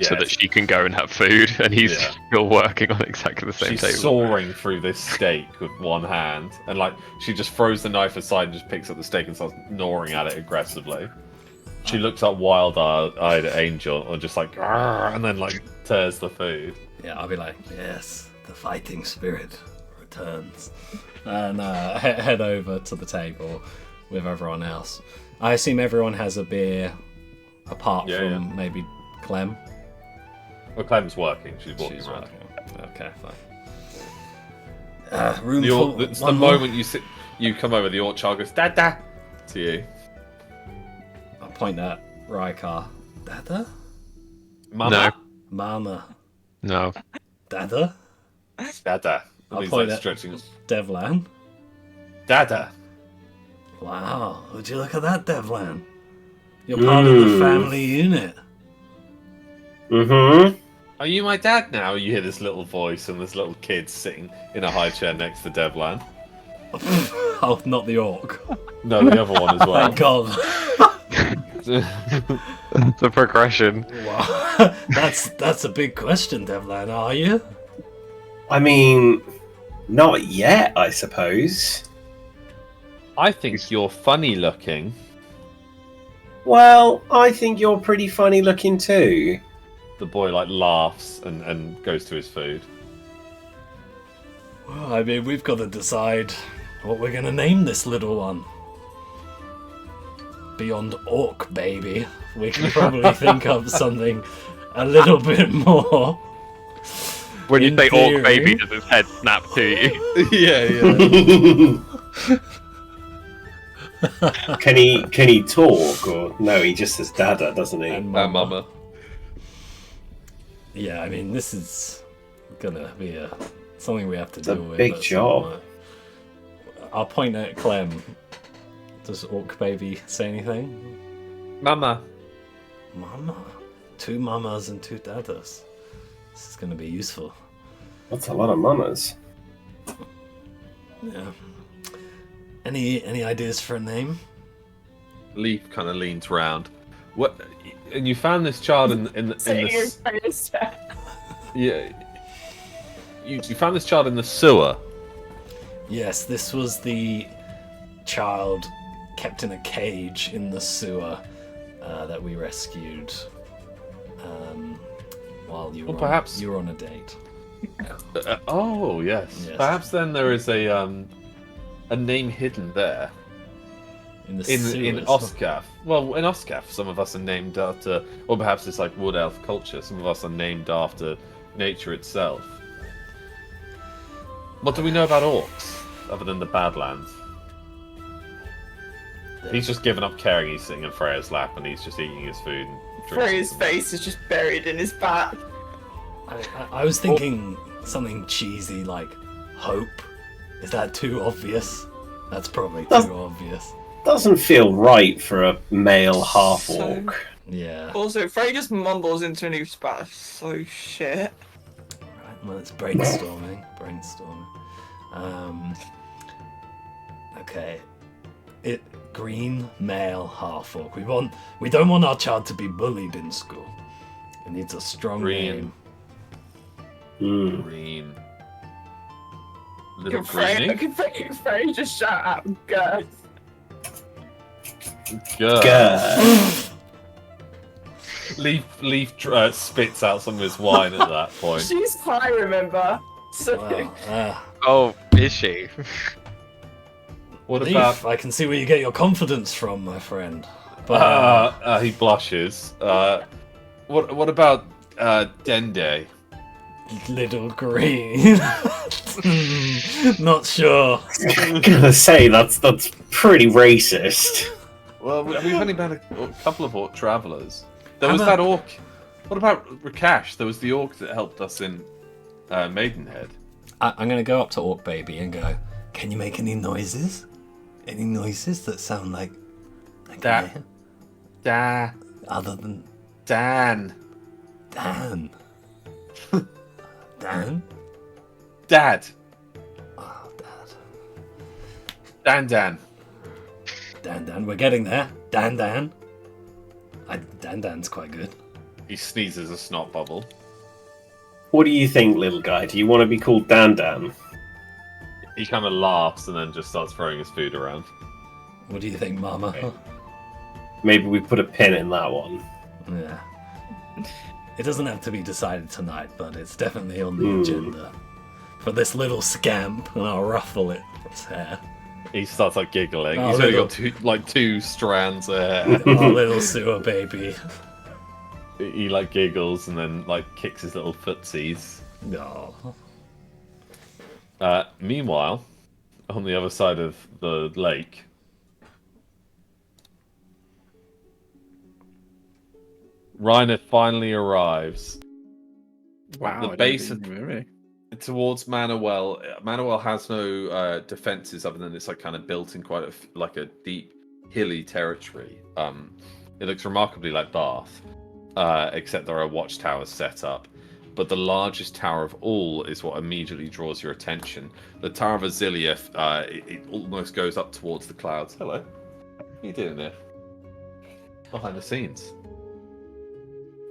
so that she can go and have food, and he's still working on exactly the same She's table. soaring through this steak with one hand, and like she just throws the knife aside and just picks up the steak and starts gnawing at it aggressively. She looks up wild-eyed at Angel and just like, "Argh," and then like tears the food. Yeah, I'll be like, yes, the fighting spirit returns. And head over to the table with everyone else. I assume everyone has a beer apart from maybe Clem. Well, Clem's working. She's walking around. Working. Okay, fine. Room for it's the moment you come over, the orc child goes, Dada! To you. I point at Rykar. Dada? Mama. No. Mama. No. Dada? Dada. I'll He's point like at stretching. Devlan. Dada. Wow, would you look at that, Devlan? You're part of the family unit. Mm-hmm. Are you my dad now? You hear this little voice and this little kid sitting in a high chair next to Devlan. Oh, not the orc. No, the other one as well. Thank God. The progression. Wow. That's a big question, Devlan, are you? I mean, not yet, I suppose. I think you're funny looking. Well, I think you're pretty funny looking too. The boy like laughs and goes to his food. Well, I mean, we've got to decide what we're going to name this little one. Beyond Orc Baby, we can probably think of something a little bit more. When you In say theory. orc baby, does his head snap to you? Yeah. Can he talk or no? He just says "dada," doesn't he? And Mama. Yeah, I mean, this is gonna be something we have to a deal with. big at some job. point. I'll point at Clem. Does Orc Baby say anything? Mama. Mama. 2 mamas and 2 dadas. This is gonna be useful. That's a lot of mamas. Yeah. Any ideas for a name? Leaf kind of leans round. What? And you found this child in the yeah. You found this child in the sewer. Yes, this was the child kept in a cage in the sewer that we rescued while you were on a date. Oh yes. Perhaps then there is a name hidden there. In Oscaf. Well, in Oscaf, some of us are named after, or perhaps it's like wood elf culture. Some of us are named after nature itself. What do we know about orcs other than the Badlands? He's just given up caring. He's sitting in Freya's lap and he's just eating his food. And Freya's face is just buried in his back. I was thinking something cheesy like hope. Is that too obvious? That's probably too obvious. Doesn't feel right for a male half orc. Yeah. Also, Freya just mumbles into a new spot. So shit. Right, well, it's brainstorming. Okay. Green male half orc. We don't want our child to be bullied in school. It needs a strong name. Green. Little Can Freya just shout out, "Go"? Leaf spits out some of his wine at that point. She's high, remember? So Wow. Oh, is she? What Leaf, about? I can see where you get your confidence from, my friend. But He blushes. What about Dende? Little green. Not sure. I'm gonna say that's pretty racist. Well, we've only had a couple of orc travelers. There How was about- that orc. What about Rakash? There was the orc that helped us in Maidenhead. I'm going to go up to Orc Baby and go, can you make any noises? Any noises that sound like Da. Da. other than Dan. Dan? Dan? Dad. Oh, Dad. Dan. Dan, we're getting there. Dan. Dan's quite good. He sneezes a snot bubble. What do you think, little guy? Do you want to be called Dan? He kind of laughs and then just starts throwing his food around. What do you think, Mama? Maybe we put a pin in that one. Yeah. It doesn't have to be decided tonight, but it's definitely on the agenda. For this little scamp, and I'll ruffle its hair. He starts like giggling. Oh, He's only little- got two strands of hair. Oh, little sewer baby. He like giggles and then like kicks his little footsies. No. Meanwhile, on the other side of the lake, Reiner finally arrives. Wow. The base of- towards Manuel. Manuel has no defenses other than it's like kind of built in quite like a deep hilly territory. It looks remarkably like Bath, except there are watchtowers set up. But the largest tower of all is what immediately draws your attention. The Tower of Aziliev, it almost goes up towards the clouds. Hello. What are you doing there? Behind the scenes.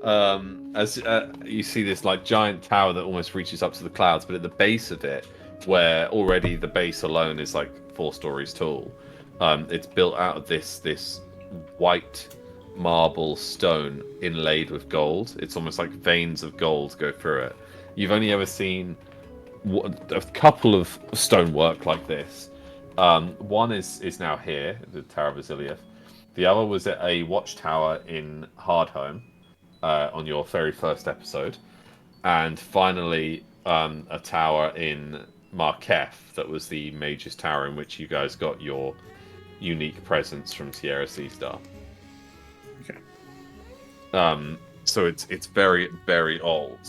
As you see this like giant tower that almost reaches up to the clouds, but at the base of it, where already the base alone is like 4 stories tall, it's built out of this white marble stone inlaid with gold. It's almost like veins of gold go through it. You've only ever seen a couple of stonework like this. One is now here, the Tower of Aziliev. The other was at a watchtower in Hardhome. On your very first episode, and finally a tower in Markef that was the Mage's Tower in which you guys got your unique presents from Sierra Sea Star. Okay. So it's very, very old.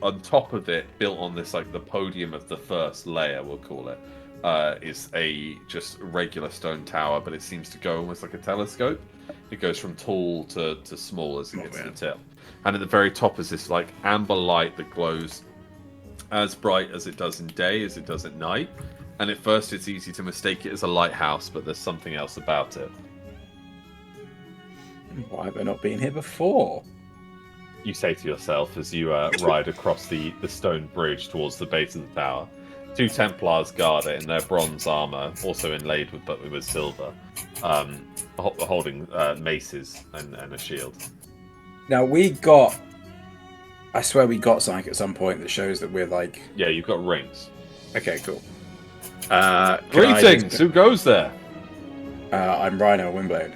On top of it, built on this like the podium of the first layer, we'll call it, is a just regular stone tower, but it seems to go almost like a telescope. It goes from tall to small as it gets to the tip. And at the very top is this like amber light that glows as bright as it does in day as it does at night. And at first it's easy to mistake it as a lighthouse, but there's something else about it. Why have I not been here before? You say to yourself as you ride across the stone bridge towards the base of the tower. 2 Templars guard it in their bronze armor, also inlaid with silver, holding maces and a shield. Now I swear we got something at some point that shows that we're like. Yeah, you've got rings. Okay, cool. Greetings! Who goes there? I'm Rhino Windblade.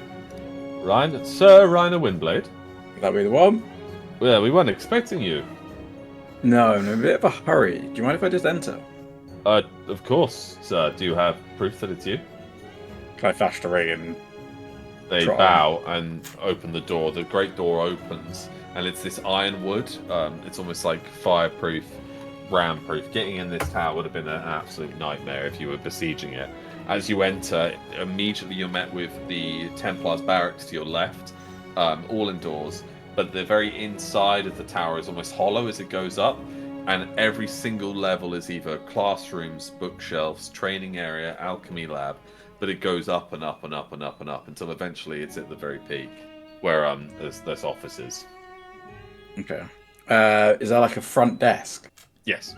Sir Reiner Windblade? Would that be the one? Well, we weren't expecting you. No, I'm in a bit of a hurry. Do you mind if I just enter? Of course, sir. Do you have proof that it's you? Can I flash the ring and They Try. bow and open the door. The great door opens, and it's this ironwood. It's almost like fireproof, ram-proof. Getting in this tower would have been an absolute nightmare if you were besieging it. As you enter, immediately you're met with the Templars barracks to your left, all indoors. But the very inside of the tower is almost hollow as it goes up, and every single level is either classrooms, bookshelves, training area, alchemy lab. But it goes up and up and up and up and up until eventually it's at the very peak, where there's offices. Okay. Is that like a front desk? Yes.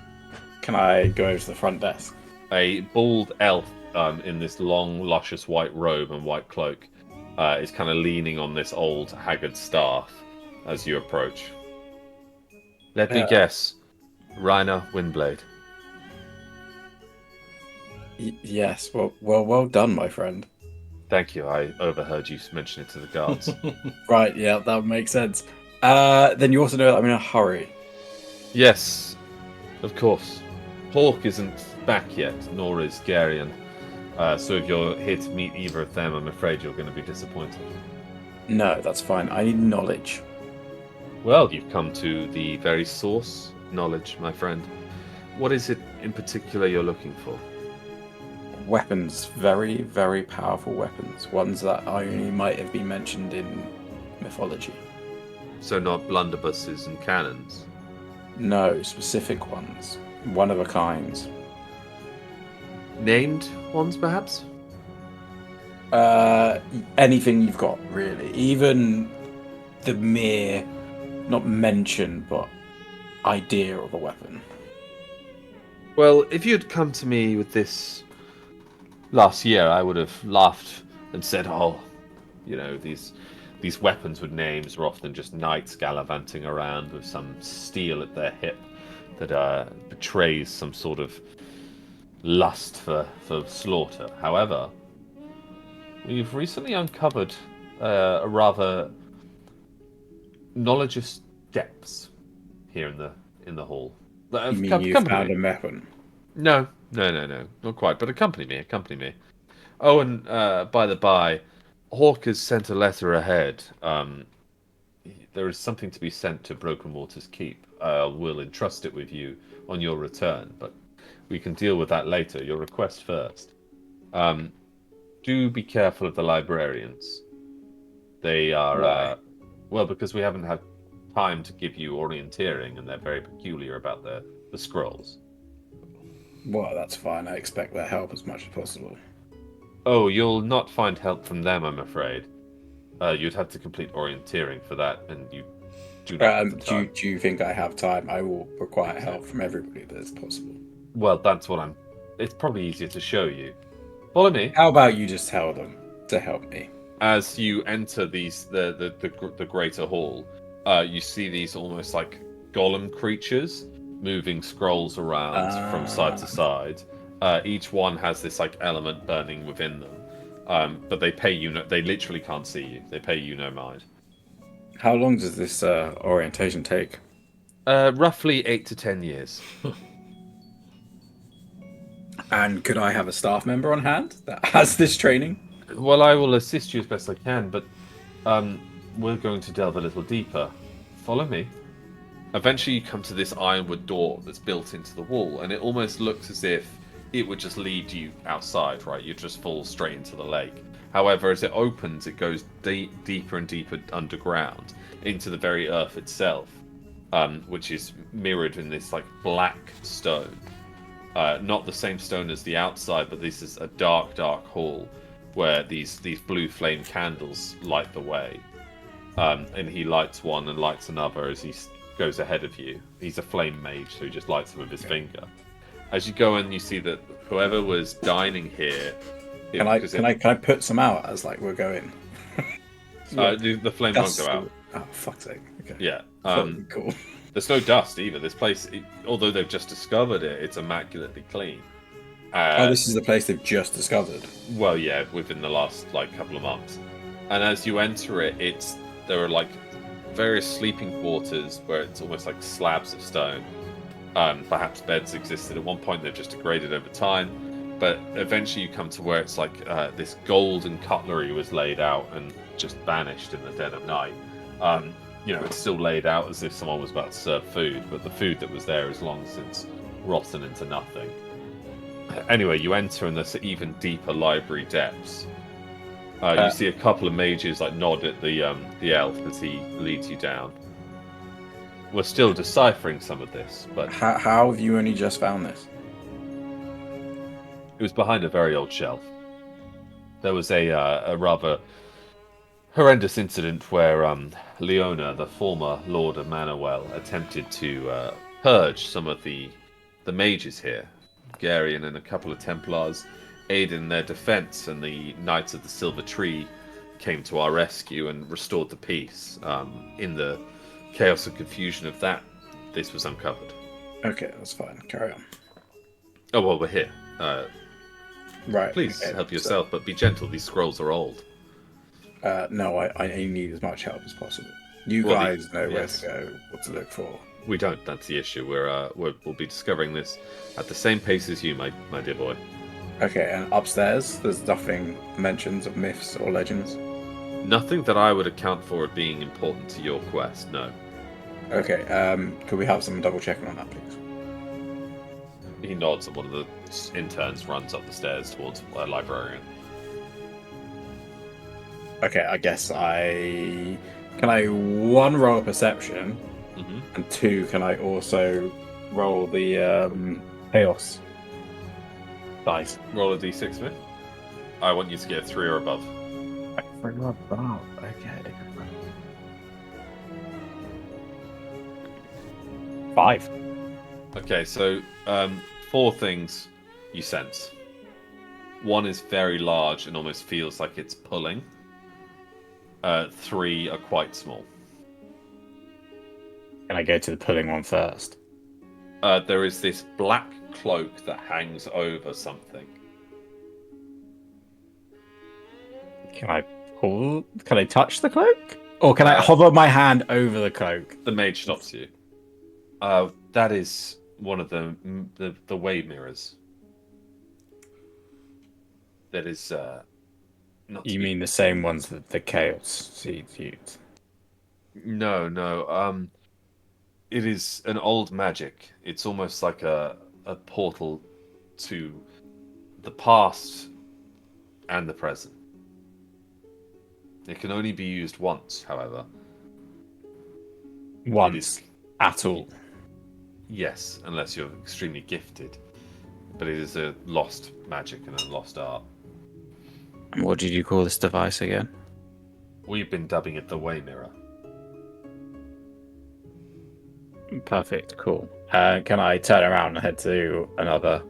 Can I go over to the front desk? A bald elf in this long, luscious white robe and white cloak is kind of leaning on this old, haggard staff as you approach. Let me guess. Reiner Windblade. Yes. Well done, my friend. Thank you. I overheard you mention it to the guards. Right. Yeah, that would make sense. Then you also know that I'm in a hurry. Yes, of course. Hawk isn't back yet, nor is Garion. So if you're here to meet either of them, I'm afraid you're going to be disappointed. No, that's fine. I need knowledge. Well, you've come to the very source knowledge, my friend. What is it in particular you're looking for? Weapons. Very, very powerful weapons. Ones that only might have been mentioned in mythology. So not blunderbusses and cannons? No, specific ones. One of a kind. Named ones, perhaps? Anything you've got, really. Even the mere, not mention, but idea of a weapon. Well, if you had come to me with this last year, I would have laughed and said, "Oh, these weapons with names are often just knights gallivanting around with some steel at their hip that betrays some sort of lust for slaughter." However, we've recently uncovered a rather knowledgeous depths here in the hall. You mean you found a weapon? No, not quite. But accompany me. Oh, and by the by, Hawk has sent a letter ahead. There is something to be sent to Broken Waters Keep. We'll entrust it with you on your return, but we can deal with that later. Your request first. Do be careful of the librarians. They are, well, because we haven't had time to give you orienteering, and they're very peculiar about the scrolls. Well, that's fine. I expect their help as much as possible. Oh, you'll not find help from them, I'm afraid. You'd have to complete orienteering for that, and you do not have the time. Do you think I have time? I will require help from everybody that is possible. Well, that's what I'm... It's probably easier to show you. Follow me. How about you just tell them to help me? As you enter the greater hall, you see these almost like golem creatures moving scrolls around from side to side. Each one has this like element burning within them, but they pay you. They literally can't see you. They pay you no mind. How long does this orientation take? Roughly 8 to 10 years. And could I have a staff member on hand that has this training? Well, I will assist you as best I can, but we're going to delve a little deeper. Follow me. Eventually you come to this ironwood door that's built into the wall, and it almost looks as if it would just lead you outside, right? You just fall straight into the lake. However, as it opens, it goes deeper and deeper underground into the very earth itself, which is mirrored in this like black stone. Not the same stone as the outside, but this is a dark hall where these blue flame candles light the way. And he lights one and lights another as he goes ahead of you. He's a flame mage, so he just lights them with his finger. As you go in, you see that whoever was dining here... Can I put some out as like we're going? The flame won't go out. Oh, fuck's sake. Okay. Yeah. Cool. There's no dust either. This place, although they've just discovered it, it's immaculately clean. This is the place they've just discovered. Well, yeah, within the last couple of months. And as you enter it, there are like various sleeping quarters where it's almost like slabs of stone. Perhaps beds existed at one point; they've just degraded over time. But eventually, you come to where it's like this golden cutlery was laid out and just vanished in the dead of night. It's still laid out as if someone was about to serve food, but the food that was there is long since rotten into nothing. Anyway, you enter in this even deeper library depths. You see a couple of mages like nod at the elf as he leads you down. We're still deciphering some of this, but how have you only just found this? It was behind a very old shelf. There was a rather horrendous incident where Leona, the former Lord of Manorwell, attempted to purge some of the mages here. Garion and a couple of Templars aided in their defense, and the Knights of the Silver Tree came to our rescue and restored the peace. In the chaos and confusion of that, this was uncovered. Okay, that's fine. Carry on. Oh, well, we're here. Right. Please help yourself, but be gentle. These scrolls are old. No, I need as much help as possible. You guys know where to go, what to look for. We don't. That's the issue. We'll be discovering this at the same pace as you, my dear boy. Okay, and upstairs, there's nothing mentions of myths or legends? Nothing that I would account for being important to your quest, no. Okay, could we have some double checking on that, please? He nods, and one of the interns runs up the stairs towards a librarian. Okay, I guess can I one roll a perception, and two, can I also roll the chaos dice? Roll a d6 for me. I want you to get a 3 or above. Okay. 5. Okay, so 4 things you sense. 1 is very large and almost feels like it's pulling. 3 are quite small. Can I go to the pulling one first? There is this black cloak that hangs over something. Can I pull? Can I touch the cloak? Or can I hover my hand over the cloak? The mage stops you. That is one of the way mirrors. That is not. You mean the same ones that the chaos seeds used? No. It is an old magic. It's almost like a portal to the past and the present. It can only be used once, however. Once at all. Yes, unless you're extremely gifted. But it is a lost magic and a lost art. And what did you call this device again? We've been dubbing it the Way Mirror. Perfect, cool. Can I turn around and head to another?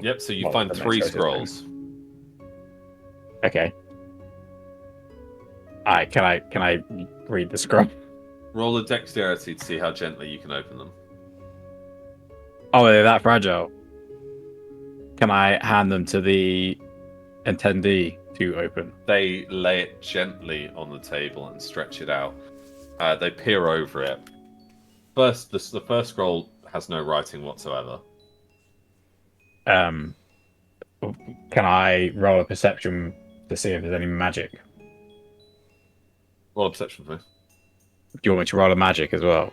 Yep, so you find 3 scrolls. Okay. Alright, can I read the scroll? Roll a dexterity to see how gently you can open them. Oh, they're that fragile. Can I hand them to the attendee to open? They lay it gently on the table and stretch it out. They peer over it. First, the first scroll has no writing whatsoever. Can I roll a perception to see if there's any magic? Roll a perception first. Do you want me to roll a magic as well?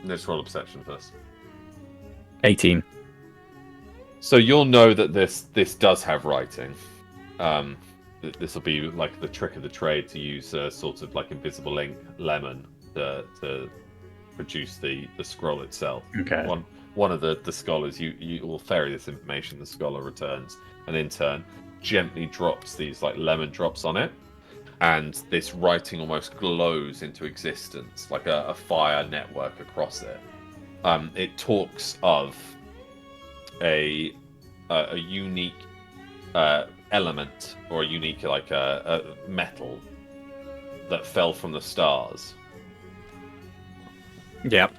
Let's roll a perception first. 18. So you'll know that this does have writing. This will be like the trick of the trade to use a sort of like invisible ink lemon to produce the scroll itself. Okay. One of the scholars, you will ferry this information, the scholar returns, and in turn gently drops these like lemon drops on it, and this writing almost glows into existence like a fire network across it. It talks of a unique element or a unique like a metal that fell from the stars. Yep.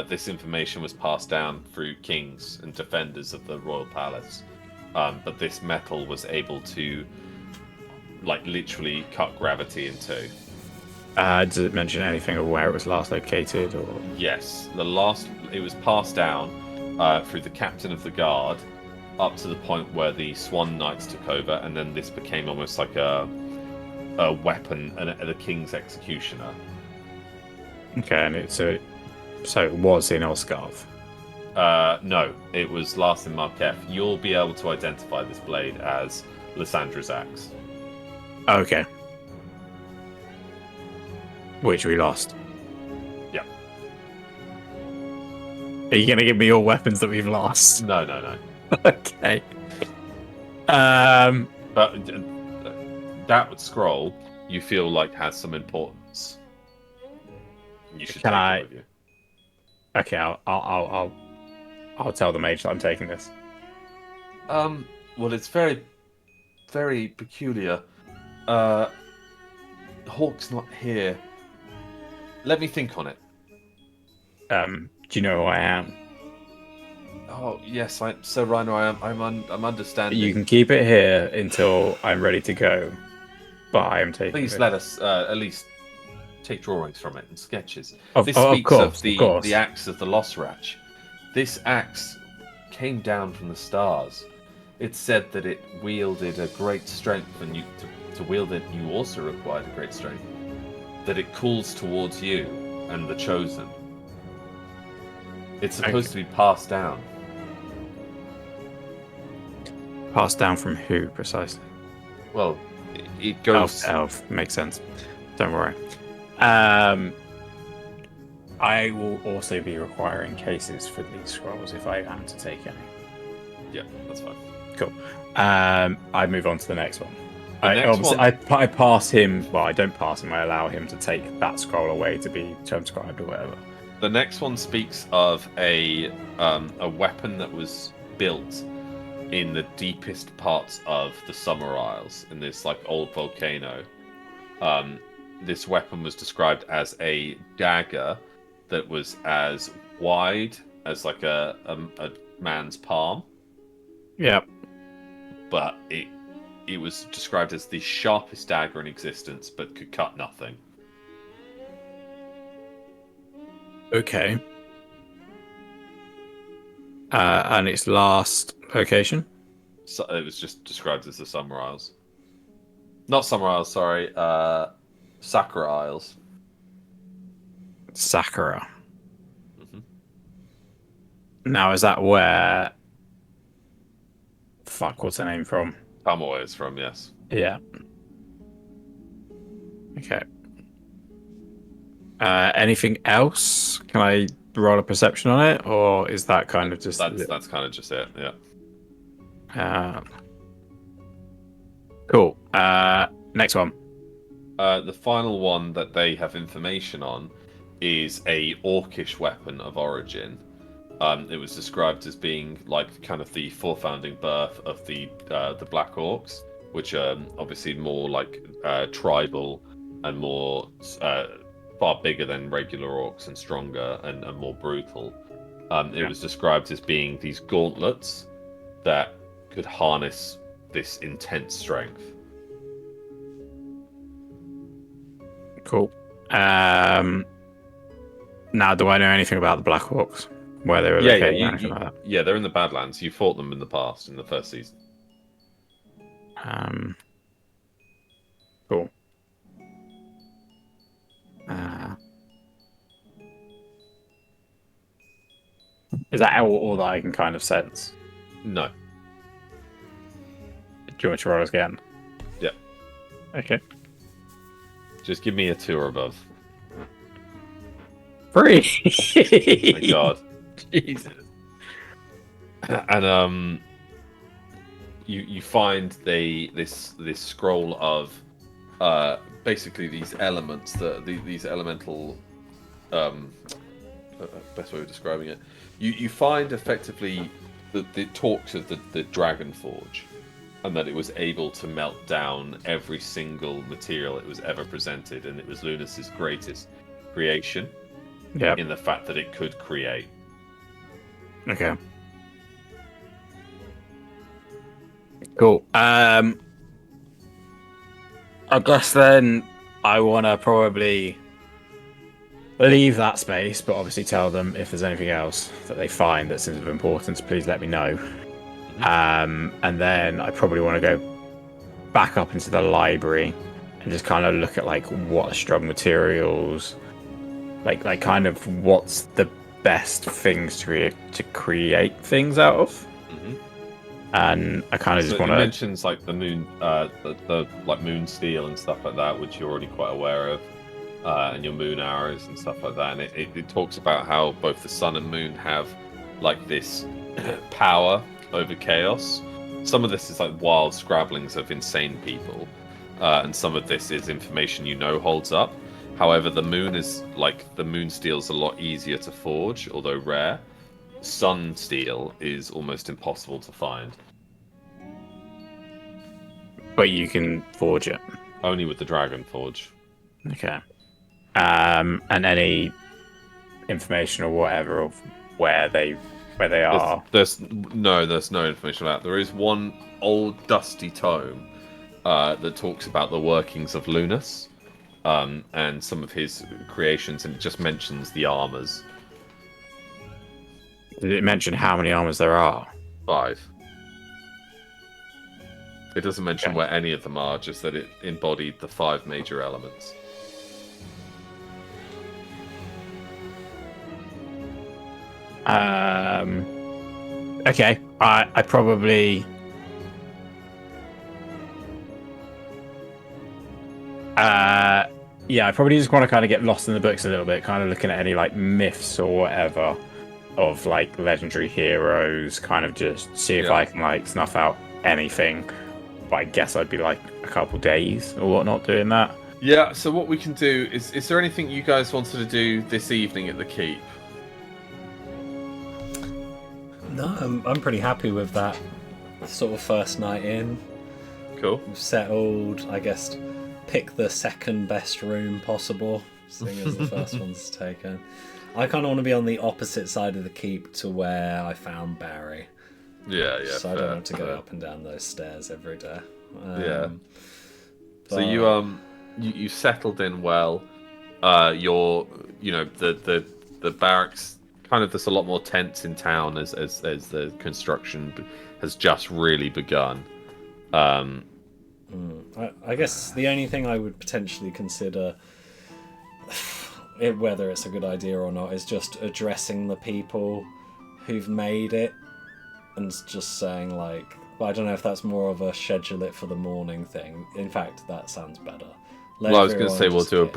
This information was passed down through kings and defenders of the royal palace, but this metal was able to like literally cut gravity in two. Does it mention anything of where it was last located? Or Yes, it was passed down through the captain of the guard up to the point where the Swan Knights took over, and then this became almost like a weapon and the king's executioner. Okay, and so it was in Osgarth. No, it was last in Markef. You'll be able to identify this blade as Lysandra's axe. Okay. Which we lost. Yeah. Are you going to give me all weapons that we've lost? No. Okay. But that scroll, you feel like has some importance. You should take it with you. Okay, I'll tell the mage that I'm taking this. Well, it's very, very peculiar. Hawk's not here. Let me think on it. Do you know who I am? Oh yes, Sir Rhino. I'm understanding. You can keep it here until I'm ready to go, but I am taking. Please it. let us at least take drawings from it and sketches. Of course. The axe of the Losrach. This axe came down from the stars. It said that it wielded a great strength, and to wield it, you also required a great strength. That it calls towards you and the chosen. It's supposed to be passed down. Passed down from who precisely? Well, it goes. Elf makes sense. Don't worry. I will also be requiring cases for these scrolls if I am to take any. Yeah, that's fine. Cool. I move on to the next one. The I pass him. Well, I don't pass him. I allow him to take that scroll away to be transcribed or whatever. The next one speaks of a weapon that was built in the deepest parts of the Summer Isles in this like old volcano. This weapon was described as a dagger that was as wide as like a man's palm. Yeah. But it was described as the sharpest dagger in existence, but could cut nothing. Okay. And its last location? So it was just described as the Summer Isles. Not Summer Isles, sorry. Sakura Isles. Sakura. Mm-hmm. Now, is that where... Fuck, what's her name from? Tomoe is from, yes. Yeah. Okay. Anything else? Can I roll a perception on it, or is that kind of just... That's kind of just it, yeah. Cool. Next one. The final one that they have information on is a orcish weapon of origin. It was described as being like kind of the forefounding birth of the Black Orcs, which are obviously more like tribal and more far bigger than regular orcs and stronger and more brutal. It was described as being these gauntlets that could harness this intense strength. Cool. Now, do I know anything about the Black Hawks? Where they were located? Anything like that? Yeah, they're in the Badlands. You fought them in the past, in the first season. Cool. Is that all that I can kind of sense? No. Do you want me to roll again? Yeah. Okay. Just give me a 2 or above. 3! Oh my god. Jesus. And you find this scroll of basically these elements, these elemental best way of describing it. You find effectively that it talks of the Dragon Forge, and that it was able to melt down every single material it was ever presented, and it was Lunas's greatest creation. Yeah. In the fact that it could create. Okay. Cool. I guess then I want to probably leave that space, but obviously tell them if there's anything else that they find that seems of importance, please let me know. And then I probably want to go back up into the library and just kind of look at like what are strong materials, like kind of what's the best things to create things out of. And I kind of just want to. It mentions like the moon, the like moon steel and stuff like that, which you're already quite aware of, and your moon arrows and stuff like that. And it talks about how both the sun and moon have like this power over chaos. Some of this is like wild scrabblings of insane people, and some of this is information you know holds up. However, the moon is like the moon steel's a lot easier to forge, although rare. Sun steel is almost impossible to find. But you can forge it. Only with the Dragon Forge. Okay. And any information or whatever of where they are. There's no information about it. There is one old dusty tome that talks about the workings of Lunas and some of his creations, and it just mentions the armors. Did it mention how many armors there are? 5. It doesn't mention where any of them are, just that it embodied the 5 major elements. Okay. I probably I probably just want to kind of get lost in the books a little bit, kind of looking at any like myths or whatever of like legendary heroes, kind of just see if I can like snuff out anything. But I guess I'd be like a couple days or whatnot doing that. Yeah, so what we can do is there anything you guys wanted to do this evening at the keep? No, I'm pretty happy with that sort of first night in. Cool. We've settled, I guess, pick the second best room possible, seeing as the first one's taken. I kind of want to be on the opposite side of the keep to where I found Barry. Yeah, So I don't have to go up and down those stairs every day. Yeah. But... So you settled in well. The barracks kind of, there's a lot more tents in town as the construction has just really begun. I guess the only thing I would potentially consider, whether it's a good idea or not, is just addressing the people who've made it and just saying, like, well, I don't know if that's more of a schedule it for the morning thing. In fact, that sounds better. Well, I was going to say we'll do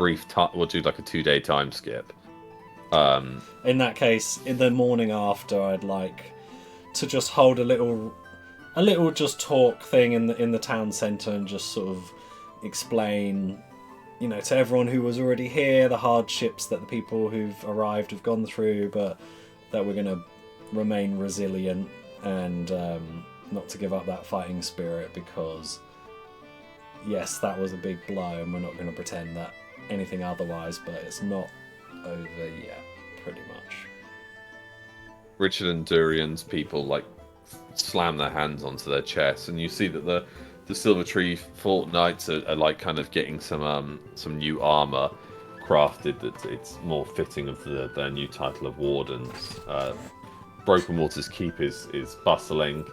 we'll do like a 2-day time skip. In that case, in the morning after, I'd like to just hold a little just talk thing in the town centre and just sort of explain, to everyone who was already here, the hardships that the people who've arrived have gone through, but that we're going to remain resilient and not to give up that fighting spirit, because yes, that was a big blow and we're not going to pretend that anything otherwise, but it's not over yet, pretty much. Richard and Durian's people slam their hands onto their chests, and you see that the Silver Tree Fort Knights are like kind of getting some new armor crafted that it's more fitting of their new title of wardens. Broken Waters Keep is bustling.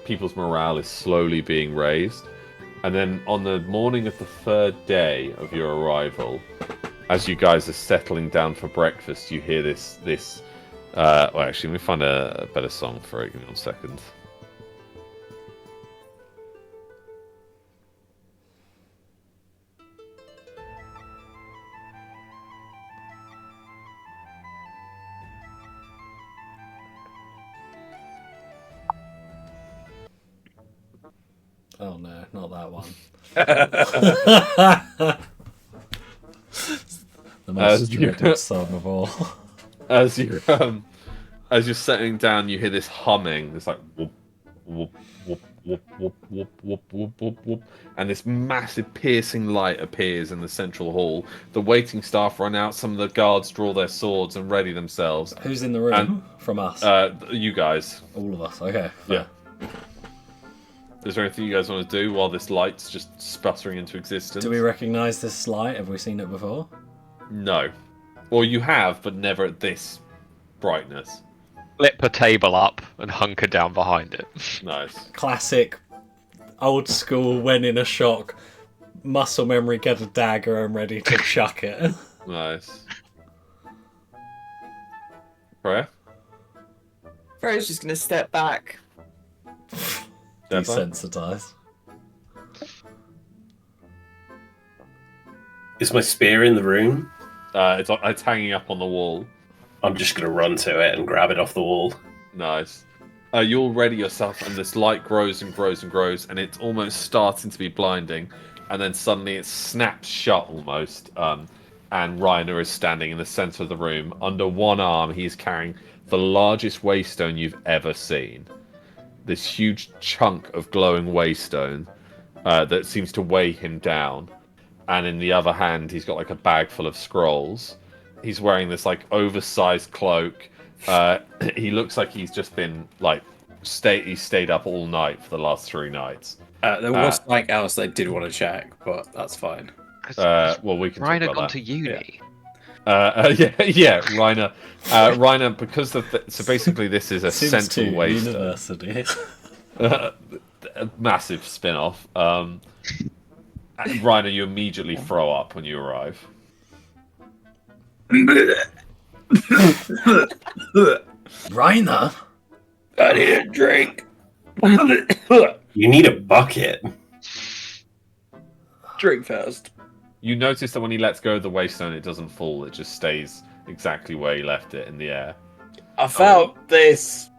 People's morale is slowly being raised. And then on the morning of the third day of your arrival, as you guys are settling down for breakfast, you hear this well, actually, let me find a better song for it. Give me 1 second. Oh no, not that one. The most dreaded song of all. As you're settling down, you hear this humming. It's like whoop, whoop, whoop, whoop, whoop, whoop, whoop, whoop, whoop, whoop, and this massive piercing light appears in the central hall. The waiting staff run out. Some of the guards draw their swords and ready themselves. Who's in the room from us? You guys. All of us. Okay. Yeah. Is there anything you guys want to do while this light's just sputtering into existence? Do we recognise this light? Have we seen it before? No. Well, you have, but never at this brightness. Flip a table up and hunker down behind it. Nice. Classic, old school, when in a shock, muscle memory, get a dagger and ready to chuck it. Nice. Freya? Freya's just going to step back. Desensitise. Is my spear in the room? It's hanging up on the wall. I'm just going to run to it and grab it off the wall. Nice. You all ready yourself, and this light grows and grows and grows, and it's almost starting to be blinding, and then suddenly it snaps shut almost, and Reiner is standing in the centre of the room. Under one arm, he's carrying the largest waystone you've ever seen. This huge chunk of glowing waystone that seems to weigh him down. And in the other hand, he's got like a bag full of scrolls. He's wearing this like oversized cloak. He looks like he's just been he stayed up all night for the last 3 nights. There was something else I did want to check, but that's fine. Well, we can. Reiner talk gone about to uni. Yeah, Reiner. Reiner, because so basically this is a Seems central to waystone. university. A massive spin-off. Reiner, you immediately throw up when you arrive. Reiner? I need a drink. You need a bucket. Drink first. You notice that when he lets go of the waystone, it doesn't fall. It just stays exactly where he left it in the air. I found this.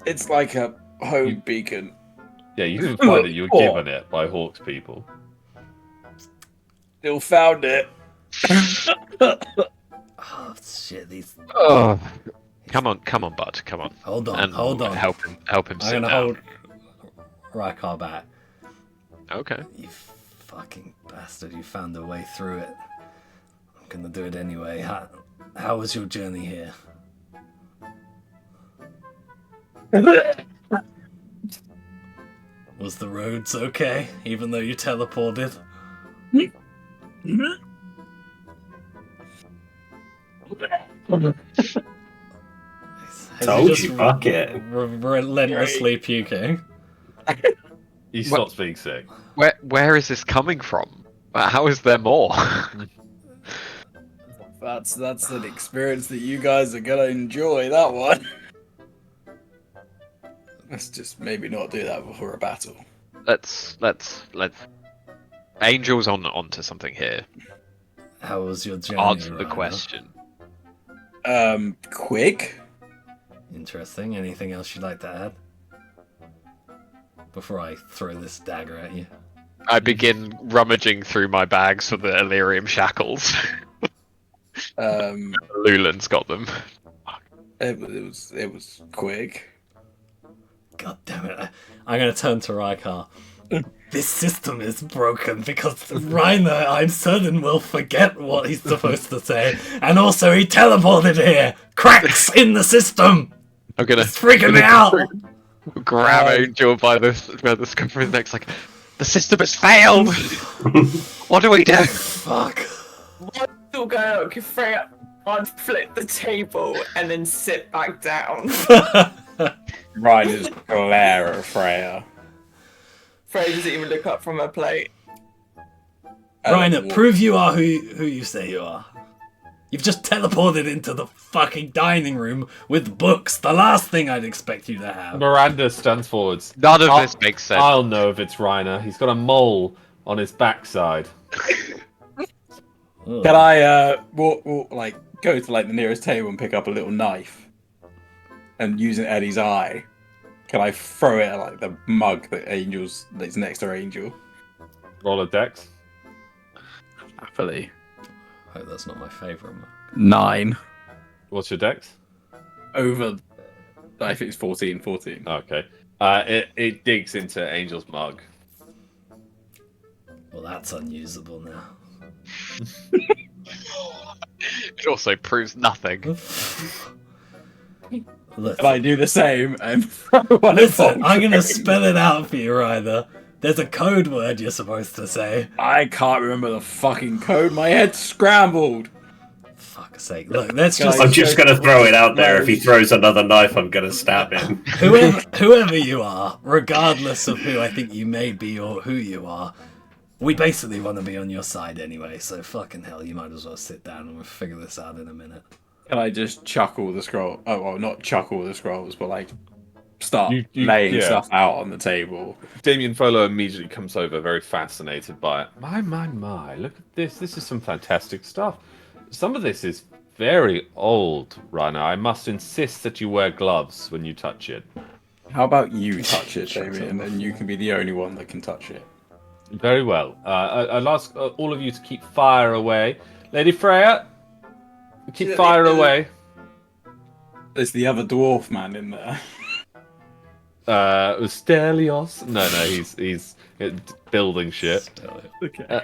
It's like a home beacon. Yeah, you didn't find it. You were given it by Hawk's people. Still found it. Oh shit! These. Oh, come on, bud, come on. Hold on, And hold on. Help him I'm sit gonna down. hold Rykar back. Okay. You fucking bastard! You found a way through it. I'm gonna do it anyway. How was your journey here? Was the roads okay, even though you teleported? Told you, fuck it. Relentlessly puking. He stops being sick. Where is this coming from? How is there more? That's an experience that you guys are gonna enjoy. That one. Let's just maybe not do that before a battle. let's. Angel's onto something here. How was your journey? Answer the Ryder? question. Quick. Interesting. Anything else you'd like to add? Before I throw this dagger at you. I begin rummaging through my bags for the Illyrium shackles. Lulan's got them. It was quick. God damn it. I'm going to turn to Rykar. This system is broken because Reiner, I'm certain, will forget what he's supposed to say. And also, he teleported here. Cracks in the system. I'm gonna It's freaking me out. grab Angel by the scruff of his neck, like, the system has failed. What do we do? Fuck. Still going up, can Freya unflip the table and then sit back down. Ryan just glare at Freya. Freya doesn't even look up from her plate. Reiner, prove you are who you say you are. You've just teleported into the fucking dining room with books. The last thing I'd expect you to have. Miranda stands forwards. None of this makes sense. I'll know if it's Reiner. He's got a mole on his backside. Ugh. Can I like go to like the nearest table and pick up a little knife and using Eddie's eye? Can I throw it at like the mug that's next to Angel? Roll a dex. Happily. I hope that's not my favourite. 9 What's your dex? over. I think it's 14. Okay. It digs into Angel's mug. Well, that's unusable now. It also proves nothing. Listen, Can I do the same and throw one? listen, I'm going to spell it out for you, Ryder. There's a code word you're supposed to say. I can't remember the fucking code. My head's scrambled. Fuck's sake. Look, let's Can I just... I'm just gonna throw it out there. If he throws another knife, I'm gonna stab him. Whoever you are, regardless of who I think you may be or who you are, we basically want to be on your side anyway, so fucking hell, you might as well sit down and we'll figure this out in a minute. Can I just chuck all the scroll? Oh, well, not chuck all the scrolls, but like start You- laying yeah. stuff out on the table. Damien Folo immediately comes over, very fascinated by it. My, look at this. This is some fantastic stuff. Some of this is very old, Reiner. I must insist that you wear gloves when you touch it. How about you touch it, Damien, and you can be the only one that can touch it. Very well. I'll ask all of you to keep fire away. Lady Freya, keep fire away. There's the other dwarf man in there. Stelios. No, he's building shit. Okay.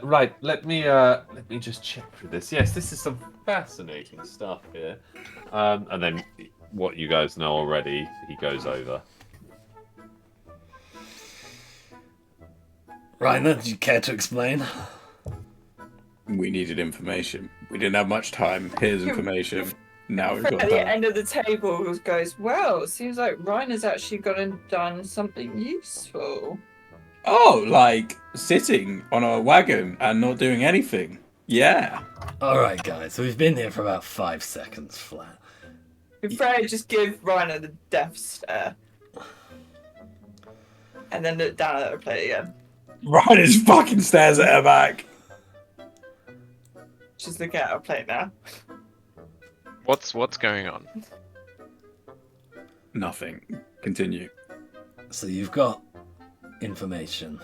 Right, let me just check through this. Yes, this is some fascinating stuff here. And then what you guys know already, he goes over. Reiner, do you care to explain? We needed information. We didn't have much time. Here's information. Now we've got At the time. end of the table goes, well, it seems like Reiner's actually gone and done something useful. Oh, like sitting on a wagon and not doing anything. Yeah. Alright guys, we've been here for about 5 seconds flat. Could Freya just give Reiner the death stare? And then look down at her plate again. Ryder's fucking stares at her back. She's looking at her plate now. What's going on? Nothing. Continue. So you've got information.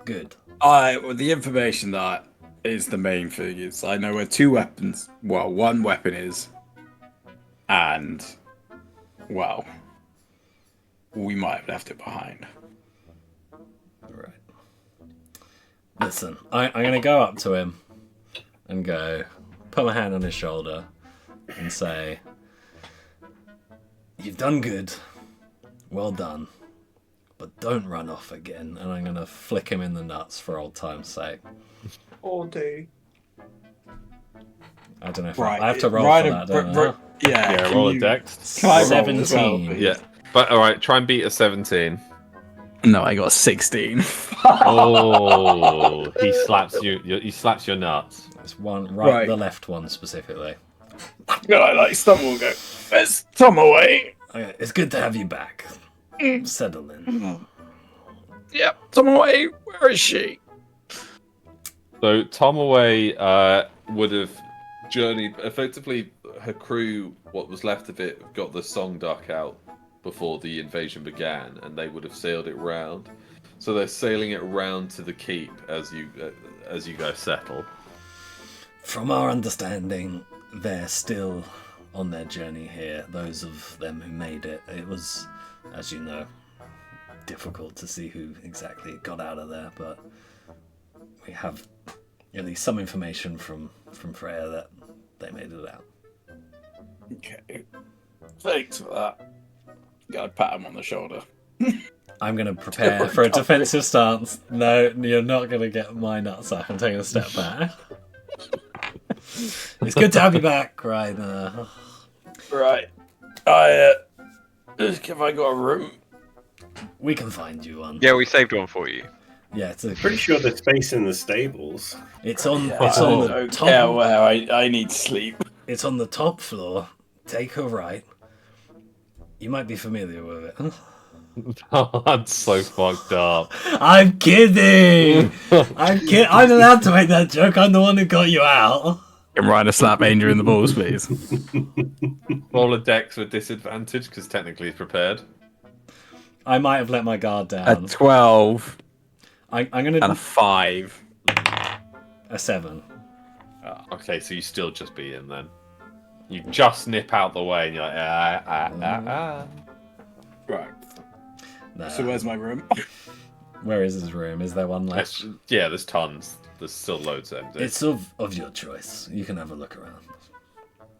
Good. Well, the information that is the main thing is I know where 2 weapons. Well, 1 weapon is, and well, we might have left it behind. Right. Listen, I'm going to go up to him and put my hand on his shoulder and say, "You've done good. Well done. But don't run off again." And I'm going to flick him in the nuts for old time's sake. Or do. I don't know if Right. I have to roll Right, for that, don't I? Yeah, can roll a you- dex. Can I roll as well, 17. please? Yeah. But alright, try and beat a 17. No, I got 16. Oh, he slaps you. He slaps your nuts. It's one, Right. the left one specifically. I like stumble and go, "Let's Tom away." Okay, it's good to have you back. Settle in. Yep, Tom away. Where is she? So Tomaway would have journeyed effectively. Her crew, what was left of it, got the song duck out before the invasion began, and they would have sailed it round. So they're sailing it round to the keep as you guys settle. From our understanding, they're still on their journey here. Those of them who made it. It was, as you know, difficult to see who exactly got out of there, but we have at least some information from Freya that they made it out. Okay. Thanks for that. Gotta pat him on the shoulder. I'm going to prepare for a defensive stance. No, you're not going to get my nutsack. I'm taking a step back. It's good to have you back, right? Right. Have I got a room? We can find you one. Yeah, we saved one for you. Yeah, it's Pretty sure there's space in the stables. it's on Yeah, it's on I the don't top. care where I need sleep. It's on the top floor. Take a right. You might be familiar with it. That's so fucked up. I'm kidding. I'm allowed to make that joke. I'm the one who got you out. Can Ryder slap Angel in the balls, please? Roll a dex with disadvantage because technically he's prepared. I might have let my guard A down. 12 I'm gonna and a 5. a 7. Okay, so you still just beat him then. You just nip out the way and you're like, Right. Nah. So where's my room? Where is his room? Is there one left? Yeah, there's tons. There's still loads empty. It's of your choice. You can have a look around.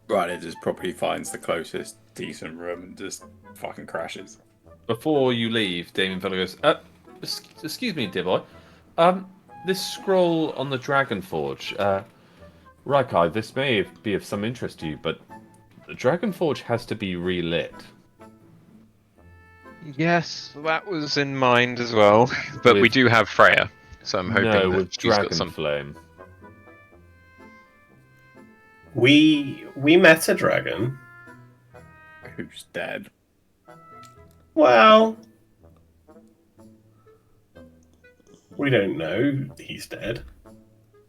Right, it just probably finds the closest decent room and just fucking crashes. Before you leave, Damien Feller goes, excuse me, dear boy. This scroll on the Dragon Forge, Raikai, this may be of some interest to you, but the Dragon Forge has to be relit. Yes, that was in mind as well. But we With- do have Freya, so I'm hoping No, that with she's got Dragon some. Flame. We met a dragon. Who's dead? Well, we don't know he's dead.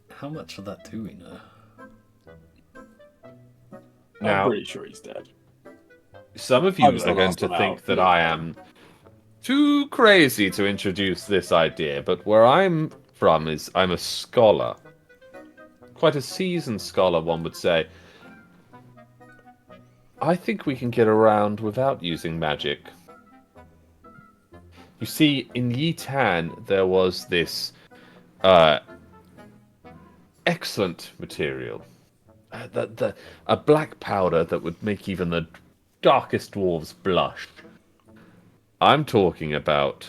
How much of that do we know? Now- I'm pretty sure he's dead. Some of you I was the are going last to one think out. that I am too crazy to introduce this idea, but where I'm from is I'm a scholar. Quite a seasoned scholar, one would say. I think we can get around without using magic. You see, in Yitan, there was this excellent material. A black powder that would make even the darkest dwarves blush. I'm talking about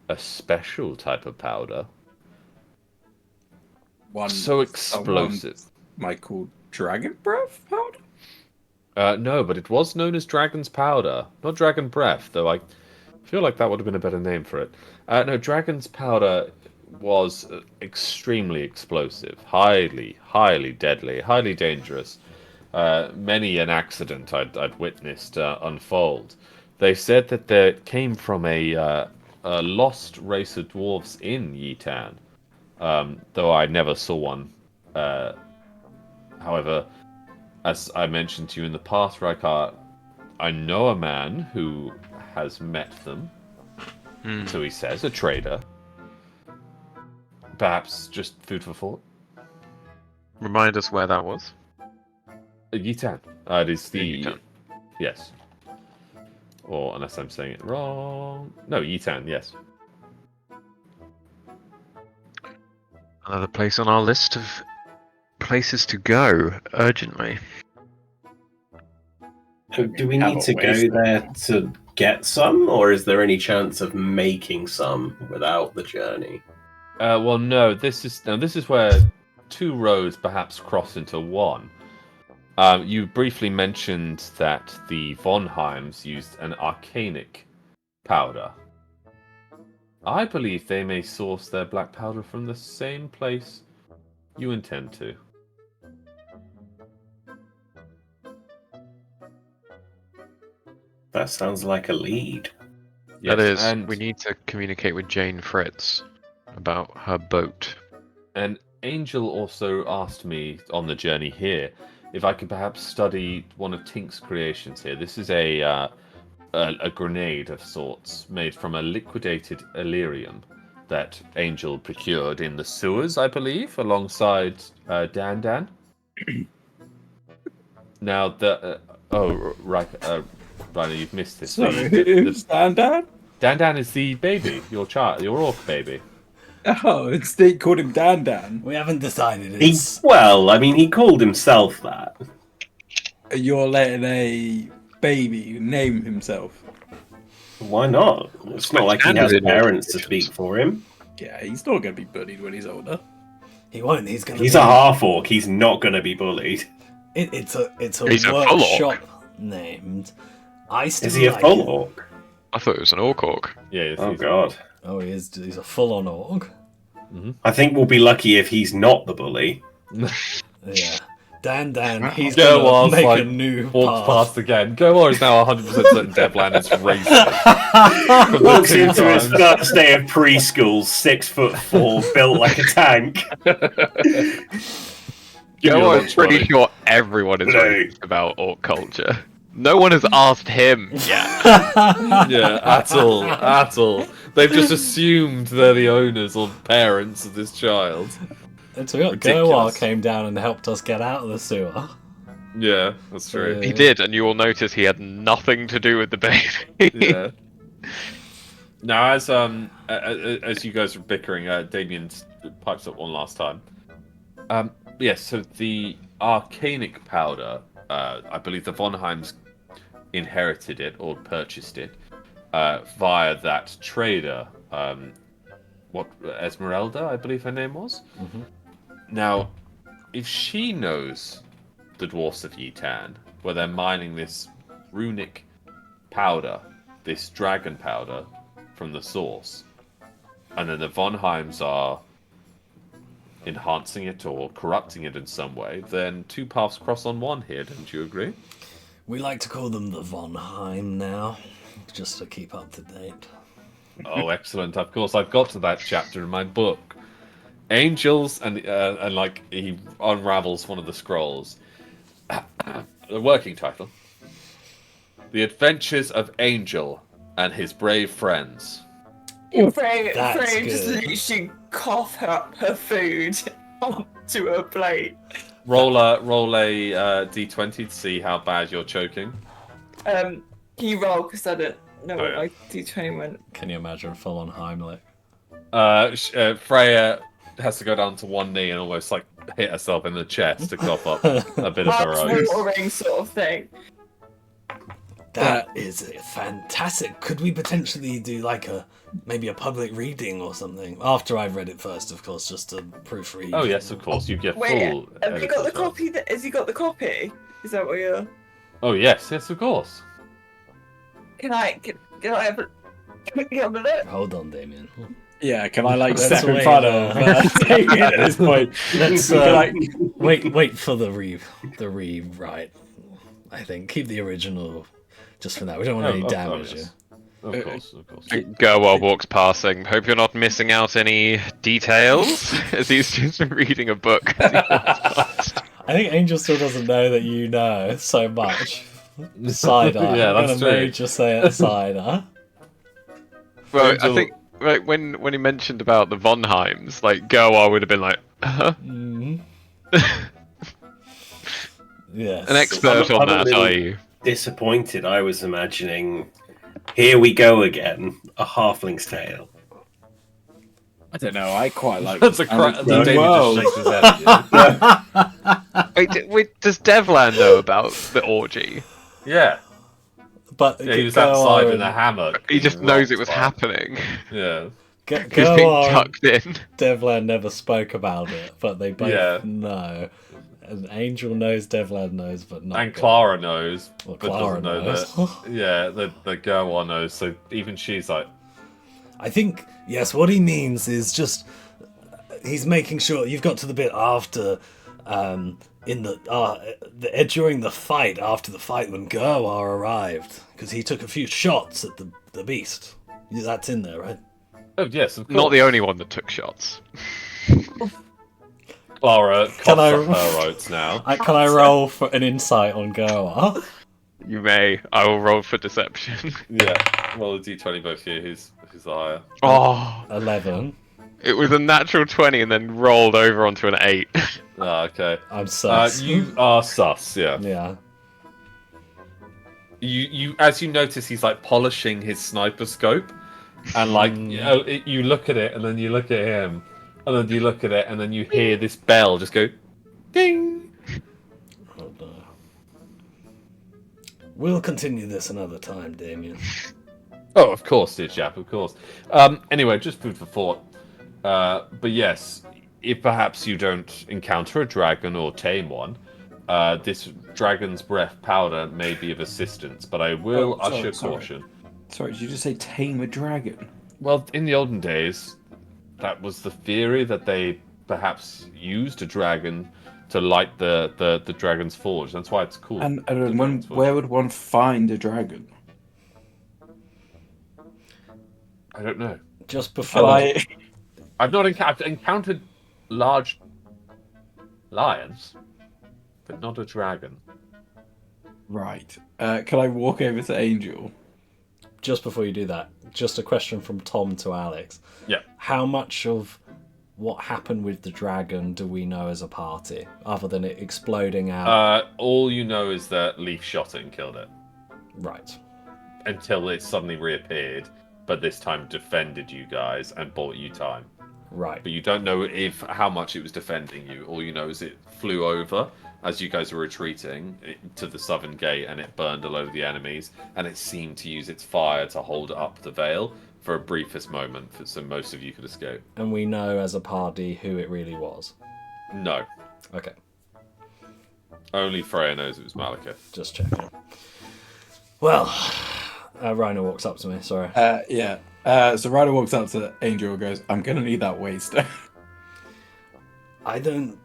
a special type of powder. One So explosive. might call Dragon Breath powder? No, but it was known as Dragon's Powder, not Dragon Breath, though I feel like that would have been a better name for it. No, Dragon's Powder was extremely explosive, highly deadly, highly dangerous. Many an accident I'd witnessed unfold. They said that there came from a lost race of dwarves in Yitan, though I never saw one. However, as I mentioned to you in the past, Raikar, I know a man who has met them. Hmm. So he says, a trader. Perhaps just food for thought. Remind us where that was. Yitan. It is the... Yitan. Yes. Or, unless I'm saying it wrong... No, Yitan, yes. Another place on our list of places to go urgently. Do we need to go there to get some, or is there any chance of making some without the journey? Well, no. This is where two roads perhaps cross into one. You briefly mentioned that the von Heims used an arcanic powder. I believe they may source their black powder from the same place you intend to. That sounds like a lead. Yes, That is, and, we need to communicate with Jane Fritz about her boat. and Angel also asked me on the journey here if I could perhaps study one of Tink's creations here. This is a grenade of sorts made from a liquidated Illyrium that Angel procured in the sewers, I believe, alongside Dan Dan. Now, Rhino, you've missed this. Sorry, who's Dan Dan? Dan Dan is the baby, your child, your orc baby. Oh, it's they called him Dan Dan. We haven't decided. He It's called himself that. You're letting a baby name himself. Why not? It's not like he has parents to speak for him. Yeah, he's not going to be bullied when he's older. he won't. He's gonna. He's be, a half orc. He's not going to be bullied. It's a He's a full workshop named. I still Is he a like full it. orc? I thought it was an orc. Yeah. Oh god. Oh, he is. He's a full-on orc. I think we'll be lucky if he's not the bully. Yeah. Dan, he's Go gonna on, make like, a new Walks path. past again. Gomor is now 100% certain Devlan is racist. Walks into his first day of preschool, 6'4", built like a tank. I'm pretty sure everyone is No. racist about orc culture. No one has asked him yet. Yeah, at all. They've just assumed they're the owners or parents of this child. It's real. Ridiculous. Goar came down and helped us get out of the sewer. Yeah, that's true. He did, and you will notice he had nothing to do with the baby. Yeah. Now, as you guys were bickering, Damien pipes up one last time. Yes, so the arcanic powder, I believe the von Heims inherited it or purchased it via that trader. Esmeralda, I believe her name was. Mhm. Now, if she knows the dwarfs of Yitan, where they're mining this runic powder, this dragon powder, from the source, and then the von Heims are enhancing it or corrupting it in some way, then two paths cross on one here, don't you agree? We like to call them the Von Heim now, just to keep up to date. Oh, excellent. Of course, I've got to that chapter in my book. Angels, and like, he unravels one of the scrolls. The working title. The Adventures of Angel and His Brave Friends. Frey That's just good. literally cough up her food onto her plate. Roll a d20 to see how bad you're choking. Can you roll? Because I don't know Oh, what yeah. my d20 went. Can you imagine full-on Heimlich? Freya has to go down to one knee and almost like hit herself in the chest to cough up a bit of her own. Watering sort of thing. That is fantastic. Could we potentially do like maybe a public reading or something? After I've read it first, of course, just to proofread. Oh yes, of course. You get Wait, full. have you got the editor's notes. copy? Has he got the copy? Is that what you're? Oh yes, of course. Can I have a? Can I have a look? Hold on, Damien. Yeah, can I like Let's step in wait, front of Damien at this point? Let's Like, wait for the rewrite. I think keep the original just for now. We don't want any damage. yes. Of course. Gerwald walks passing. Hope you're not missing out any details as he's just reading a book. I think Angel still doesn't know that you know so much. Cider. Yeah, I'm that's gonna true. major say it cider. Well, I Angel- think like when he mentioned about the Vonheims, like Goa would have been like, Mm, yes. an expert I'm on a that, little- are you? Disappointed. I was imagining, here we go again, a halfling's tale. I don't know. I quite like. That's a David just shakes his head. Wait, does Devlan know about the orgy? Yeah. But Yeah, he was go outside on, in a hammock. He just being knows it rocked was by- happening. Yeah. Go, He's go being on. tucked in. Devlan never spoke about it, but they both Yeah. know. And Angel knows, Devlan knows, but not. And Goa. Clara knows, Well, but Clara doesn't know knows. that. Yeah, the Gerwa knows, so even she's like, I think, yes, what he means is just he's making sure you've got to the bit after during the fight, after the fight when Gerwa arrived, because he took a few shots at the beast. That's in there, right? oh yes, of course. Not the only one that took shots. Clara coughs Can I- up her oats now. Can I roll for an insight on Gerwa? You may. I will roll for deception. Yeah, roll a d20 both here. Who's the higher? Oh, 11. it was a natural 20 and then rolled over onto an 8. Ah, okay. I'm sus. You are sus. Yeah. Yeah. You as you notice, he's like polishing his sniper scope, and like you look at it, and then you look at him, and then you look at it, and then you hear this bell just go, ding. Oh, no. We'll continue this another time, Damien. Oh, of course, dear chap, of course. Anyway, just food for thought. But yes, if perhaps you don't encounter a dragon or tame one, this dragon's breath powder may be of assistance, but I will usher caution. Sorry, did you just say tame a dragon? Well, in the olden days, that was the theory that they perhaps used a dragon to light the dragon's forge. That's why it's called. And the when, Dragon's Forge. where would one find a dragon? I don't know. Just before. I've not I've encountered large lions, but not a dragon. Right. Can I walk over to Angel? Just before you do that, just a question from Tom to Alex. Yeah. How much of what happened with the dragon do we know as a party, other than it exploding out? All you know is that Leaf shot it and killed it Right. until it suddenly reappeared, but this time defended you guys and bought you time. Right. But you don't know how much it was defending you. All you know is it flew over as you guys were retreating to the southern gate, and it burned a load of the enemies, and it seemed to use its fire to hold up the veil for a briefest moment, so most of you could escape. And we know as a party who it really was. No, Okay. only Freya knows it was Malekith. Just checking. Well, Rhino walks up to me. Sorry. Yeah. So Ryder walks up to Angel and goes, I'm going to need that waystone. I don't.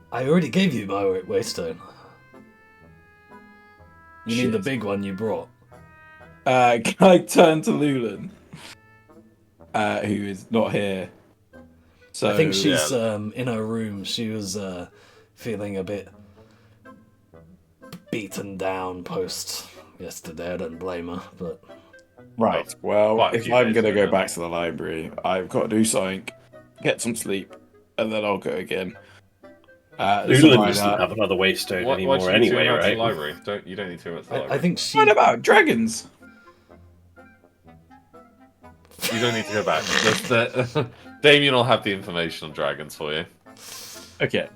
I already gave you my waystone. You need the Shit. big one you brought. Can I turn to Lulan? Who is not here. So I think she's in her room. She was feeling a bit beaten down post yesterday. I don't blame her, but right. Well, Quite a if few I'm days going to ago go now. back to the library, I've got to do something, get some sleep, and then I'll go again. Lulan doesn't have another waystone Why anymore do you anyway, go back to right? the library? You don't need to go back to the library. I think she. What about dragons? You don't need to go back. Damien will have the information on dragons for you. Okay.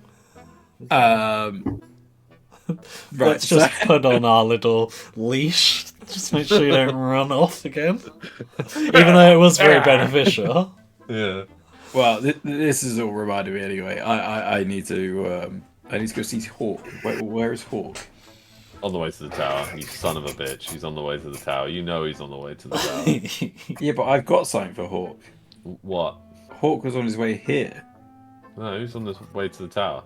Let's just put on our little leash. Just make sure you don't run off again. Even though it was very beneficial. Yeah. Well, this is all reminding me anyway. I need to go see Hawk. Where is Hawk? On the way to the tower. You son of a bitch. He's on the way to the tower. You know he's on the way to the tower. Yeah, but I've got something for Hawk. What? Hawk was on his way here. No, he's on the way to the tower.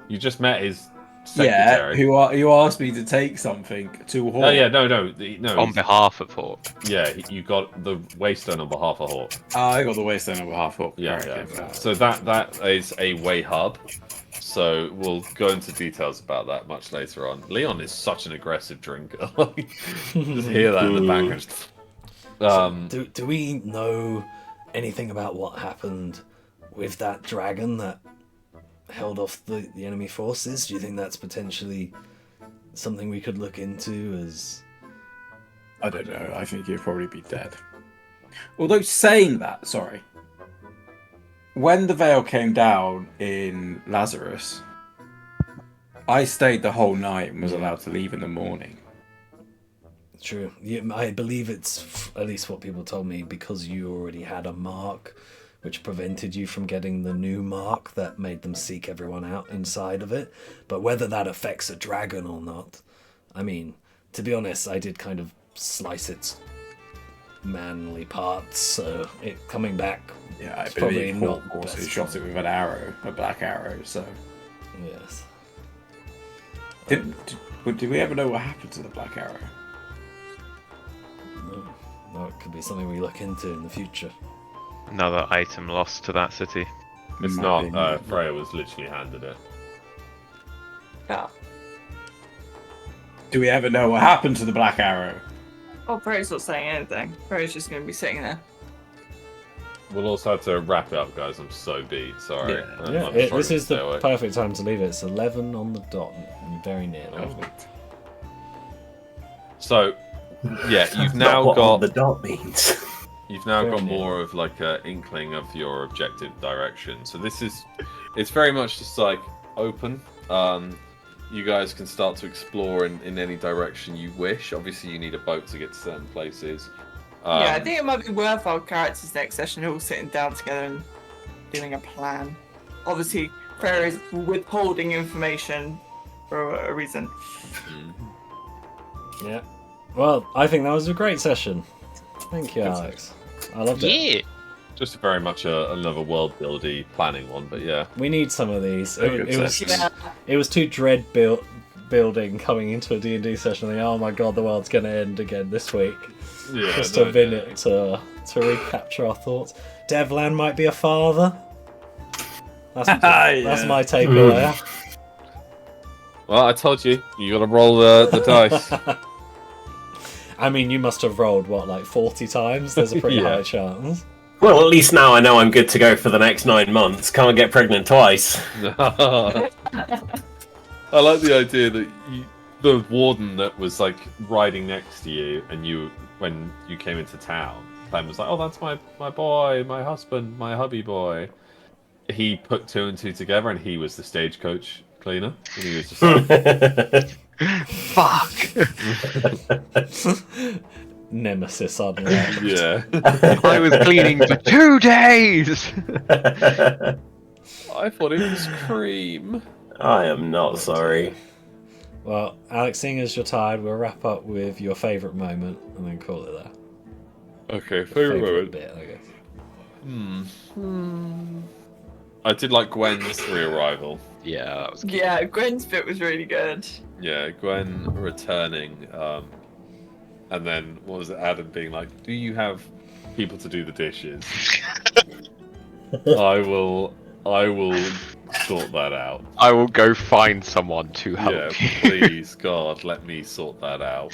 You just met his Yeah, secretary. who asked me to take something to Hawk. Oh yeah, no. On he's- behalf of Hawk. Yeah, you got the waystone on behalf of Hawk. I got the waystone on behalf of Hawk. Yeah, Right, yeah. okay, fair. So that is a way hub. So we'll go into details about that much later on. Leon is such an aggressive drinker. Just hear that in the background. Do we know anything about what happened with that dragon that held off the enemy forces? Do you think that's potentially something we could look into as... I don't know. I think he'd probably be dead. Although saying that, sorry. When the veil came down in Lazarus, I stayed the whole night and was allowed to leave in the morning. True. Yeah, I believe it's, at least what people told me, because you already had a mark which prevented you from getting the new mark that made them seek everyone out inside of it. But whether that affects a dragon or not, I mean, to be honest, I did kind of slice its manly parts, so it coming back... Yeah, I probably believe not Hawk also best. shot it with an arrow, a black arrow, so... Yes. Did we ever know what happened to the black arrow? No, it could be something we look into in the future. Another item lost to that city. It's Might not. be. Freya was literally handed it. Yeah. Do we ever know what happened to the black arrow? Oh, Bro's not saying anything. Bro's just going to be sitting there. We'll also have to wrap it up, guys. I'm so beat. Sorry. Yeah. I'm Yeah, struggling this to is stay the awake. perfect time to leave it. It's 11 on the dot, very nearly. So, yeah, you've Not now what got the dot means. You've now Very got near. more of like an inkling of your objective direction. So it's very much just like open. You guys can start to explore in any direction you wish. Obviously, you need a boat to get to certain places. Yeah, I think it might be worth our characters next session all sitting down together and doing a plan. Obviously, Freya is withholding information for a reason. Yeah. Well, I think that was a great session. Thank you, Alex. I loved it. Yeah. Just very much another world buildy planning one, but yeah. We need some of these. Very good It was Yeah. it was too building coming into a D&D session. Like, oh my god, the world's going to end again this week. Yeah, Just no, a minute to recapture our thoughts. Devlan might be a father. That's Yeah. my takeaway. Well, I told you, you got to roll the dice. I mean, you must have rolled what, like 40 times? There's a pretty Yeah. high chance. Well, at least now I know I'm good to go for the next 9 months. Can't get pregnant twice. I like the idea that the warden that was like riding next to you, and when you came into town, Clem was like, "Oh, that's my boy, my husband, my hubby boy." He put 2 and 2 together, and he was the stagecoach cleaner. And he was just like, Fuck. Nemesis unlocked. "Yeah." I was cleaning for 2 days. I thought it was cream. I am not sorry. Well, Alex, seeing as you're tired, we'll wrap up with your favourite moment and then call it there. Okay, favorite moment. bit, I guess. I did like Gwen's re-arrival. Yeah, that was Yeah, Gwen's bit was really good. Yeah, Gwen returning, and then what was it? Adam being like, "Do you have people to do the dishes?" I will sort that out. I will go find someone to help Yeah, you. please, God, let me sort that out.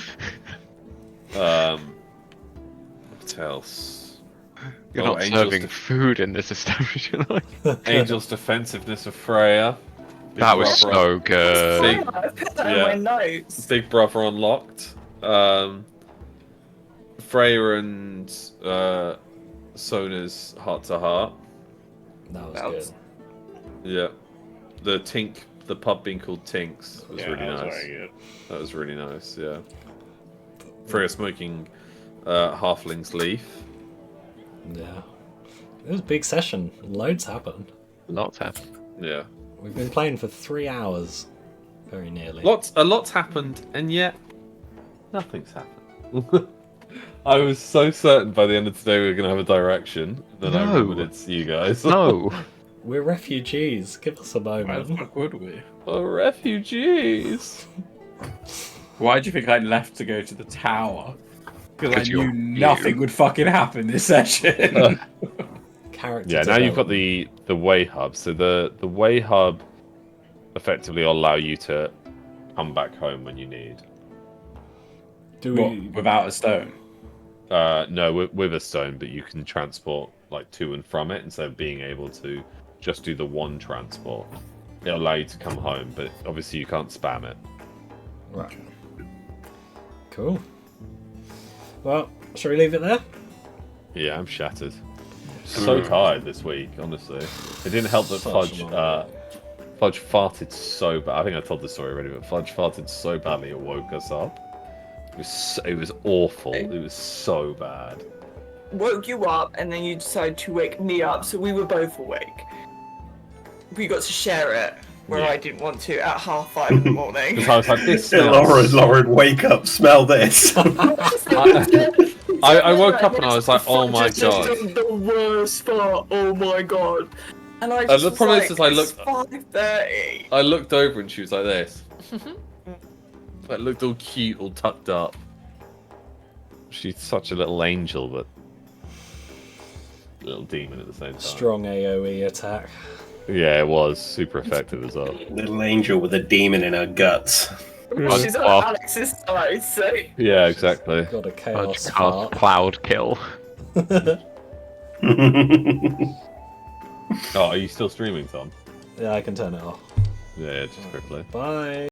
What else? You're Oh, not Angel's serving food in this establishment. are you? Angel's defensiveness of Freya. Big That was brother so good. Big- Oh, I put that yeah. in my notes. Big Brother unlocked. Freya and Sona's heart to heart. That was That good. was- Yeah. The pub being called Tink's was really nice. Very good. That was really nice, yeah. Freya smoking Halfling's Leaf. Yeah. It was a big session. Loads happened. Lots happened. Yeah. We've been playing for 3 hours. Very nearly. A lot's happened, and yet nothing's happened. I was so certain by the end of today we were going to have a direction. Then I No. remembered it's you guys. No. We're refugees. Give us a Why the moment. fuck would we? Oh, refugees. Why do you think I left to go to the tower? Because I 'Cause knew you're nothing you. would fucking happen this session. Character Yeah, now you've got development. the way hub. So the way hub effectively allow you to come back home when you need. Do What, we? without a stone? No, with a stone, but you can transport like to and from it instead of being able to just do the one transport. It'll allow you to come home, but obviously you can't spam it. Right. Cool. Well, shall we leave it there? Yeah, I'm shattered. So tired this week, honestly. It didn't help that Such an Fudge farted so bad. I think I told the story already, but Fudge farted so badly it woke us up. It was awful. It was so bad. Woke you up, and then you decided to wake me up, so we were both awake. We got to share it, where Yeah. I didn't want to, at 5:30 in the morning. Because I was like, this Yeah, smells... Lauren, wake up, smell this. I woke up and I was like, oh my god. The worst spot. Oh my god. And I And just the was problem like, is I it's looked- 5:30. I looked over and she was like this. Like, looked all cute, all tucked up. She's such a little angel, but a little demon at the same time. Strong AOE attack. Yeah, it was super effective as well. Little angel with a demon in her guts. She's on Well- Alex's side, so. Yeah, exactly. Got a Fudge chaos cast heart. cloud kill. Oh, are you still streaming, Tom? Yeah, I can turn it off. Yeah, just quickly. Bye.